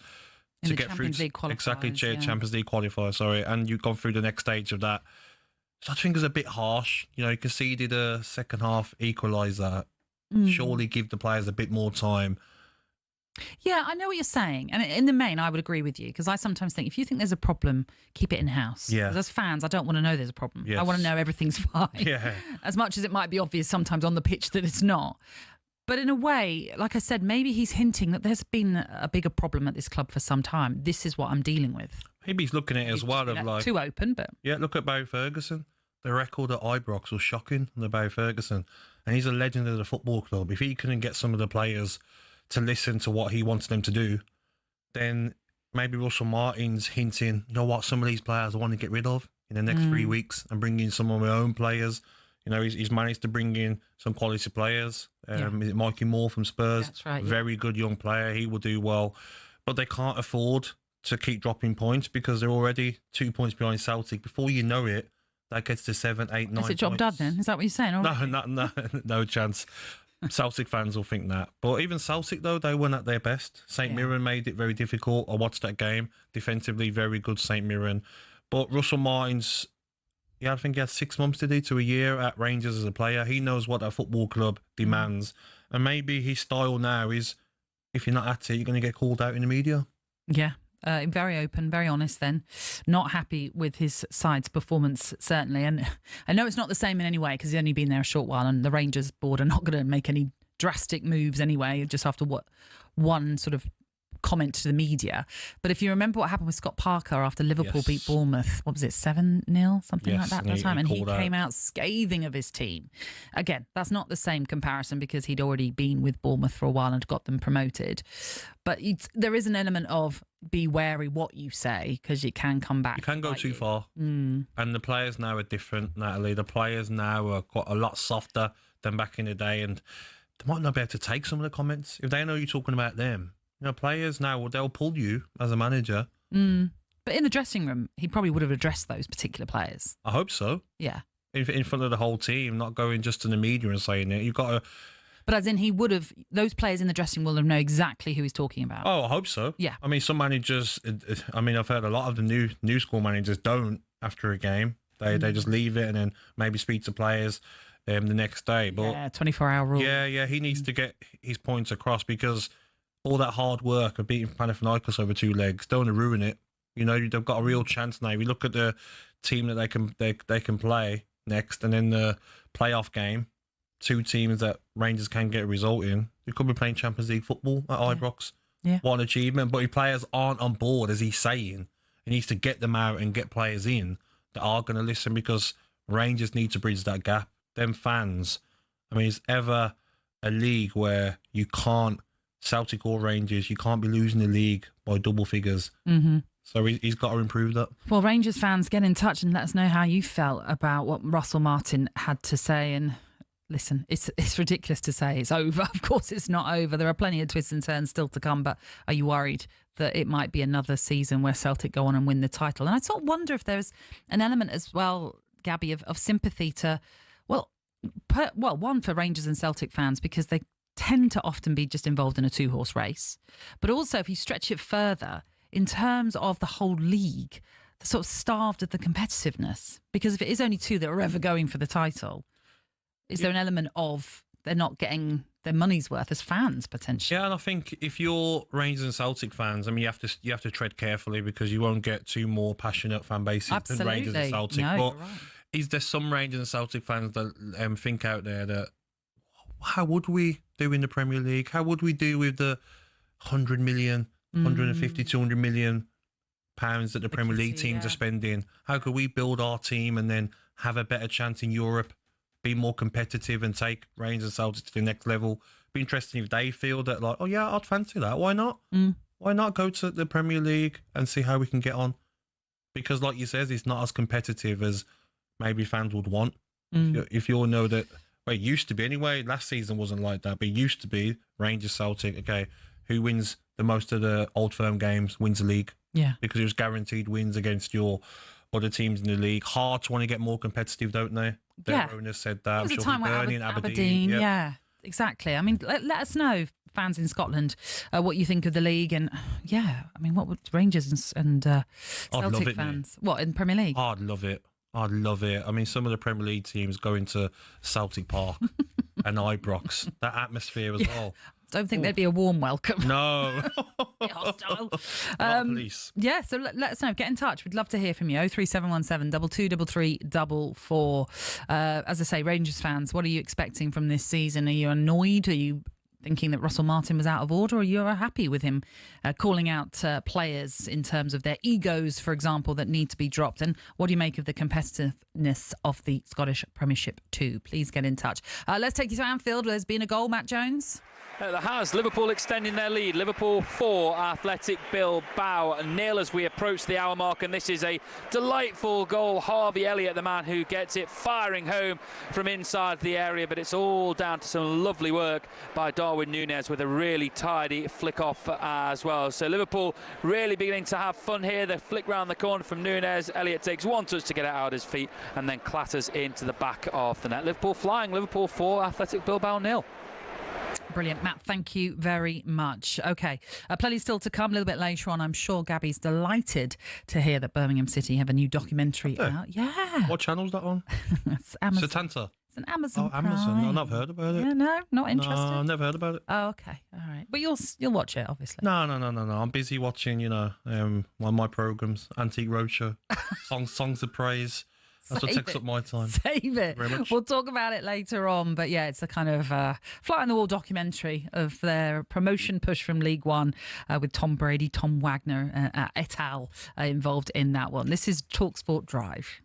To get through Champions League qualifier, sorry, and you've gone through the next stage of that. So I think it's a bit harsh. He conceded a second half equaliser. Surely give the players a bit more time. Yeah, I know what you're saying. And in the main, I would agree with you, because I sometimes think if you think there's a problem, keep it in-house. Yeah. 'Cause as fans, I don't want to know there's a problem. Yes. I want to know everything's fine. Yeah. As much as it might be obvious sometimes on the pitch that it's not. But in a way, like I said, maybe he's hinting that there's been a bigger problem at this club for some time. This is what I'm dealing with. Maybe he's looking at it as well of like... Too open, but... Yeah, look at Barry Ferguson. The record at Ibrox was shocking on the Barry Ferguson. And he's a legend of the football club. If he couldn't get some of the players to listen to what he wants them to do, then maybe Russell Martin's hinting, some of these players I want to get rid of in the next 3 weeks and bring in some of my own players. He's managed to bring in some quality players. Is it Mikey Moore from Spurs? That's right. Very good young player. He will do well. But they can't afford to keep dropping points because they're already 2 points behind Celtic. Before you know it, that gets to 7, 8, 9 Is it job done then? Is that what you're saying? No chance. Celtic fans will think that. But even Celtic, though, they weren't at their best. St Mirren made it very difficult. I watched that game. Defensively, very good St Mirren. But Russell Martin's, I think he had 6 months to a year at Rangers as a player. He knows what a football club demands. And maybe his style now is, if you're not at it, you're going to get called out in the media. Yeah. Very open, very honest then. Not happy with his side's performance, certainly. And I know it's not the same in any way because he's only been there a short while and the Rangers board are not going to make any drastic moves anyway, just after one sort of comment to the media. But if you remember what happened with Scott Parker after Liverpool beat Bournemouth, what was it, 7-0, something like that at the time, and he came out scathing of his team. Again, that's not the same comparison because he'd already been with Bournemouth for a while and got them promoted. But there is an element of be wary what you say because it can come back. You can go too far. And the players now are different, Natalie. The players now are quite a lot softer than back in the day, and they might not be able to take some of the comments if they know you're talking about them. Players now, they'll pull you as a manager. But in the dressing room, he probably would have addressed those particular players. I hope so. Yeah. In front of the whole team, not going just to the media and saying it. You've got to... But as in he would have, those players in the dressing room will know exactly who he's talking about. Oh, I hope so. Yeah. I mean, some managers, I've heard a lot of the new school managers don't after a game. They just leave it and then maybe speak to players the next day. But 24-hour rule. Yeah, he needs to get his points across because all that hard work of beating Panathinaikos over 2 legs, don't want to ruin it. They've got a real chance now. If you look at the team that they can play next, and then the playoff game, 2 teams that Rangers can get a result in, you could be playing Champions League football at Ibrox. Yeah. What an achievement. But if players aren't on board, as he's saying, he needs to get them out and get players in that are going to listen because Rangers need to bridge that gap. Them fans, is ever a league where you can't, Celtic or Rangers, you can't be losing the league by double figures. So he's got to improve that. Well, Rangers fans, get in touch and let us know how you felt about what Russell Martin had to say. And listen, it's ridiculous to say it's over. Of course it's not over. There are plenty of twists and turns still to come. But are you worried that it might be another season where Celtic go on and win the title? And I sort of wonder if there's an element as well, Gabby, of sympathy to, one for Rangers and Celtic fans, because they tend to often be just involved in a two-horse race. But also, if you stretch it further, in terms of the whole league, they're sort of starved of the competitiveness. Because if it is only two that are ever going for the title, is there an element of they're not getting their money's worth as fans, potentially? Yeah, and I think if you're Rangers and Celtic fans, I mean, you have to tread carefully, because you won't get two more passionate fan bases than Rangers and Celtic. No, but you're right. is there some Rangers and Celtic fans that think out there that, how would we do in the Premier League? How would we do with the 100 million, 150, 200 million pounds that the Premier League teams are spending? How could we build our team and then have a better chance in Europe, be more competitive and take Rangers and Celtic to the next level? Be interesting if they feel that, like, oh yeah, I'd fancy that. Why not? Why not go to the Premier League and see how we can get on? Because like you said, it's not as competitive as maybe fans would want. If you all know that, well, it used to be anyway. Last season wasn't like that, but it used to be Rangers, Celtic. Okay, who wins the most of the Old Firm games wins the league. Yeah, because it was guaranteed wins against your other teams in the league. Hearts want to get more competitive, don't they? Their owners said that. There was a time where Aberdeen, yeah, exactly. I mean, let us know, fans in Scotland, what you think of the league, and I mean, what would Rangers and Celtic fans? What, in Premier League? I'd love it. I'd love it. I mean, some of the Premier League teams going to Celtic Park and Ibrox, that atmosphere as well. Don't think there'd be a warm welcome. No. Hostile. Police. Yeah, so let us know. Get in touch. We'd love to hear from you. 03717 2233 44. As I say, Rangers fans, what are you expecting from this season? Are you annoyed? Are you thinking that Russell Martin was out of order, or you're happy with him calling out players in terms of their egos, for example, that need to be dropped? And what do you make of the competitiveness of the Scottish Premiership too? Please get in touch. Let's take you to Anfield, where there's been a goal, Matt Jones. There has. Liverpool extending their lead. Liverpool 4, Athletic Bilbao 0 as we approach the hour mark, and this is a delightful goal. Harvey Elliott, the man who gets it firing home from inside the area, but it's all down to some lovely work by Darwin Núñez with a really tidy flick off as well. So Liverpool really beginning to have fun here. The flick round the corner from Núñez. Elliott takes one touch to get it out of his feet and then clatters into the back of the net. Liverpool flying. Liverpool 4, Athletic Bilbao 0. Brilliant, Matt. Thank you very much. OK, plenty still to come a little bit later on. I'm sure Gabby's delighted to hear that Birmingham City have a new documentary out. Yeah. What channel's that on? It's Amazon. Setanta. It's an Amazon. Oh, Amazon. Prime. No, I've heard about it. Yeah, no, not interested. No, I've never heard about it. Oh, OK. All right. But you'll watch it, obviously. No. I'm busy watching, one of my programmes, Antique Roadshow, Songs of Praise. That's what takes up my time. Save it. Very much. We'll talk about it later on. But yeah, it's a kind of fly-on-the-wall documentary of their promotion push from League One with Tom Brady, Tom Wagner et al. Involved in that one. This is talkSPORT Drive.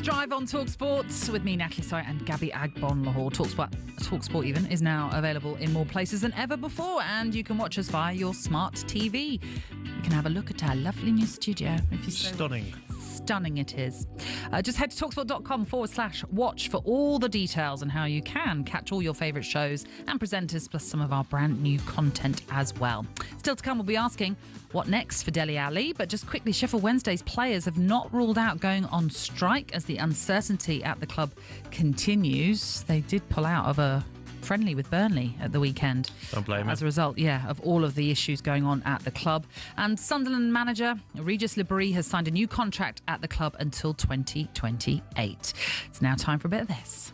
Drive on talkSPORT with me, Natalie, Sawyer, and Gabby Agbonlahor. talkSPORT even is now available in more places than ever before, and you can watch us via your smart TV. You can have a look at our lovely new studio. If you Stunning it is. Just head to talksport.com/watch for all the details and how you can catch all your favourite shows and presenters, plus some of our brand new content as well. Still to come, we'll be asking what next for Dele Alli, but just quickly, Sheffield Wednesday's players have not ruled out going on strike as the uncertainty at the club continues. They did pull out of a friendly with Burnley at the weekend. Don't blame as a result, of all of the issues going on at the club. And Sunderland manager Regis Libri has signed a new contract at the club until 2028. It's now time for a bit of this.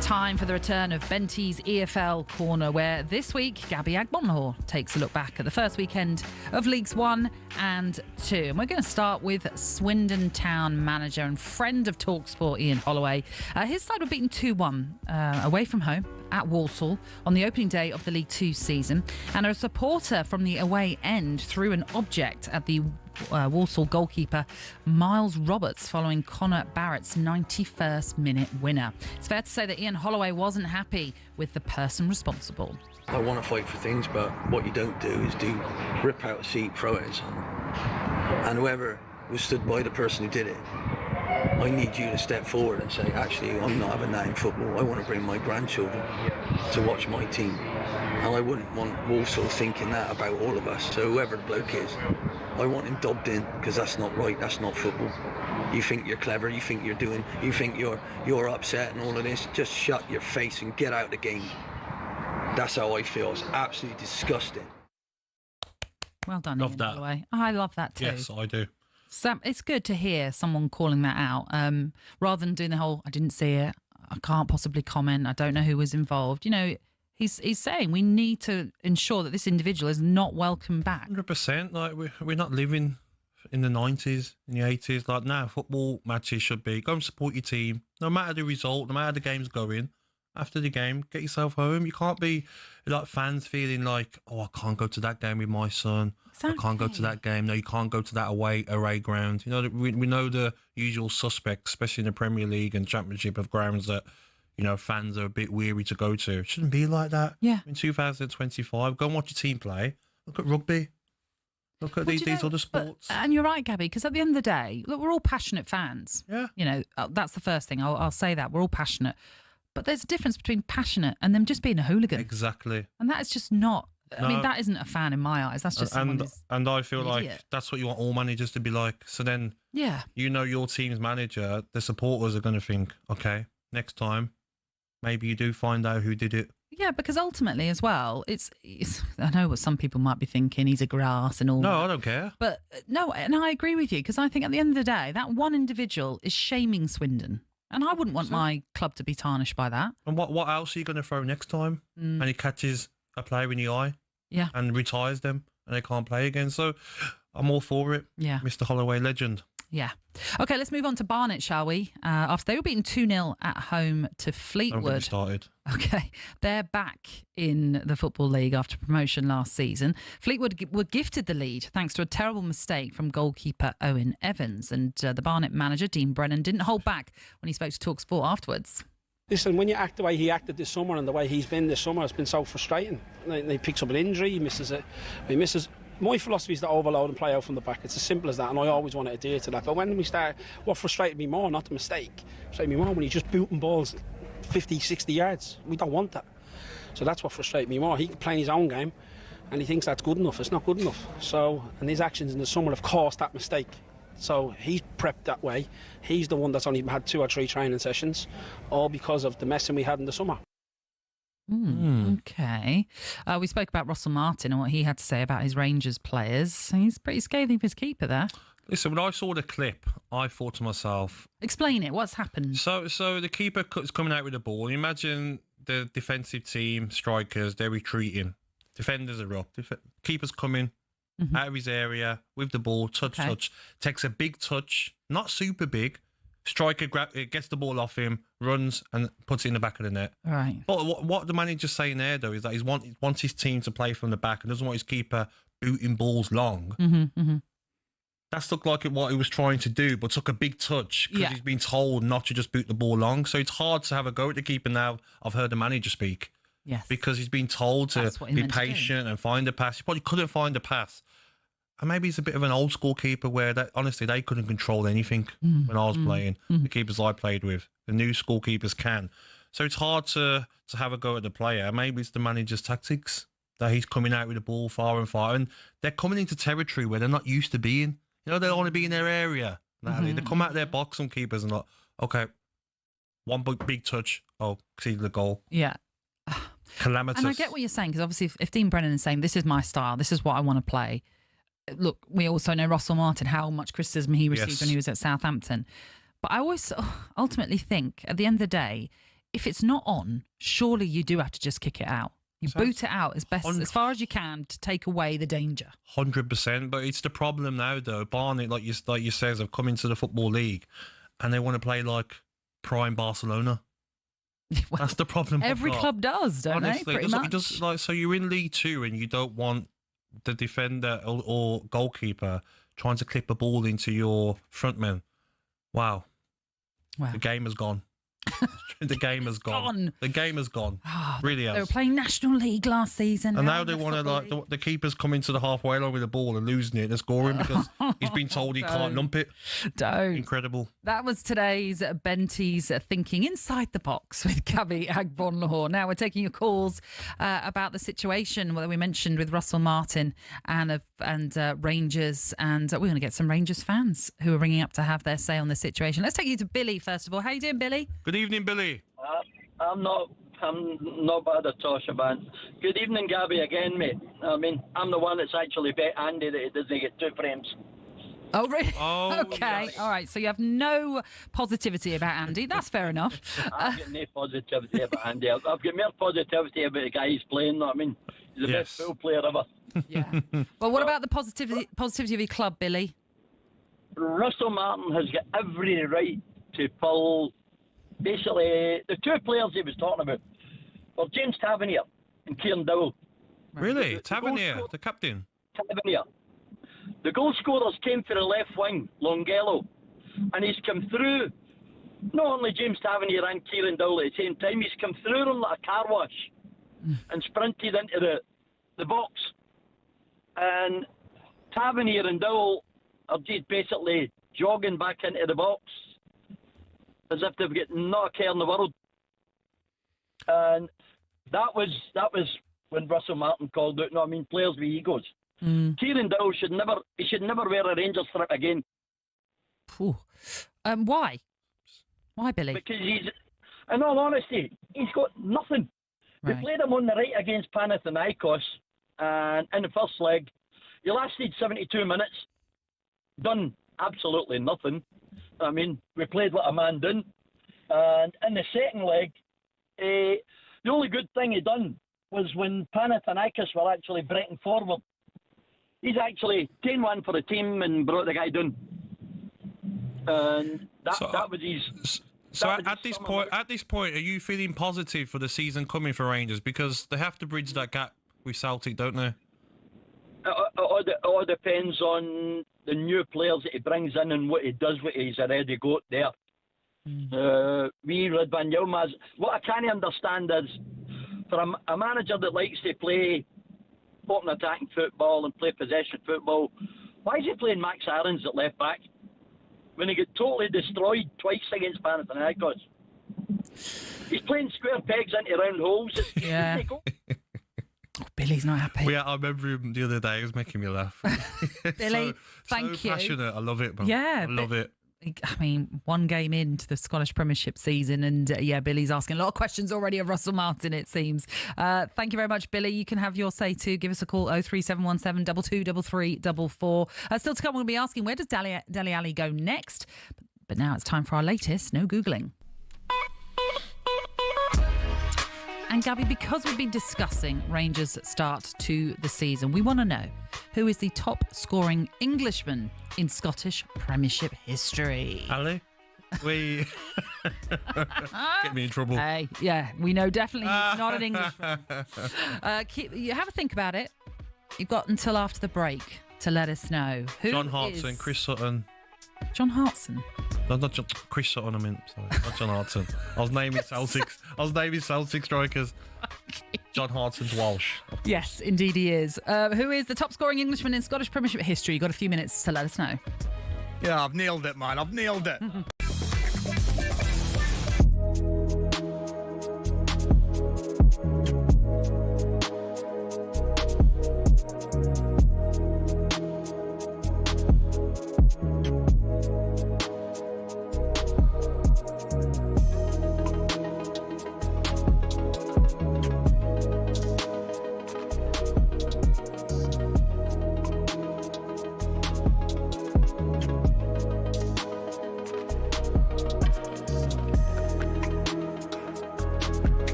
Time for the return of Benty's EFL Corner, where this week Gabby Agbonlahor takes a look back at the first weekend of Leagues 1 and 2. And we're going to start with Swindon Town manager and friend of talkSPORT, Ian Holloway. His side were beaten 2-1 away from home at Walsall on the opening day of the League 2 season. And a supporter from the away end threw an object at the Walsall goalkeeper Miles Roberts following Connor Barrett's 91st minute winner. It's fair to say that Ian Holloway wasn't happy with the person responsible. I want to fight for things, but what you don't do is rip out a seat, throw it at someone. And whoever was stood by the person who did it, I need you to step forward and say, actually, I'm not having that in football. I want to bring my grandchildren to watch my team. And I wouldn't want Walsall thinking that about all of us. So whoever the bloke is, I want him dobbed in, because that's not right. That's not football. You think you're clever, you think you're upset and all of this. Just shut your face and get out of the game. That's how I feel. It's absolutely disgusting. Well done, Love Ian that. Holloway. I love that too. Yes, I do. Sam, it's good to hear someone calling that out, rather than doing the whole, I didn't see it, I can't possibly comment, I don't know who was involved. You know, he's saying we need to ensure that this individual is not welcome back. 100%. Like we're not living in the 90s, in the 80s. Like now, football matches should be go and support your team, no matter the result, no matter the game's going. After the game, get yourself home. You can't be like fans feeling like, oh, I can't go to that game with my son. Exactly. I can't go to that game. No, you can't go to that away ground. You know, we know the usual suspects, especially in the Premier League and Championship, of grounds that, you know, fans are a bit weary to go to. It shouldn't be like that. Yeah. In 2025, go and watch your team play. Look at rugby. Look at these other sports. And you're right, Gabby, because at the end of the day, look, we're all passionate fans. Yeah. You know, that's the first thing. I'll say that. We're all passionate. But there's a difference between passionate and them just being a hooligan. Exactly. And that is just not... I No. mean, that isn't a fan in my eyes. That's just someone who's and I feel an like idiot. that's what you want all managers to be like. So then, Yeah. you know, your team's manager, the supporters are going to think, okay, next time, maybe you do find out who did it. Yeah, because ultimately as well, it's I know what some people might be thinking, he's a grass and all No, that. I don't care. But no, and I agree with you, because I think at the end of the day, that one individual is shaming Swindon. And I wouldn't want my club to be tarnished by that. And what else are you going to throw next time? And he catches a player in the eye, Yeah. and retires them, and they can't play again. So I'm all for it. Yeah. Mr. Holloway, legend. Yeah. Okay, let's move on to Barnet, shall we? After they were beaten 2-0 at home to Don't get me Fleetwood. started. Okay, they're back in the Football League after promotion last season. Fleetwood were gifted the lead thanks to a terrible mistake from goalkeeper Owen Evans. And the Barnet manager, Dean Brennan, didn't hold back when he spoke to talkSPORT afterwards. Listen, when you act the way he acted this summer and the way he's been this summer, it's been so frustrating. He picks up an injury, he misses it. My philosophy is to overload and play out from the back. It's as simple as that, and I always want to adhere to that. But when we start, what frustrated me more, not the mistake, frustrated me more when he's just booting balls 50, 60 yards. We don't want that. So that's what frustrated me more. He can play his own game, and he thinks that's good enough. It's not good enough. So, and his actions in the summer have caused that mistake. So he's prepped that way. He's the one that's only had 2 or 3 training sessions, all because of the messing we had in the summer. Okay. We spoke about Russell Martin and what he had to say about his Rangers players. He's pretty scathing of his keeper there. Listen, when I saw the clip, I thought to myself... Explain it. What's happened? So the keeper is coming out with the ball. Imagine the defensive team, strikers, they're retreating. Defenders are up. Keeper's coming out of his area with the ball, touch, takes a big touch, not super big. Striker gets the ball off him, runs and puts it in the back of the net. Right. But what the manager's saying there, though, is that he wants his team to play from the back and doesn't want his keeper booting balls long. That's looked like what he was trying to do, but took a big touch because he's been told not to just boot the ball long. So it's hard to have a go at the keeper now. I've heard the manager speak. Yes. Because he's been told to be patient and find a pass. He probably couldn't find a pass. And maybe he's a bit of an old school keeper where, honestly, they couldn't control anything when I was playing. The keepers I played with. The new school keepers can. So it's hard to have a go at the player. Maybe it's the manager's tactics that he's coming out with the ball far and far. And they're coming into territory where they're not used to being. You know, they want to be in their area. Natalie. They come out of their box, some keepers, and like, okay, one big touch. Oh, conceded the goal. Yeah. Calamitous. And I get what you're saying, because obviously if Dean Brennan is saying, this is my style, this is what I want to play. Look, we also know Russell Martin, how much criticism he received when he was at Southampton. But I always ultimately think, at the end of the day, if it's not on, surely you do have to just kick it out. You boot it out as far as you can to take away the danger. 100%. But it's the problem now, though. Barnet, like you says, have come into the Football League and they want to play like prime Barcelona. Well, that's the problem. Every club does, don't they? Pretty much. So you're in League Two and you don't want the defender or goalkeeper trying to clip a ball into your frontman. Wow. The game has gone. The game has gone. The game has gone. Really has. They were playing National League last season. And now they want to, the keeper's coming to the halfway line with the ball and losing it and scoring because he's been told he can't lump it. Don't. Incredible. That was today's Benty's Thinking Inside the Box with Gabby Agbonlahor. Now we're taking your calls about the situation that we mentioned with Russell Martin and Rangers. And we're going to get some Rangers fans who are ringing up to have their say on the situation. Let's take you to Billy, first of all. How you doing, Billy? Good evening, Billy. I'm not bad at all, Shaban. Good evening, Gabby, again, mate. I mean, I'm the one that's actually bet Andy that he doesn't get 2 frames. Oh, really? Oh, okay. yes. All right. So you have no positivity about Andy. That's fair enough. I've got no positivity about Andy. I've got more positivity about the guy he's playing. I mean, he's the best full player ever. Yeah. Well, what about the positivity of your club, Billy? Russell Martin has got every right to pull. Basically, the 2 players he was talking about were James Tavernier and Kieran Dowell. Really? Tavernier, the captain? Tavernier. The goal scorers came for the left wing, Longello, and he's come through, not only James Tavernier and Kieran Dowell at the same time, he's come through them like a car wash and sprinted into the box. And Tavernier and Dowell are just basically jogging back into the box as if they've got not a care in the world. And that was when Russell Martin called out, players with egos. Kieran Dowell should never wear a Rangers strip again. Why? Why, Billy? Because in all honesty, he's got nothing. Right. We played him on the right against Panathinaikos, and in the first leg, he lasted 72 minutes, done absolutely nothing. I mean, we played what a man done. And in the second leg, the only good thing he done was when Panathinaikos were actually breaking forward. He's actually 10-1 for the team and brought the guy down. And that was his... So at this point, are you feeling positive for the season coming for Rangers? Because they have to bridge that gap with Celtic, don't they? It all depends on the new players that he brings in and what he does, what he's already got there. Ridvan Yilmaz, what I can't understand is, for a manager that likes to play open attacking football and play possession football, why is he playing Max Aarons at left back when he got totally destroyed twice against Panathinaikos? He's playing square pegs into round holes. Yeah. Billy's not happy. I remember him the other day. It was making me laugh. Billy, thank you. So passionate. I love it, man. Yeah. I love it. I mean, one game into the Scottish Premiership season, and Billy's asking a lot of questions already of Russell Martin, it seems. Thank you very much, Billy. You can have your say too. Give us a call, 03717 223344. Still to come, we'll be asking, where does Dele Alli go next? But now it's time for our latest No Googling. And Gabby, because we've been discussing Rangers' start to the season, we want to know who is the top scoring Englishman in Scottish Premiership history. Ali? We get me in trouble. Hey, yeah, we know definitely he's not an Englishman. You have a think about it. You've got until after the break to let us know. Who John Hartson, is... Chris Sutton. John Hartson? No, not John, Chris Sutton, I mean. Sorry, not John Hartson. I was naming Celtic strikers. John Hartson's Walsh. Yes, indeed he is. Who is the top scoring Englishman in Scottish Premiership history? You've got a few minutes to let us know. Yeah, I've nailed it, man. I've nailed it.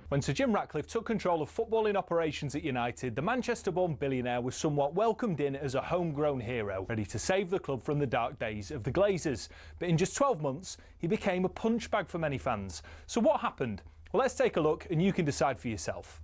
When Sir Jim Ratcliffe took control of footballing operations at United, the Manchester-born billionaire was somewhat welcomed in as a homegrown hero, ready to save the club from the dark days of the Glazers. But in just 12 months, he became a punchbag for many fans. So what happened? Well, let's take a look and you can decide for yourself.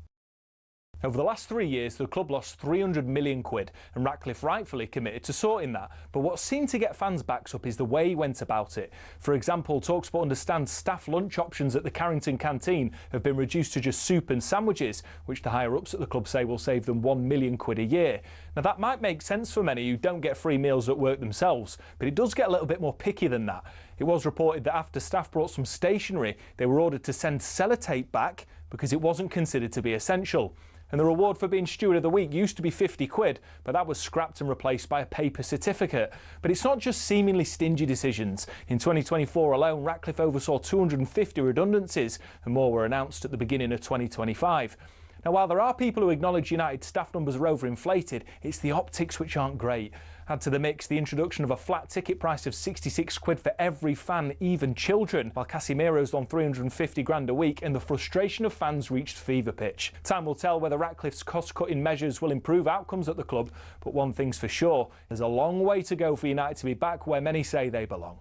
Over the last 3 years, the club lost 300 million quid, and Ratcliffe rightfully committed to sorting that. But what seemed to get fans' backs up is the way he went about it. For example, talkSPORT understands staff lunch options at the Carrington canteen have been reduced to just soup and sandwiches, which the higher-ups at the club say will save them 1 million quid a year. Now, that might make sense for many who don't get free meals at work themselves, but it does get a little bit more picky than that. It was reported that after staff brought some stationery, they were ordered to send sellotape back because it wasn't considered to be essential. And the reward for being Steward of the Week used to be 50 quid, but that was scrapped and replaced by a paper certificate. But it's not just seemingly stingy decisions. In 2024 alone, Ratcliffe oversaw 250 redundancies, and more were announced at the beginning of 2025. Now, while there are people who acknowledge United's staff numbers are overinflated, it's the optics which aren't great. Add to the mix the introduction of a flat ticket price of 66 quid for every fan, even children, while Casemiro's on 350 grand a week, and the frustration of fans reached fever pitch. Time will tell whether Ratcliffe's cost-cutting measures will improve outcomes at the club, but one thing's for sure, there's a long way to go for United to be back where many say they belong.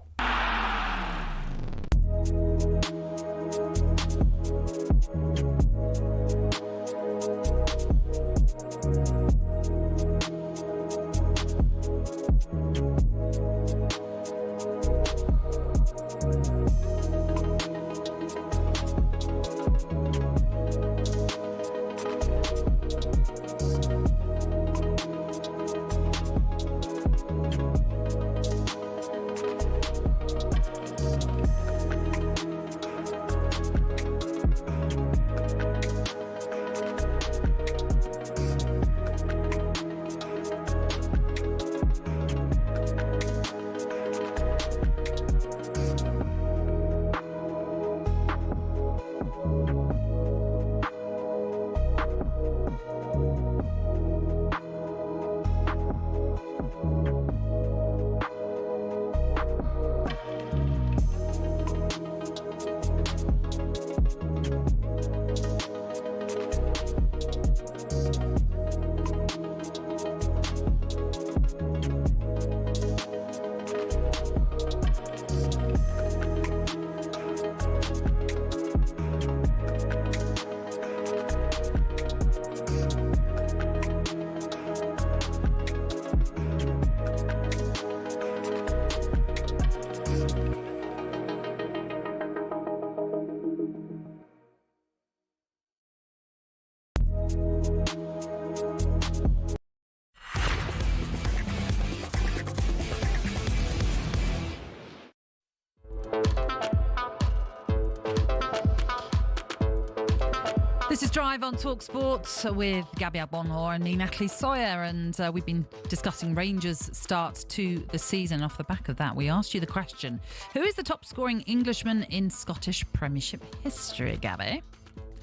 Drive on talkSPORT with Gabby Agbonlahor and me, Natalie Sawyer, and we've been discussing Rangers' start to the season. Off the back of that, we asked you the question: who is the top scoring Englishman in Scottish Premiership history, Gabby?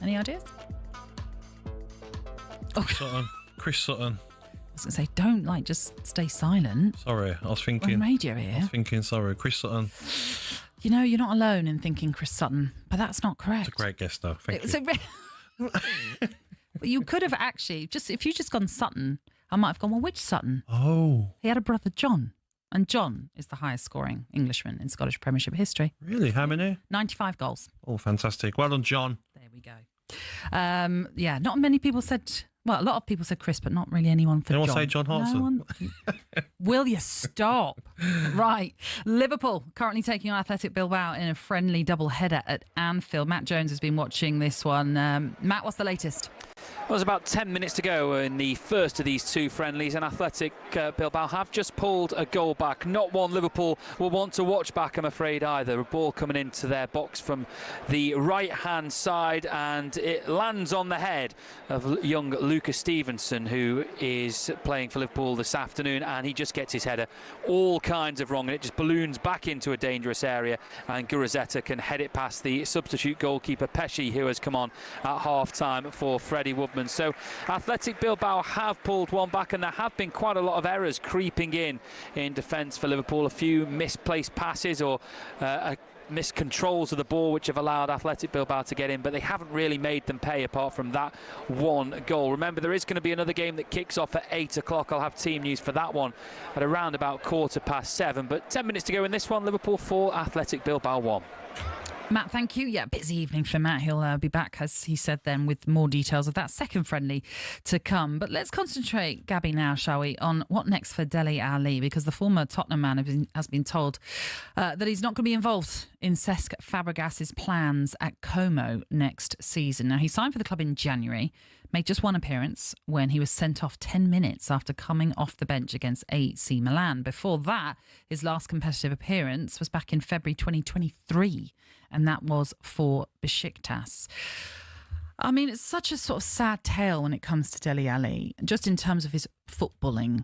Any ideas? Chris Sutton. I was going to say, don't just stay silent. Sorry, I was thinking. We're on radio here. I was thinking, sorry, Chris Sutton. You know, you're not alone in thinking Chris Sutton, but that's not correct. It's a great guess, though. Thank you. You could have actually, if you just gone Sutton, I might have gone, well, which Sutton? Oh. He had a brother, John. And John is the highest scoring Englishman in Scottish Premiership history. Really? How many? 95 goals. Oh, fantastic. Well done, John. There we go. Not many people said... Well, a lot of people said Chris, but not really anyone for John. Anyone say John Hartson? No one... Will you stop? Right. Liverpool currently taking on Athletic Bilbao in a friendly double-header at Anfield. Matt Jones has been watching this one. Matt, what's the latest? Well, there's about 10 minutes to go in the first of these two friendlies, and Athletic Bilbao have just pulled a goal back. Not one Liverpool will want to watch back, I'm afraid, either. A ball coming into their box from the right-hand side, and it lands on the head of young Lucas Stevenson, who is playing for Liverpool this afternoon, and he just gets his header all kinds of wrong, and it just balloons back into a dangerous area, and Gurazeta can head it past the substitute goalkeeper Pesci, who has come on at half-time for Freddie Woodman. So Athletic Bilbao have pulled one back, and there have been quite a lot of errors creeping in defence for Liverpool. A few misplaced passes or missed controls of the ball which have allowed Athletic Bilbao to get in, but they haven't really made them pay apart from that one goal. Remember, there is going to be another game that kicks off at 8 o'clock. I'll have team news for that one at around about 7:15. But 10 minutes to go in this one. Liverpool 4, Athletic Bilbao 1. Matt, thank you. Yeah, busy evening for Matt. He'll be back, as he said then, with more details of that second friendly to come. But let's concentrate, Gabby, now, shall we, on what next for Dele Alli, because the former Tottenham man has been told that he's not going to be involved in Cesc Fabregas's plans at Como next season. Now, he signed for the club in January, made just one appearance when he was sent off 10 minutes after coming off the bench against AC Milan. Before that, his last competitive appearance was back in February 2023, and that was for Besiktas. I mean, it's such a sort of sad tale when it comes to Dele Alli, just in terms of his footballing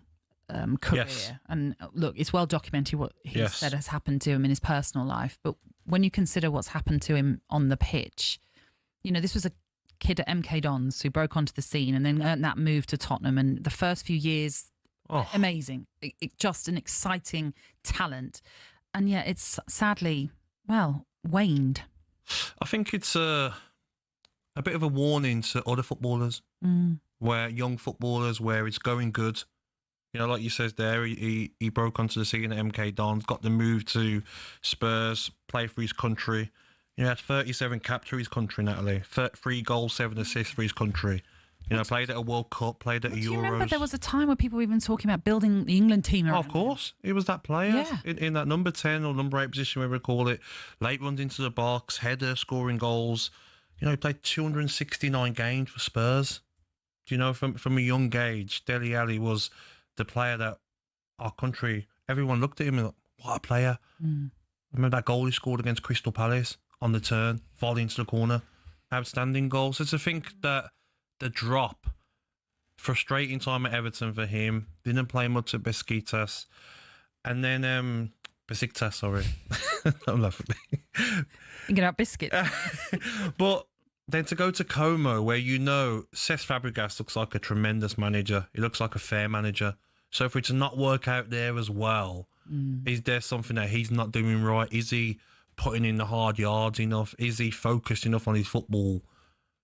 career. Yes. And look, it's well documented what he said has happened to him in his personal life. But when you consider what's happened to him on the pitch, you know, this was a kid at MK Dons who broke onto the scene and then earned that move to Tottenham. And the first few years, amazing. Just an exciting talent. And yet it's sadly, waned. I think it's a bit of a warning to other footballers, where young footballers, where it's going good. You know, like you said there, he broke onto the scene at MK Dons, got the move to Spurs, play for his country. You know, he had 37 caps for his country, Natalie. 3 goals, 7 assists for his country. You know, played at a World Cup, played at a Euros. Do you remember there was a time where people were even talking about building the England team around of course. He was that player in that number 10 or number 8 position, whatever we call it. Late runs into the box, header, scoring goals. You know, he played 269 games for Spurs. Do you know, from a young age, Dele Alli was the player that our country, everyone looked at him and thought, what a player. Remember that goal he scored against Crystal Palace on the turn, volley into the corner. Outstanding goal. So to think that the drop, frustrating time at Everton for him, didn't play much at Besiktas, and then Besiktas, sorry, I'm laughing. Thinking about biscuits. But then to go to Como, where you know Cesc Fabregas looks like a tremendous manager. He looks like a fair manager. So for it to not work out there as well, is there something that he's not doing right? Is he putting in the hard yards enough? Is he focused enough on his football?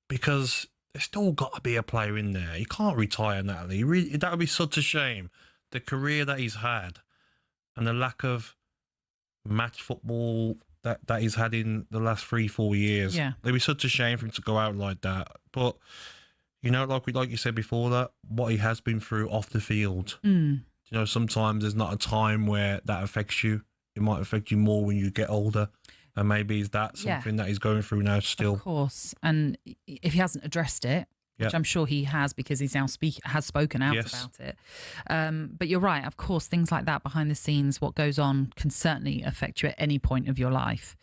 Because there's still got to be a player in there. He can't retire, Natalie. That would be such a shame. The career that he's had and the lack of match football that he's had in the last 3-4 years. Yeah. It'd be such a shame for him to go out like that. But, you know, like you said before that, what he has been through off the field. You know, sometimes there's not a time where that affects you. It might affect you more when you get older. And maybe is that something that he's going through now still? Of course. And if he hasn't addressed it, which I'm sure he has because he's now has spoken out about it. But you're right. Of course, things like that behind the scenes, what goes on can certainly affect you at any point of your life.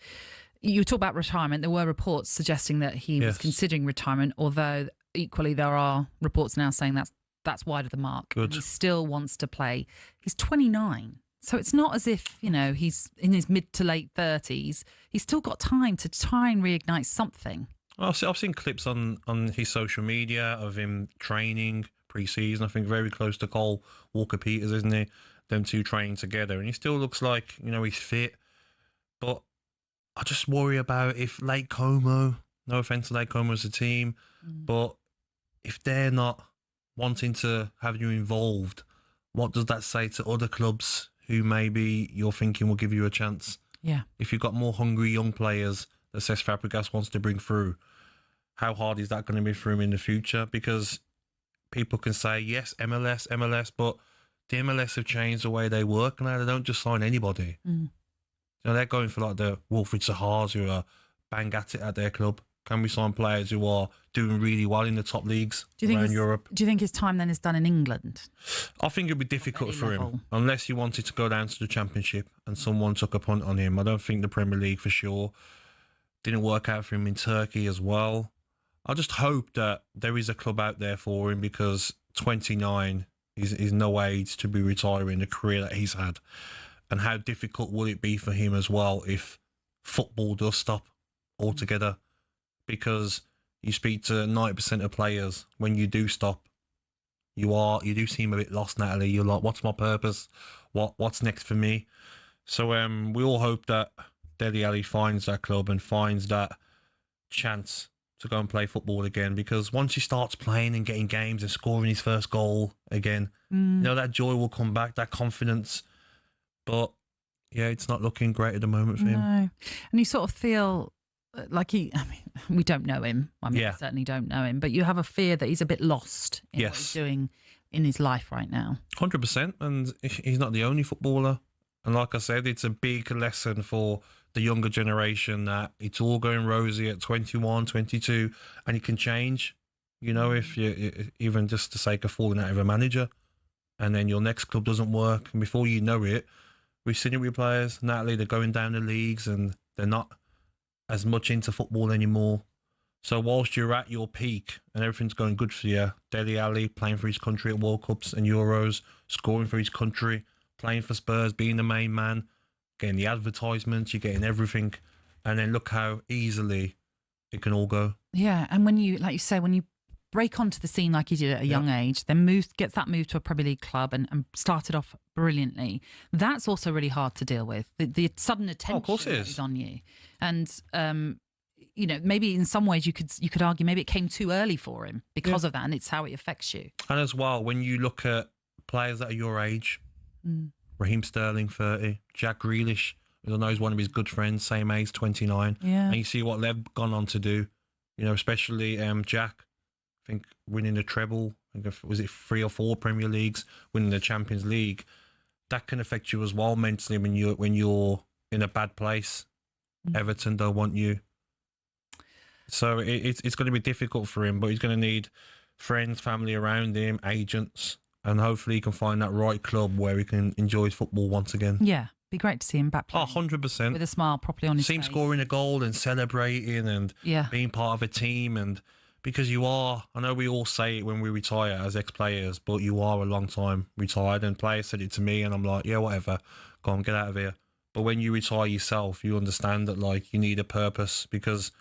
You talk about retirement. There were reports suggesting that he was considering retirement, although equally, there are reports now saying that's wide of the mark. Good. He still wants to play. He's 29. So it's not as if, he's in his mid to late 30s. He's still got time to try and reignite something. Well, I've seen clips on his social media of him training pre-season. I think very close to Cole Walker-Peters, isn't he? Them two training together. And he still looks like, he's fit. But I just worry about if Lake Como, no offence to Lake Como as a team, but if they're not wanting to have you involved, what does that say to other clubs who maybe you're thinking will give you a chance? Yeah. If you've got more hungry young players that Cesc Fabregas wants to bring through, how hard is that going to be for him in the future? Because people can say, yes, MLS, but the MLS have changed the way they work now. They don't just sign anybody. They're going for like the Wilfried Sahars who are bang at it at their club. Can we sign players who are doing really well in the top leagues around Europe? Do you think his time then is done in England? I think it'd be difficult for him unless he wanted to go down to the Championship and someone took a punt on him. I don't think the Premier League for sure. Didn't work out for him in Turkey as well. I just hope that there is a club out there for him, because 29 is no age to be retiring the career that he's had. And how difficult will it be for him as well if football does stop altogether? Because you speak to 90% of players, when you do stop, you do seem a bit lost, Natalie. You're like, what's my purpose? What's next for me? So we all hope that Dele Alli finds that club and finds that chance to go and play football again, because once he starts playing and getting games and scoring his first goal again, that joy will come back, that confidence. But yeah, it's not looking great at the moment for him. No. And you sort of feel like we don't know him. We certainly don't know him, but you have a fear that he's a bit lost in what he's doing in his life right now. 100%. And he's not the only footballer. And like I said, it's a big lesson for the younger generation that it's all going rosy at 21, 22, and it can change. If you, even just the sake of falling out of a manager, and then your next club doesn't work, and before you know it, we've seen it with players, Natalie, they're going down the leagues and they're not as much into football anymore. So whilst you're at your peak and everything's going good for you, Dele Alli playing for his country at World Cups and Euros, scoring for his country, playing for Spurs, being the main man, getting the advertisements, you're getting everything, and then look how easily it can all go. Yeah, and when you, like you say, when you break onto the scene like he did at a young age, then gets that move to a Premier League club and started off brilliantly, that's also really hard to deal with. The sudden attention that is on you. And, maybe in some ways you could argue maybe it came too early for him because of that, and it's how it affects you. And as well, when you look at players that are your age, Raheem Sterling, 30, Jack Grealish, who I know is one of his good friends, same age, 29. Yeah. And you see what they've gone on to do, especially Jack, I think winning the treble, was it 3 or 4 Premier Leagues, winning the Champions League. That can affect you as well mentally when you're in a bad place. Everton don't want you. So it's going to be difficult for him, but he's going to need friends, family around him, agents, and hopefully he can find that right club where he can enjoy his football once again. Yeah, be great to see him back playing. 100%. With a smile properly on his face. See him scoring a goal and celebrating and being part of a team. And because you are, I know we all say it when we retire as ex-players, but you are a long time retired, and players said it to me and I'm like, yeah, whatever, go on, get out of here. But when you retire yourself, you understand that you need a purpose, because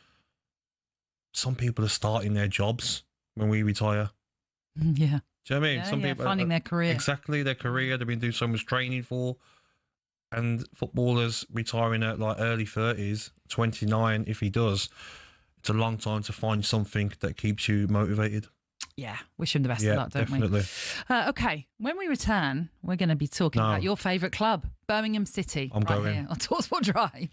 some people are starting their jobs when we retire. Yeah. Do you know what I mean? Some people finding their career. Exactly, their career they've been doing so much training for. And footballers retiring at early 30s, 29 if he does, it's a long time to find something that keeps you motivated. Yeah, wish him the best of luck, don't definitely. we? Okay, when we return, we're going to be talking about your favourite club, Birmingham City. I'm going here on talkSPORT Drive.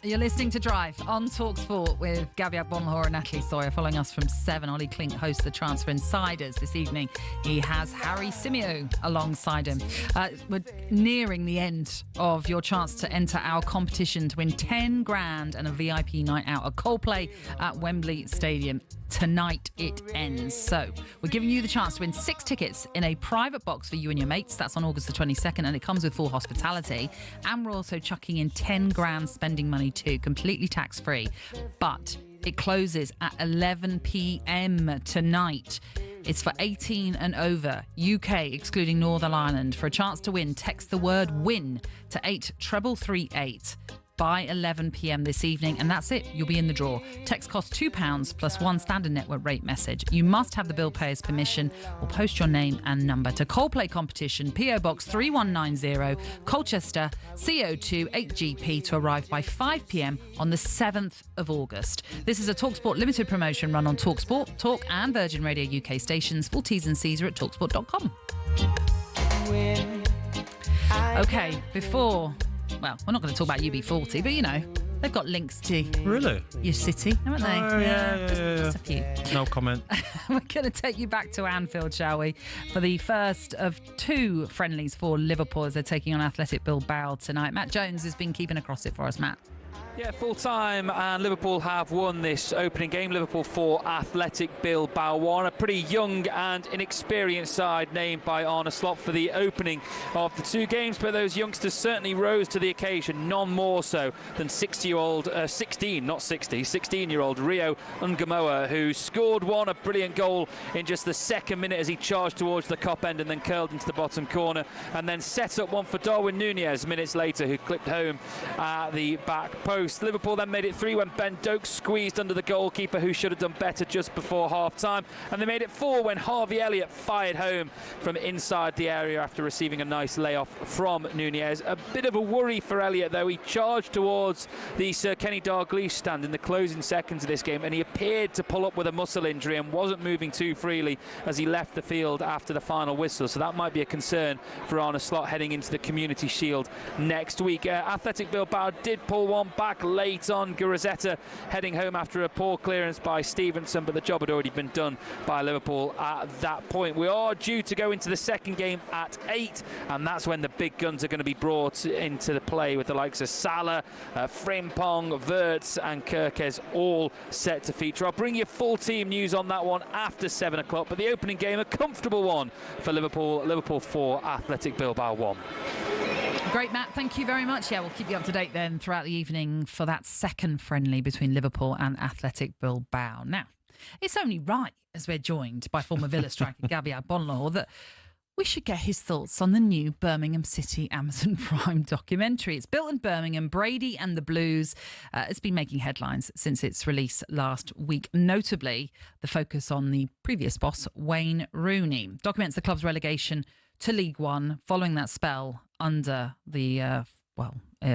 You're listening to Drive on talkSPORT with Gabby Agbonlahor and Natalie Sawyer. Following us from 7, Ollie Klink hosts the Transfer Insiders this evening. He has Harry Simeo alongside him. We're nearing the end of your chance to enter our competition to win 10 grand and a VIP night out at Coldplay at Wembley Stadium. Tonight it ends. So we're giving you the chance to win 6 tickets in a private box for you and your mates. That's on August the 22nd, and it comes with full hospitality. And we're also chucking in 10 grand spending money too, completely tax-free. But it closes at 11 p.m. tonight. It's for 18 and over, UK excluding Northern Ireland. For a chance to win, text the word WIN to 83338 by 11 p.m. this evening, and that's it. You'll be in the draw. Text costs £2 plus 1 standard network rate message. You must have the bill payer's permission or post your name and number to Coldplay Competition, PO Box 3190, Colchester, CO2 8GP, to arrive by 5 p.m. on the 7th of August. This is a talkSPORT limited promotion run on talkSPORT, Talk and Virgin Radio UK stations. Full T's and C's are at talksport.com. Okay, before... Well, we're not going to talk about UB40, but, you know, they've got links to your city, haven't they? Just a few. No comment. We're going to take you back to Anfield, shall we, for the first of 2 friendlies for Liverpool as they're taking on Athletic Bilbao tonight. Matt Jones has been keeping across it for us, Matt. Yeah, full time, and Liverpool have won this opening game. Liverpool 4, Athletic Bilbao 1. A pretty young and inexperienced side named by Arne Slot for the opening of the 2 games, but those youngsters certainly rose to the occasion, none more so than 16-year-old Rio Ungamoa, who scored a brilliant goal in just the 2nd minute as he charged towards the Kop end and then curled into the bottom corner, and then set up one for Darwin Nunez minutes later, who clipped home at the back post. Liverpool then made it 3 when Ben Doak squeezed under the goalkeeper, who should have done better just before half-time. And they made it 4 when Harvey Elliott fired home from inside the area after receiving a nice layoff from Nunez. A bit of a worry for Elliott, though. He charged towards the Sir Kenny Dalglish stand in the closing seconds of this game, and he appeared to pull up with a muscle injury and wasn't moving too freely as he left the field after the final whistle. So that might be a concern for Arne Slot heading into the Community Shield next week. Athletic Bilbao did pull one back late on. Gurazetta heading home after a poor clearance by Stevenson, but the job had already been done by Liverpool at that point. We are due to go into the second game at 8, and that's when the big guns are going to be brought into the play, with the likes of Salah, Frimpong, Wirtz and Kirkes all set to feature. I'll bring you full team news on that one after 7 o'clock, but the opening game, a comfortable one for Liverpool. Liverpool 4, Athletic Bilbao 1. Great, Matt. Thank you very much. Yeah, we'll keep you up to date then throughout the evening for that second friendly between Liverpool and Athletic Bilbao. Now, it's only right, as we're joined by former Villa striker Gabby Agbonlahor, that we should get his thoughts on the new Birmingham City Amazon Prime documentary. It's built in Birmingham, Brady and the Blues. It's been making headlines since its release last week, notably the focus on the previous boss, Wayne Rooney. Documents the club's relegation to League One following that spell under the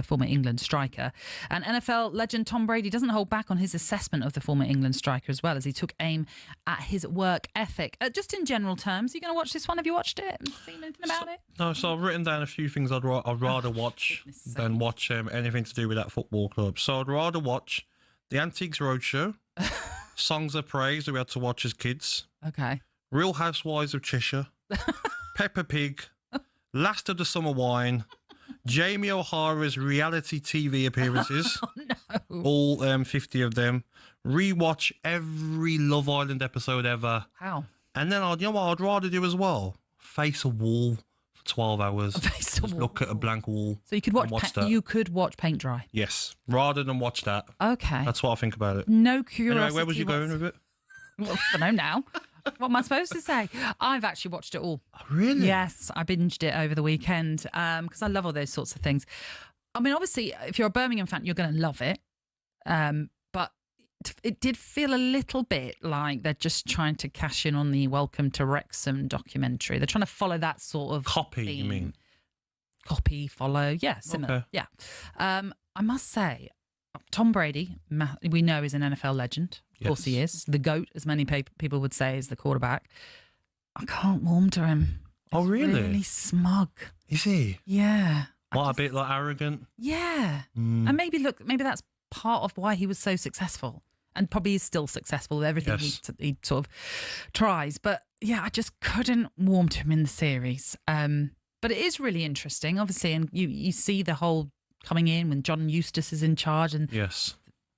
former England striker. And NFL legend Tom Brady doesn't hold back on his assessment of the former England striker as well, as he took aim at his work ethic. Just in general terms, are you going to watch this one? Have you watched it and seen anything about it? No, so I've written down a few things I'd rather watch than watch anything to do with that football club. So I'd rather watch The Antiques Roadshow, Songs of Praise that we had to watch as kids, Okay. Real Housewives of Cheshire, Peppa Pig, Last of the Summer Wine, Jamie O'Hara's reality TV appearances, all 50 of them, rewatch every Love Island episode ever. How? And then you know what I'd rather do as well? Face a wall for 12 hours. Just look at a blank wall. So you could watch that. you could watch paint dry. Yes, rather than watch that. Okay. That's what I think about it. No curiosity. Anyway, where was you going with it? Well, I don't know now. What am I supposed to say? I've actually watched it all. Oh, really? Yes, I binged it over the weekend because I love all those sorts of things. I mean, obviously, if you're a Birmingham fan, you're going to love it. But it did feel a little bit like they're just trying to cash in on the Welcome to Wrexham documentary. They're trying to follow that sort of copy, theme. You mean? Copy, follow. Yeah, similar. Okay. Yeah. I must say, Tom Brady, we know, is an NFL legend. Of course he is. The GOAT, as many people would say, is the quarterback. I can't warm to him. Oh, really? Really smug. Is he? Yeah. What, a bit like arrogant? Yeah. And maybe that's part of why he was so successful. And probably is still successful with everything he sort of tries. But yeah, I just couldn't warm to him in the series. But it is really interesting, obviously, and you see the whole coming in when John Eustace is in charge, and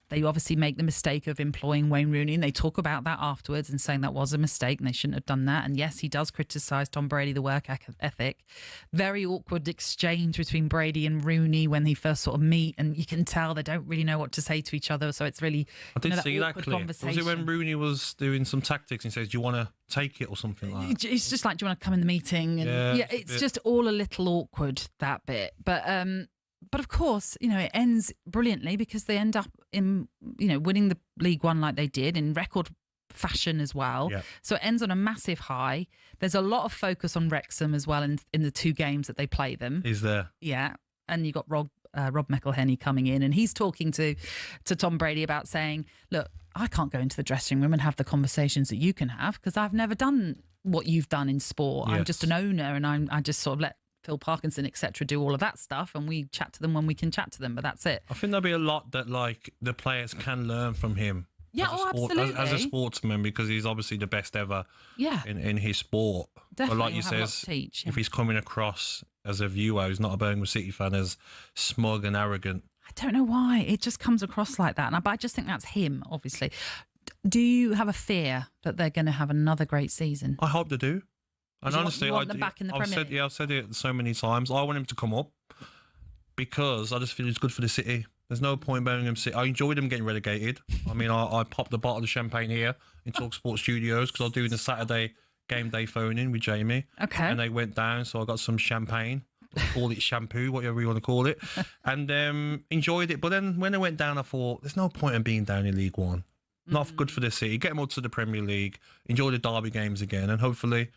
they obviously make the mistake of employing Wayne Rooney, and they talk about that afterwards and saying that was a mistake and they shouldn't have done that. And yes, he does criticise Tom Brady, the work ethic. Very awkward exchange between Brady and Rooney when they first sort of meet, and you can tell they don't really know what to say to each other. So it's really I did that see that awkward clip. conversation. Was it when Rooney was doing some tactics and he says, "Do you want to take it?" or something like that? It's just like, "Do you want to come in the meeting?" And yeah, it's just all a little awkward, that bit. But of course, it ends brilliantly because they end up in, winning the League One like they did in record fashion as well. Yeah. So it ends on a massive high. There's a lot of focus on Wrexham as well in the 2 games that they play them. Is there? Yeah. And you got Rob McElhenney coming in, and he's talking to Tom Brady about saying, "Look, I can't go into the dressing room and have the conversations that you can have because I've never done what you've done in sport. I'm just an owner, and I just sort of let Phil Parkinson, etc., do all of that stuff, and we chat to them when we can chat to them, but that's it." I think there'll be a lot that the players can learn from him. Yeah, absolutely. As a sportsman, because he's obviously the best ever in his sport. Definitely. But like you says, if he's coming across as a viewer who's not a Birmingham City fan, as smug and arrogant. I don't know why. It just comes across like that. But I just think that's him, obviously. Do you have a fear that they're going to have another great season? I hope they do. And honestly, you want them back in the Premier League? I've said it so many times. I want him to come up because I just feel it's good for the city. There's no point in Birmingham City. I enjoyed them getting relegated. I mean, I popped the bottle of champagne here in talkSPORT Studios because I was doing the Saturday game day phone-in with Jamie. Okay. And they went down, so I got some champagne. Call it shampoo, whatever you want to call it. And enjoyed it. But then when they went down, I thought, there's no point in being down in League One. Not good for the city. Get them up to the Premier League. Enjoy the derby games again. And hopefully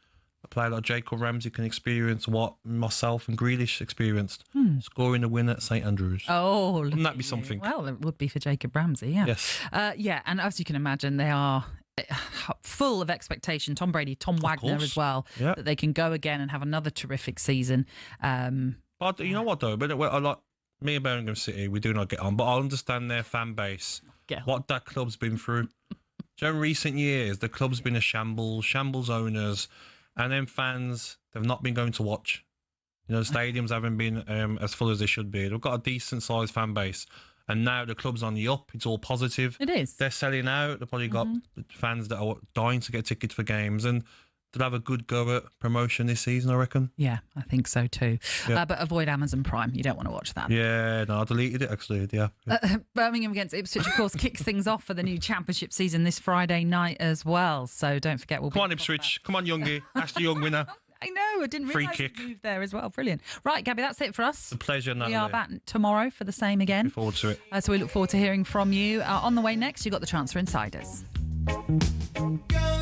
a player like Jacob Ramsey can experience what myself and Grealish experienced, scoring the win at St Andrews. Oh, wouldn't that be something? Well, it would be for Jacob Ramsey, yeah. Yes. And as you can imagine, they are full of expectation. Tom Brady, Tom Wagner as well, that they can go again and have another terrific season. But you know what, though? But like me and Birmingham City, we do not get on, but I understand their fan base, what that club's been through. During recent years, the club's been a shambles owners, and then fans, they've not been going to watch. The stadiums haven't been as full as they should be. They've got a decent-sized fan base, and now the club's on the up. It's all positive. It is. They're selling out. They've probably got fans that are dying to get tickets for games, and they'll have a good go at promotion this season, I reckon. Yeah, I think so too. Yeah. But avoid Amazon Prime. You don't want to watch that. Yeah, no, I deleted it, actually, yeah. Birmingham against Ipswich, of course, kicks things off for the new championship season this Friday night as well. So don't forget, Come on, Ipswich. Come on, Youngie. That's the young winner. I know, I didn't realise it moved there as well. Brilliant. Right, Gabby, that's it for us. It's a pleasure, Natalie. We are back tomorrow for the same again. Looking forward to it. So we look forward to hearing from you. On the way next, you've got the Transfer Insiders. Go!